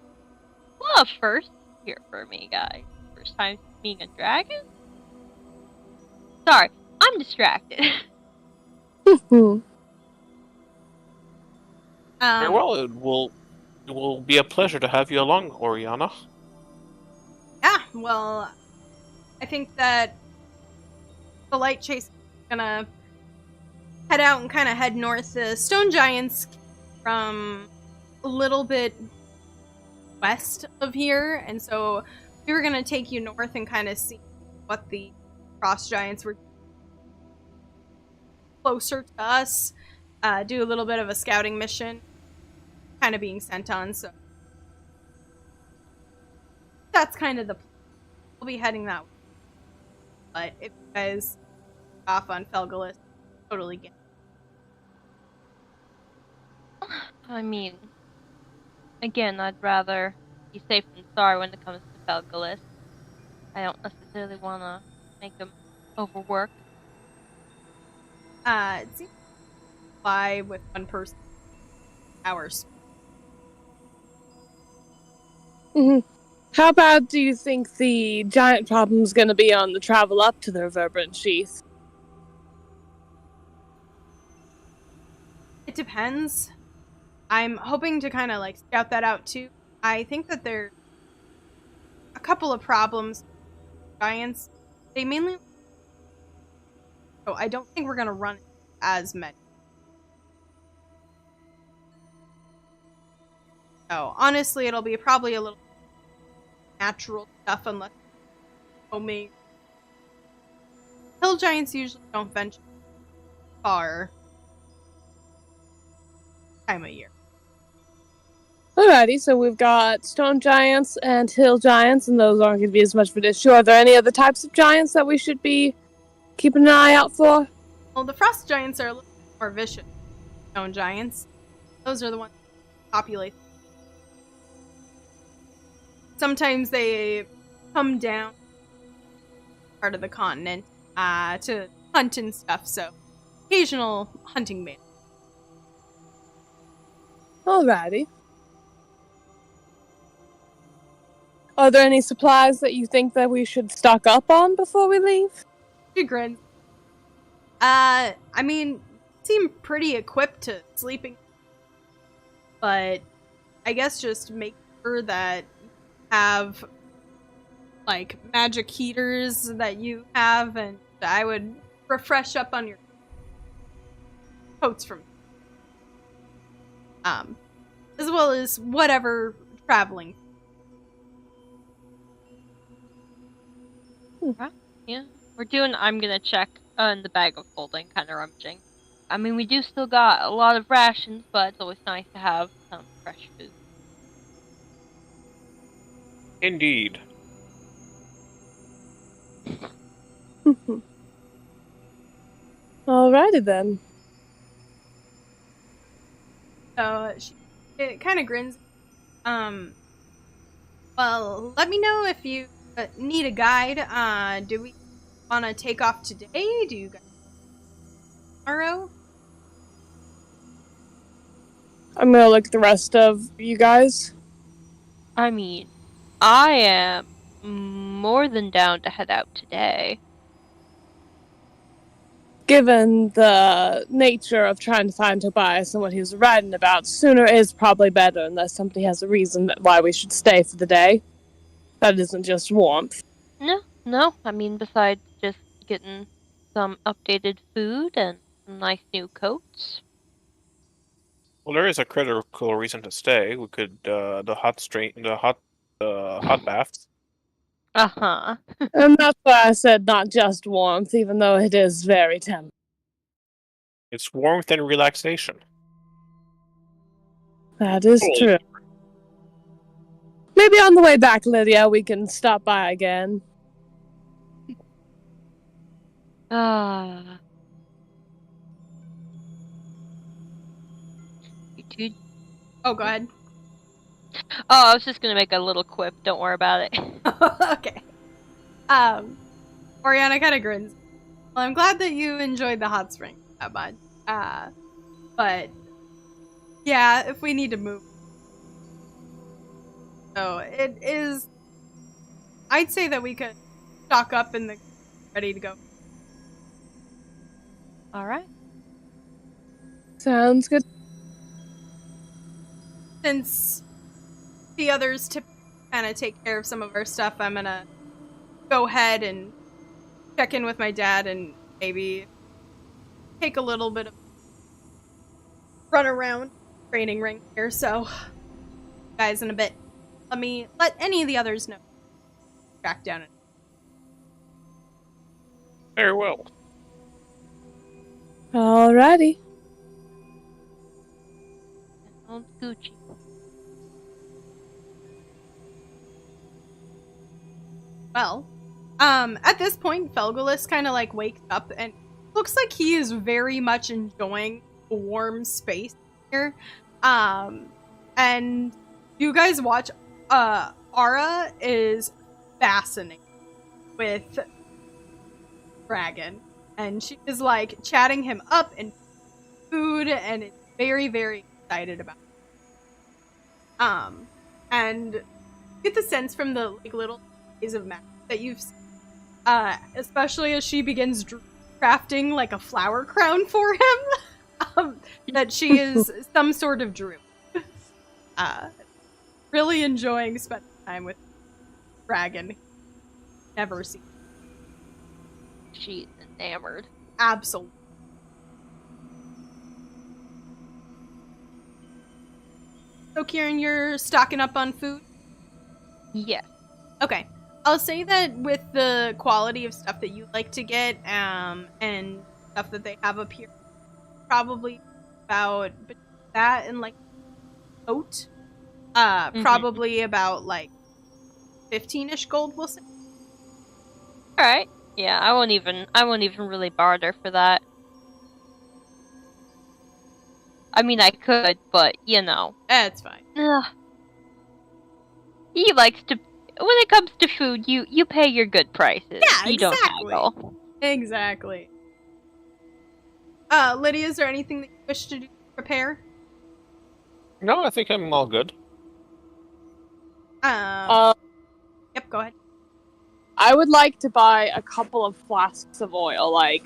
Well, first here for me, guys. First time being a dragon? Sorry, I'm distracted. Hmm. Very well, it will be a pleasure to have you along, Oriana. Yeah, well, I think that the light chase is gonna head out and kind of head north. The stone giants from a little bit west of here, and so we were gonna take you north and kind of see what the frost giants were closer to us. Do a little bit of a scouting mission, kind of being sent on. So that's kind of the plan. We'll be heading that way. But if you guys off on Felgolos, totally get it. I mean, again, I'd rather be safe than sorry when it comes to Felgolos. I don't necessarily want to make them overwork. It seems to fly with one person hours. Hmm. How bad do you think the giant problem's going to be on the travel up to the Reverberant Sheath? It depends. I'm hoping to kind of like scout that out too. I think that there are a couple of problems. Giants, they mainly. So I don't think we're gonna run as many. So honestly, it'll be probably a little natural stuff unless homemade. Hill giants usually don't venture far time of year. Alrighty, so we've got stone giants and hill giants, and those aren't going to be as much of an issue. Are there any other types of giants that we should be keeping an eye out for? Well, the frost giants are a little more vicious than stone giants. Those are the ones that populate. Sometimes they come down part of the continent to hunt and stuff, so occasional hunting ban. Alrighty. Are there any supplies that you think that we should stock up on before we leave? She grins. I mean, seem pretty equipped to sleeping, but I guess just make sure that you have like magic heaters that you have, and I would refresh up on your coats from as well as whatever traveling. Yeah, we're doing. I'm gonna check in the bag of holding, kind of rummaging. I mean, we do still got a lot of rations, but it's always nice to have some fresh food. Indeed. Alrighty then. So it kind of grins. Well, let me know if you need a guide. Do we want to take off today? Do you guys tomorrow? I'm gonna look at the rest of you guys. I mean, I am more than down to head out today. Given the nature of trying to find Tobias and what he was writing about, sooner is probably better unless somebody has a reason why we should stay for the day. That isn't just warmth. No. I mean, besides just getting some updated food and some nice new coats. Well, there is a critical reason to stay. We could the hot baths. Uh-huh. And that's why I said not just warmth, even though it is very tempting. It's warmth and relaxation. That is Cool. true. Maybe on the way back, Lydia, we can stop by again. Ah. You two. Oh, go ahead. Oh, I was just gonna make a little quip. Don't worry about it. Okay. Oriana kind of grins. Well, I'm glad that you enjoyed the hot spring that much. But yeah, if we need to move. So it is. I'd say that we could stock up and ready to go. All right. Sounds good. Since the others to kind of take care of some of our stuff, I'm gonna go ahead and check in with my dad and maybe take a little bit of run around training ring here. So, guys, in a bit, let any of the others know. Track down it. Very well. Alrighty. Old Gucci. Well, at this point, Felgolos kind of like wakes up and looks like he is very much enjoying the warm space here. And you guys watch, Ara is fascinated with Dragon, and she is like chatting him up and food, and is very, very excited about it. And get the sense from the like little days of magic that you've seen, especially as she begins crafting like a flower crown for him, that she is some sort of druid. Really enjoying spending time with Dragon. Never seen. She's enamored. Absolutely. So, Kieran, you're stocking up on food? Yes. Okay. I'll say that with the quality of stuff that you like to get, and stuff that they have up here, probably about that and like oat, probably about like 15-ish gold, we'll say. All right. Yeah, I won't even really barter for that. I mean, I could, but you know. It's fine. Ugh. He likes to. When it comes to food, you pay your good prices. Yeah, you don't exactly. haggle. Exactly. Lydia, is there anything that you wish to prepare? No, I think I'm all good. Yep, go ahead. I would like to buy a couple of flasks of oil, like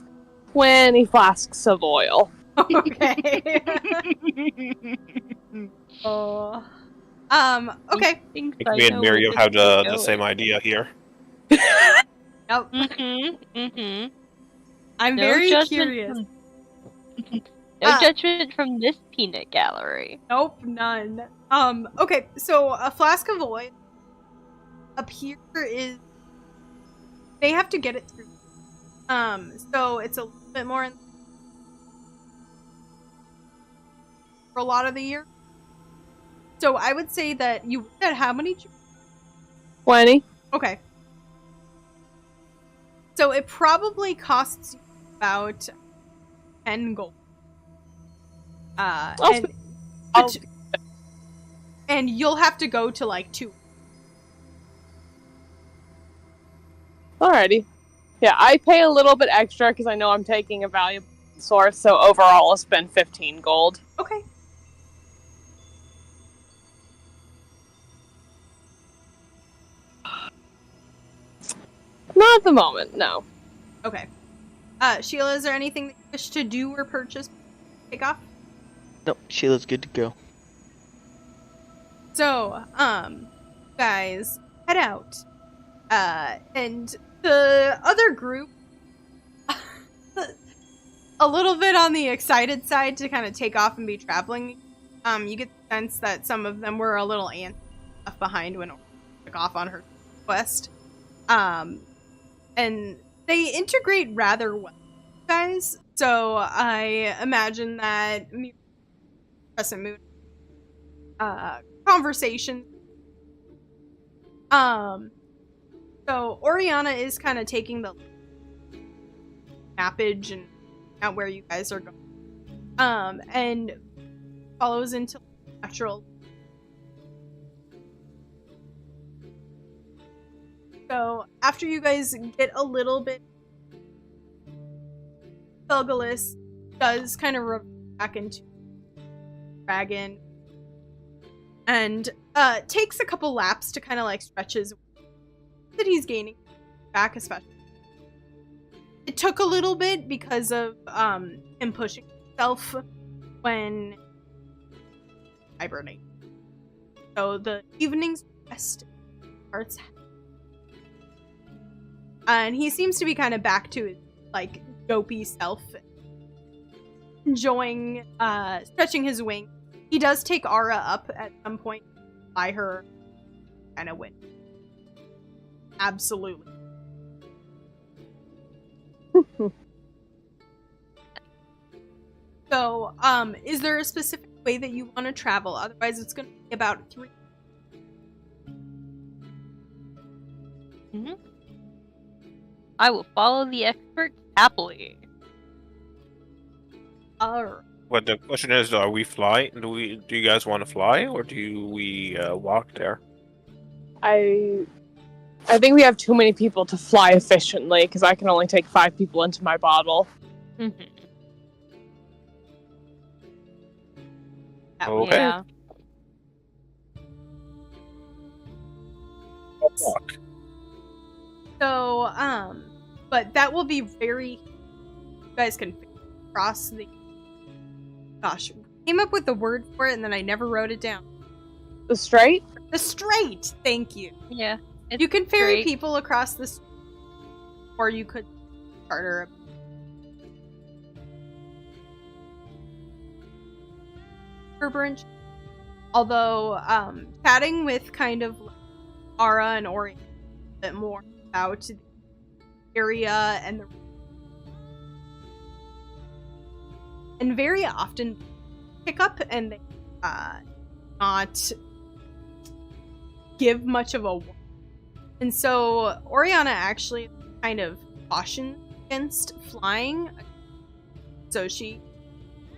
20 flasks of oil. Okay. Oh. Okay. I think me and Miriam have the same idea here. Nope. Mm-hmm. I'm No very judgment curious. No judgment from this peanut gallery. Nope, none. Okay, so a flask of oil up here is, they have to get it through. So it's a little bit more for a lot of the year. So I would say that you said how many? 20. Okay. So it probably costs you about 10 gold. And you'll have to go to like 2. Alrighty. Yeah, I pay a little bit extra because I know I'm taking a valuable source, so overall I'll spend 15 gold. Okay. Not at the moment, no. Okay. Sheila, is there anything that you wish to do or purchase? Take off? Nope, Sheila's good to go. So, guys, head out. And the other group, a little bit on the excited side to kind of take off and be traveling. You get the sense that some of them were a little antsy left behind when Aura took off on her quest. And they integrate rather well, guys. So I imagine that Crescent Moon conversation. So Oriana is kind of taking the mappage and out where you guys are going. And follows into natural. So after you guys get a little bit, Felgolos does kind of revert back into dragon and takes a couple laps to kind of like stretch his that he's gaining back, especially. It took a little bit because of him pushing himself when hibernating. So the evening's rest starts, and he seems to be kind of back to his like dopey self, enjoying stretching his wing. He does take Ara up at some point by her kind of win. Absolutely. So, is there a specific way that you want to travel? Otherwise, it's going to be about 3. Mm-hmm. I will follow the experts happily. Alright. What the question is, are we fly? Do you guys want to fly, or do we walk there? I think we have too many people to fly efficiently, because I can only take 5 people into my bottle. Mm-hmm. Okay. Yeah. I'll walk. So, but that will be very. You guys can cross the. Gosh, came up with the word for it and then I never wrote it down. The strait? The strait. Thank you. Yeah. You can ferry great. people across the strait, or you could charter a. Branch. Although, chatting with kind of Ara and Ori a bit more about the area and the. And very often pick up and they not give much of a warning. And so Oriana actually kind of cautions against flying. So she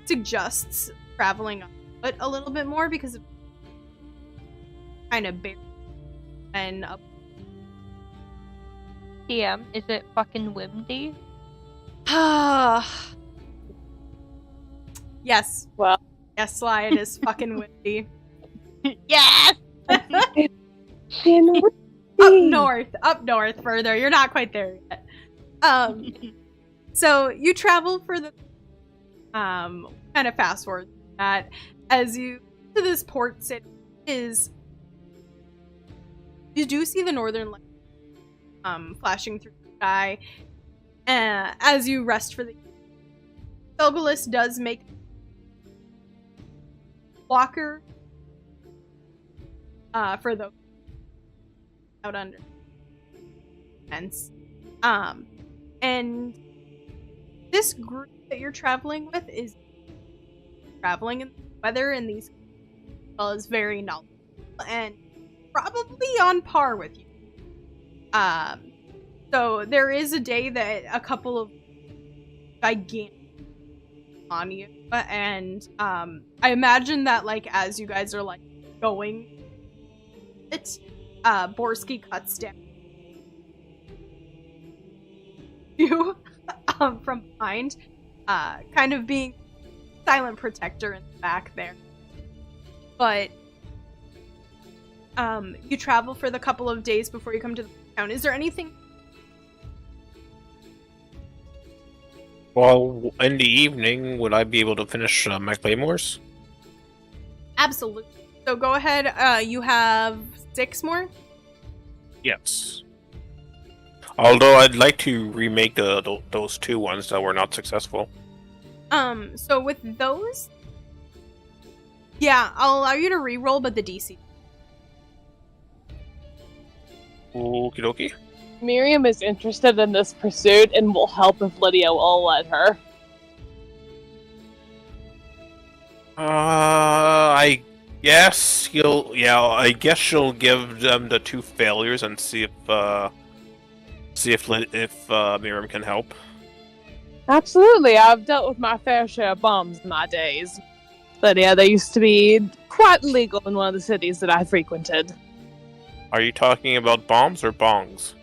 suggests traveling on foot a little bit more because of kind of bare and up. DM, is it fucking windy? Yes. Well. Yes, Sly, it is fucking windy. Yes! Up north further. You're not quite there yet. So you travel for the kind of fast forward that as you to this port city is you do see the northern light flashing through the sky as you rest for the Felgolos does make walker for the out under fence. And this group that you're traveling with is traveling in the weather in these as well as very knowledgeable and probably on par with you. So there is a day that a couple of gigantic on you, and I imagine that like as you guys are like going, it's Borsky cuts down you from behind, kind of being silent protector in the back there. But you travel for the couple of days before you come to the town. Is there anything? Well, in the evening, would I be able to finish my claymores? Absolutely. So go ahead. You have 6 more? Yes. Although I'd like to remake those 2 ones that were not successful. So with those, yeah, I'll allow you to reroll, but the DC. Okie dokie. Miriam is interested in this pursuit and will help if Lydia will let her. I guess I guess she'll give them the 2 failures and see if Miriam can help. Absolutely, I've dealt with my fair share of bombs in my days. But yeah, they used to be quite illegal in one of the cities that I frequented. Are you talking about bombs or bongs?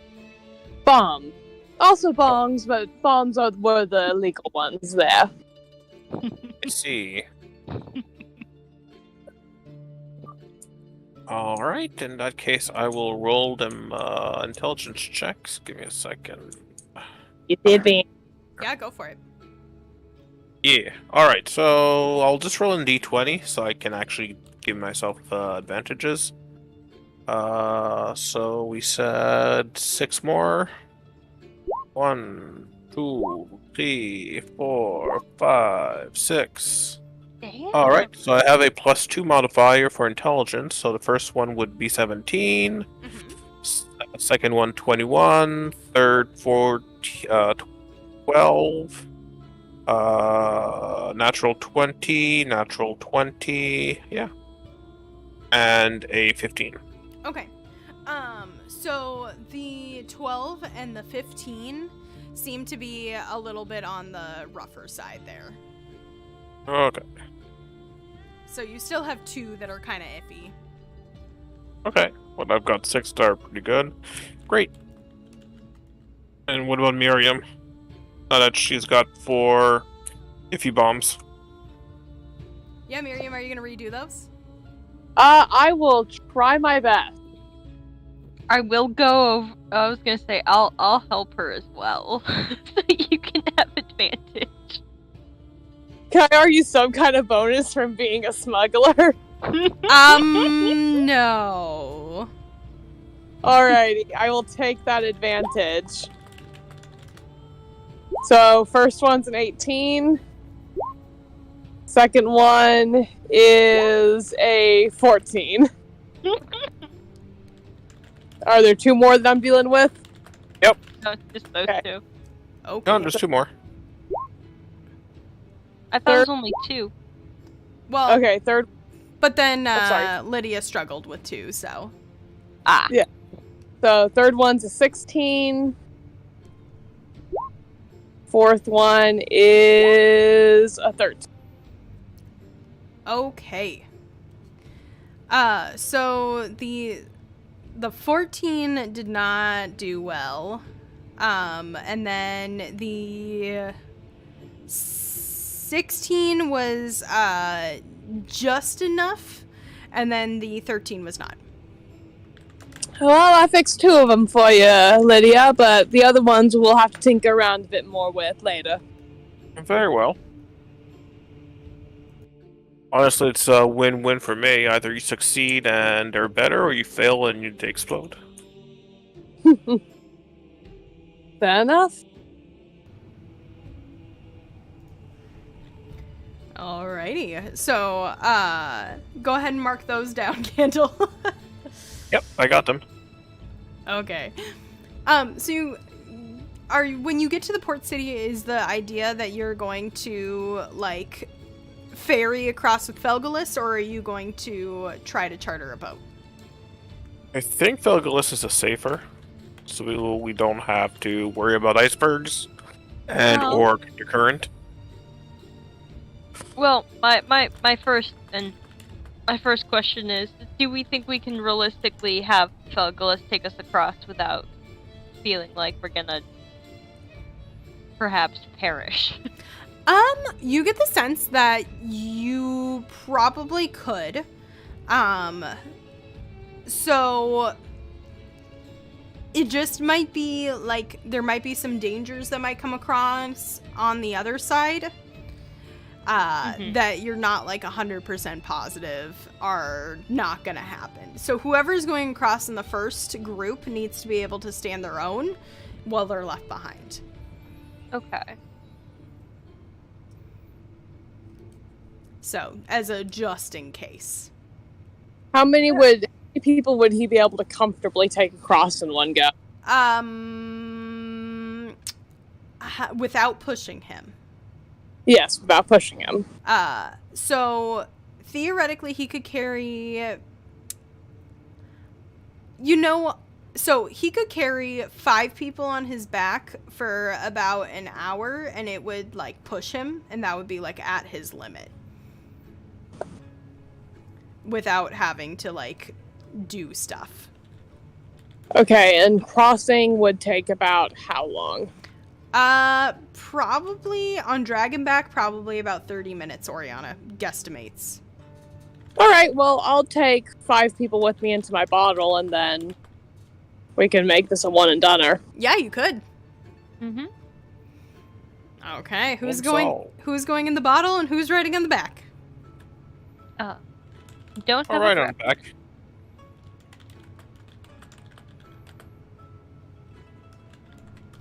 bombs. Also bongs, but bombs were the legal ones there. Let's see. Alright, in that case, I will roll them intelligence checks. Give me a second. You did me. Yeah, go for it. Yeah, alright, so I'll just roll in d20 so I can actually give myself advantages. So we said 6 more. 1, 2, 3, 4, 5, 6. Damn. Alright, so I have a +2 modifier for intelligence, so the first one would be 17, second one 21, third 12, natural 20, yeah, and a 15. Okay. So the 12 and the 15 seem to be a little bit on the rougher side there. Okay. So you still have 2 that are kind of iffy. Okay, well I've got 6 that are pretty good. Great. And what about Miriam? Now that she's got 4 iffy bombs. Yeah, Miriam, are you going to redo those? I will try my best. I will go. I was gonna say I'll help her as well, so you can have advantage. Can I argue some kind of bonus from being a smuggler? No. Alrighty, I will take that advantage. So, first one's an 18. Second one is a 14. Are there 2 more that I'm dealing with? No, just those Okay. 2. Okay. No, there's 2 more. I thought it was only 2. Well, Okay, third. but then sorry. Lydia struggled with 2, so. Ah. Yeah. So, third one's a 16. Fourth one is a 13. Okay. So the 14 did not do well. And then the 16 was just enough, and then the 13 was not. Well, I fixed 2 of them for you, Lydia, but the other ones we'll have to tinker around a bit more with later. Very well. Honestly, it's a win-win for me. Either you succeed and they're better, or you fail and they explode. Fair enough. Alrighty. So, go ahead and mark those down, Candle. Yep, I got them. Okay. So when you get to the port city, is the idea that you're going to, like, ferry across with Felgolos, or are you going to try to charter a boat? I think Felgolos is a safer, so we don't have to worry about icebergs and Well- or the current. Well, my first question is: do we think we can realistically have Felgolos take us across without feeling like we're gonna perhaps perish? You get the sense that you probably could. So it just might be like there might be some dangers that might come across on the other side. That you're not like 100% positive are not gonna happen. So whoever's going across in the first group needs to be able to stand their own while they're left behind. Okay. So, as a just in case. How many people would he be able to comfortably take across in one go? Without pushing him. Yes, without pushing him. So theoretically he could carry, so he could carry 5 people on his back for about an hour, and it would, like, push him, and that would be, like, at his limit. Without having to, like, do stuff. Okay, and crossing would take about how long? Probably on Dragonback, probably about 30 minutes, Oriana guesstimates. Alright, well, I'll take 5 people with me into my bottle, and then we can make this a one and doneer. Yeah, you could. Mm-hmm. Okay, who's Well, going in the bottle and who's riding on the back? Don't All have right, a I'm back.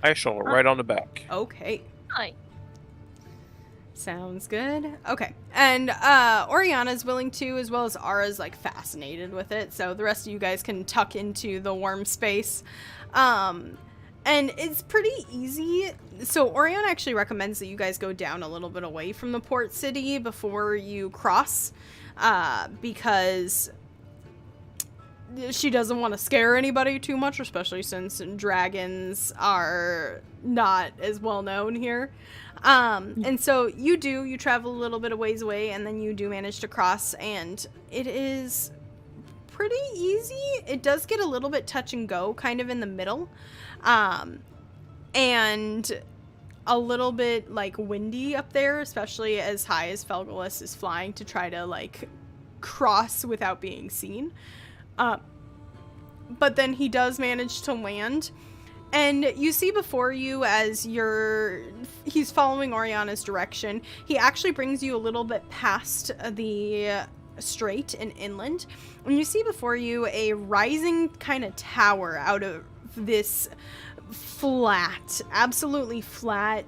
I shall right on the back. Okay. Hi. Sounds good. Okay. And Oriana's willing to, as well as Ara's like fascinated with it. So the rest of you guys can tuck into the warm space. And it's pretty easy. So Oriana actually recommends that you guys go down a little bit away from the port city before you cross. Because she doesn't want to scare anybody too much, especially since dragons are not as well known here. And so you travel a little bit of ways away, and then you do manage to cross, and it is pretty easy. It does get a little bit touch and go kind of in the middle. And a little bit like windy up there, especially as high as Felgolos is flying to try to like cross without being seen. But then he does manage to land, and you see before you as he's following Oriana's direction. He actually brings you a little bit past the strait and inland, and you see before you a rising kind of tower out of this absolutely flat,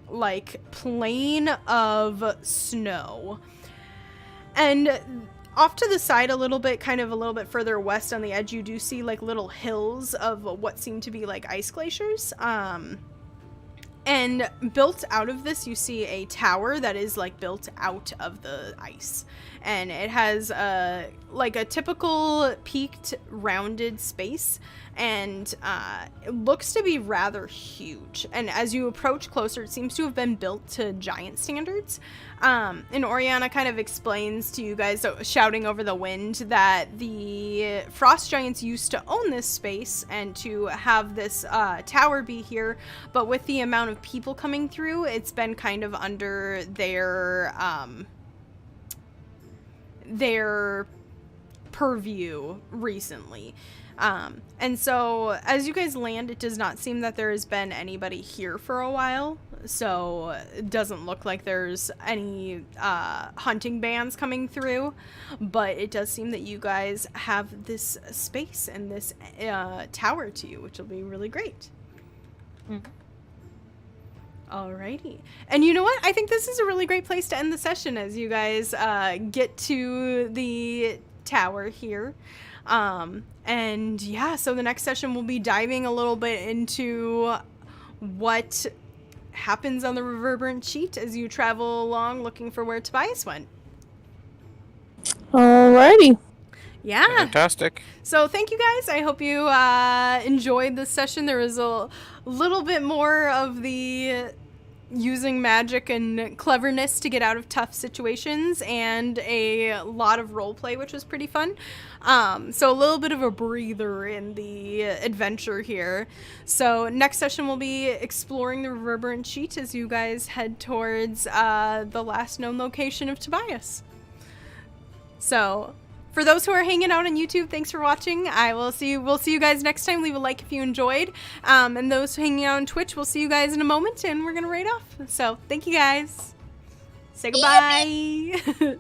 like plain of snow. And off to the side a little bit, kind of a little bit further west on the edge, you do see like little hills of what seem to be like ice glaciers. And built out of this, you see a tower that is like built out of the ice. And it has like a typical peaked rounded space, and it looks to be rather huge. And as you approach closer, it seems to have been built to giant standards. And Oriana kind of explains to you guys, shouting over the wind, that the frost giants used to own this space and to have this tower be here, but with the amount of people coming through, it's been kind of under their purview recently. And so as you guys land, it does not seem that there has been anybody here for a while. So it doesn't look like there's any hunting bands coming through, but it does seem that you guys have this space and this tower to you, which will be really great. Mm-hmm. Alrighty. And you know what? I think this is a really great place to end the session as you guys get to the tower here. And yeah, so the next session we'll be diving a little bit into what happens on the reverberant sheet as you travel along looking for where Tobias went. Alrighty. Yeah. Fantastic. So thank you guys. I hope you enjoyed this session. There was a little bit more of the using magic and cleverness to get out of tough situations, and a lot of roleplay, which was pretty fun. So a little bit of a breather in the adventure here. So next session we'll be exploring the reverberant sheet as you guys head towards the last known location of Tobias. So for those who are hanging out on YouTube, thanks for watching. We'll see you guys next time. Leave a like if you enjoyed. And those hanging out on Twitch, we'll see you guys in a moment, and we're gonna raid off. So thank you guys. Say goodbye.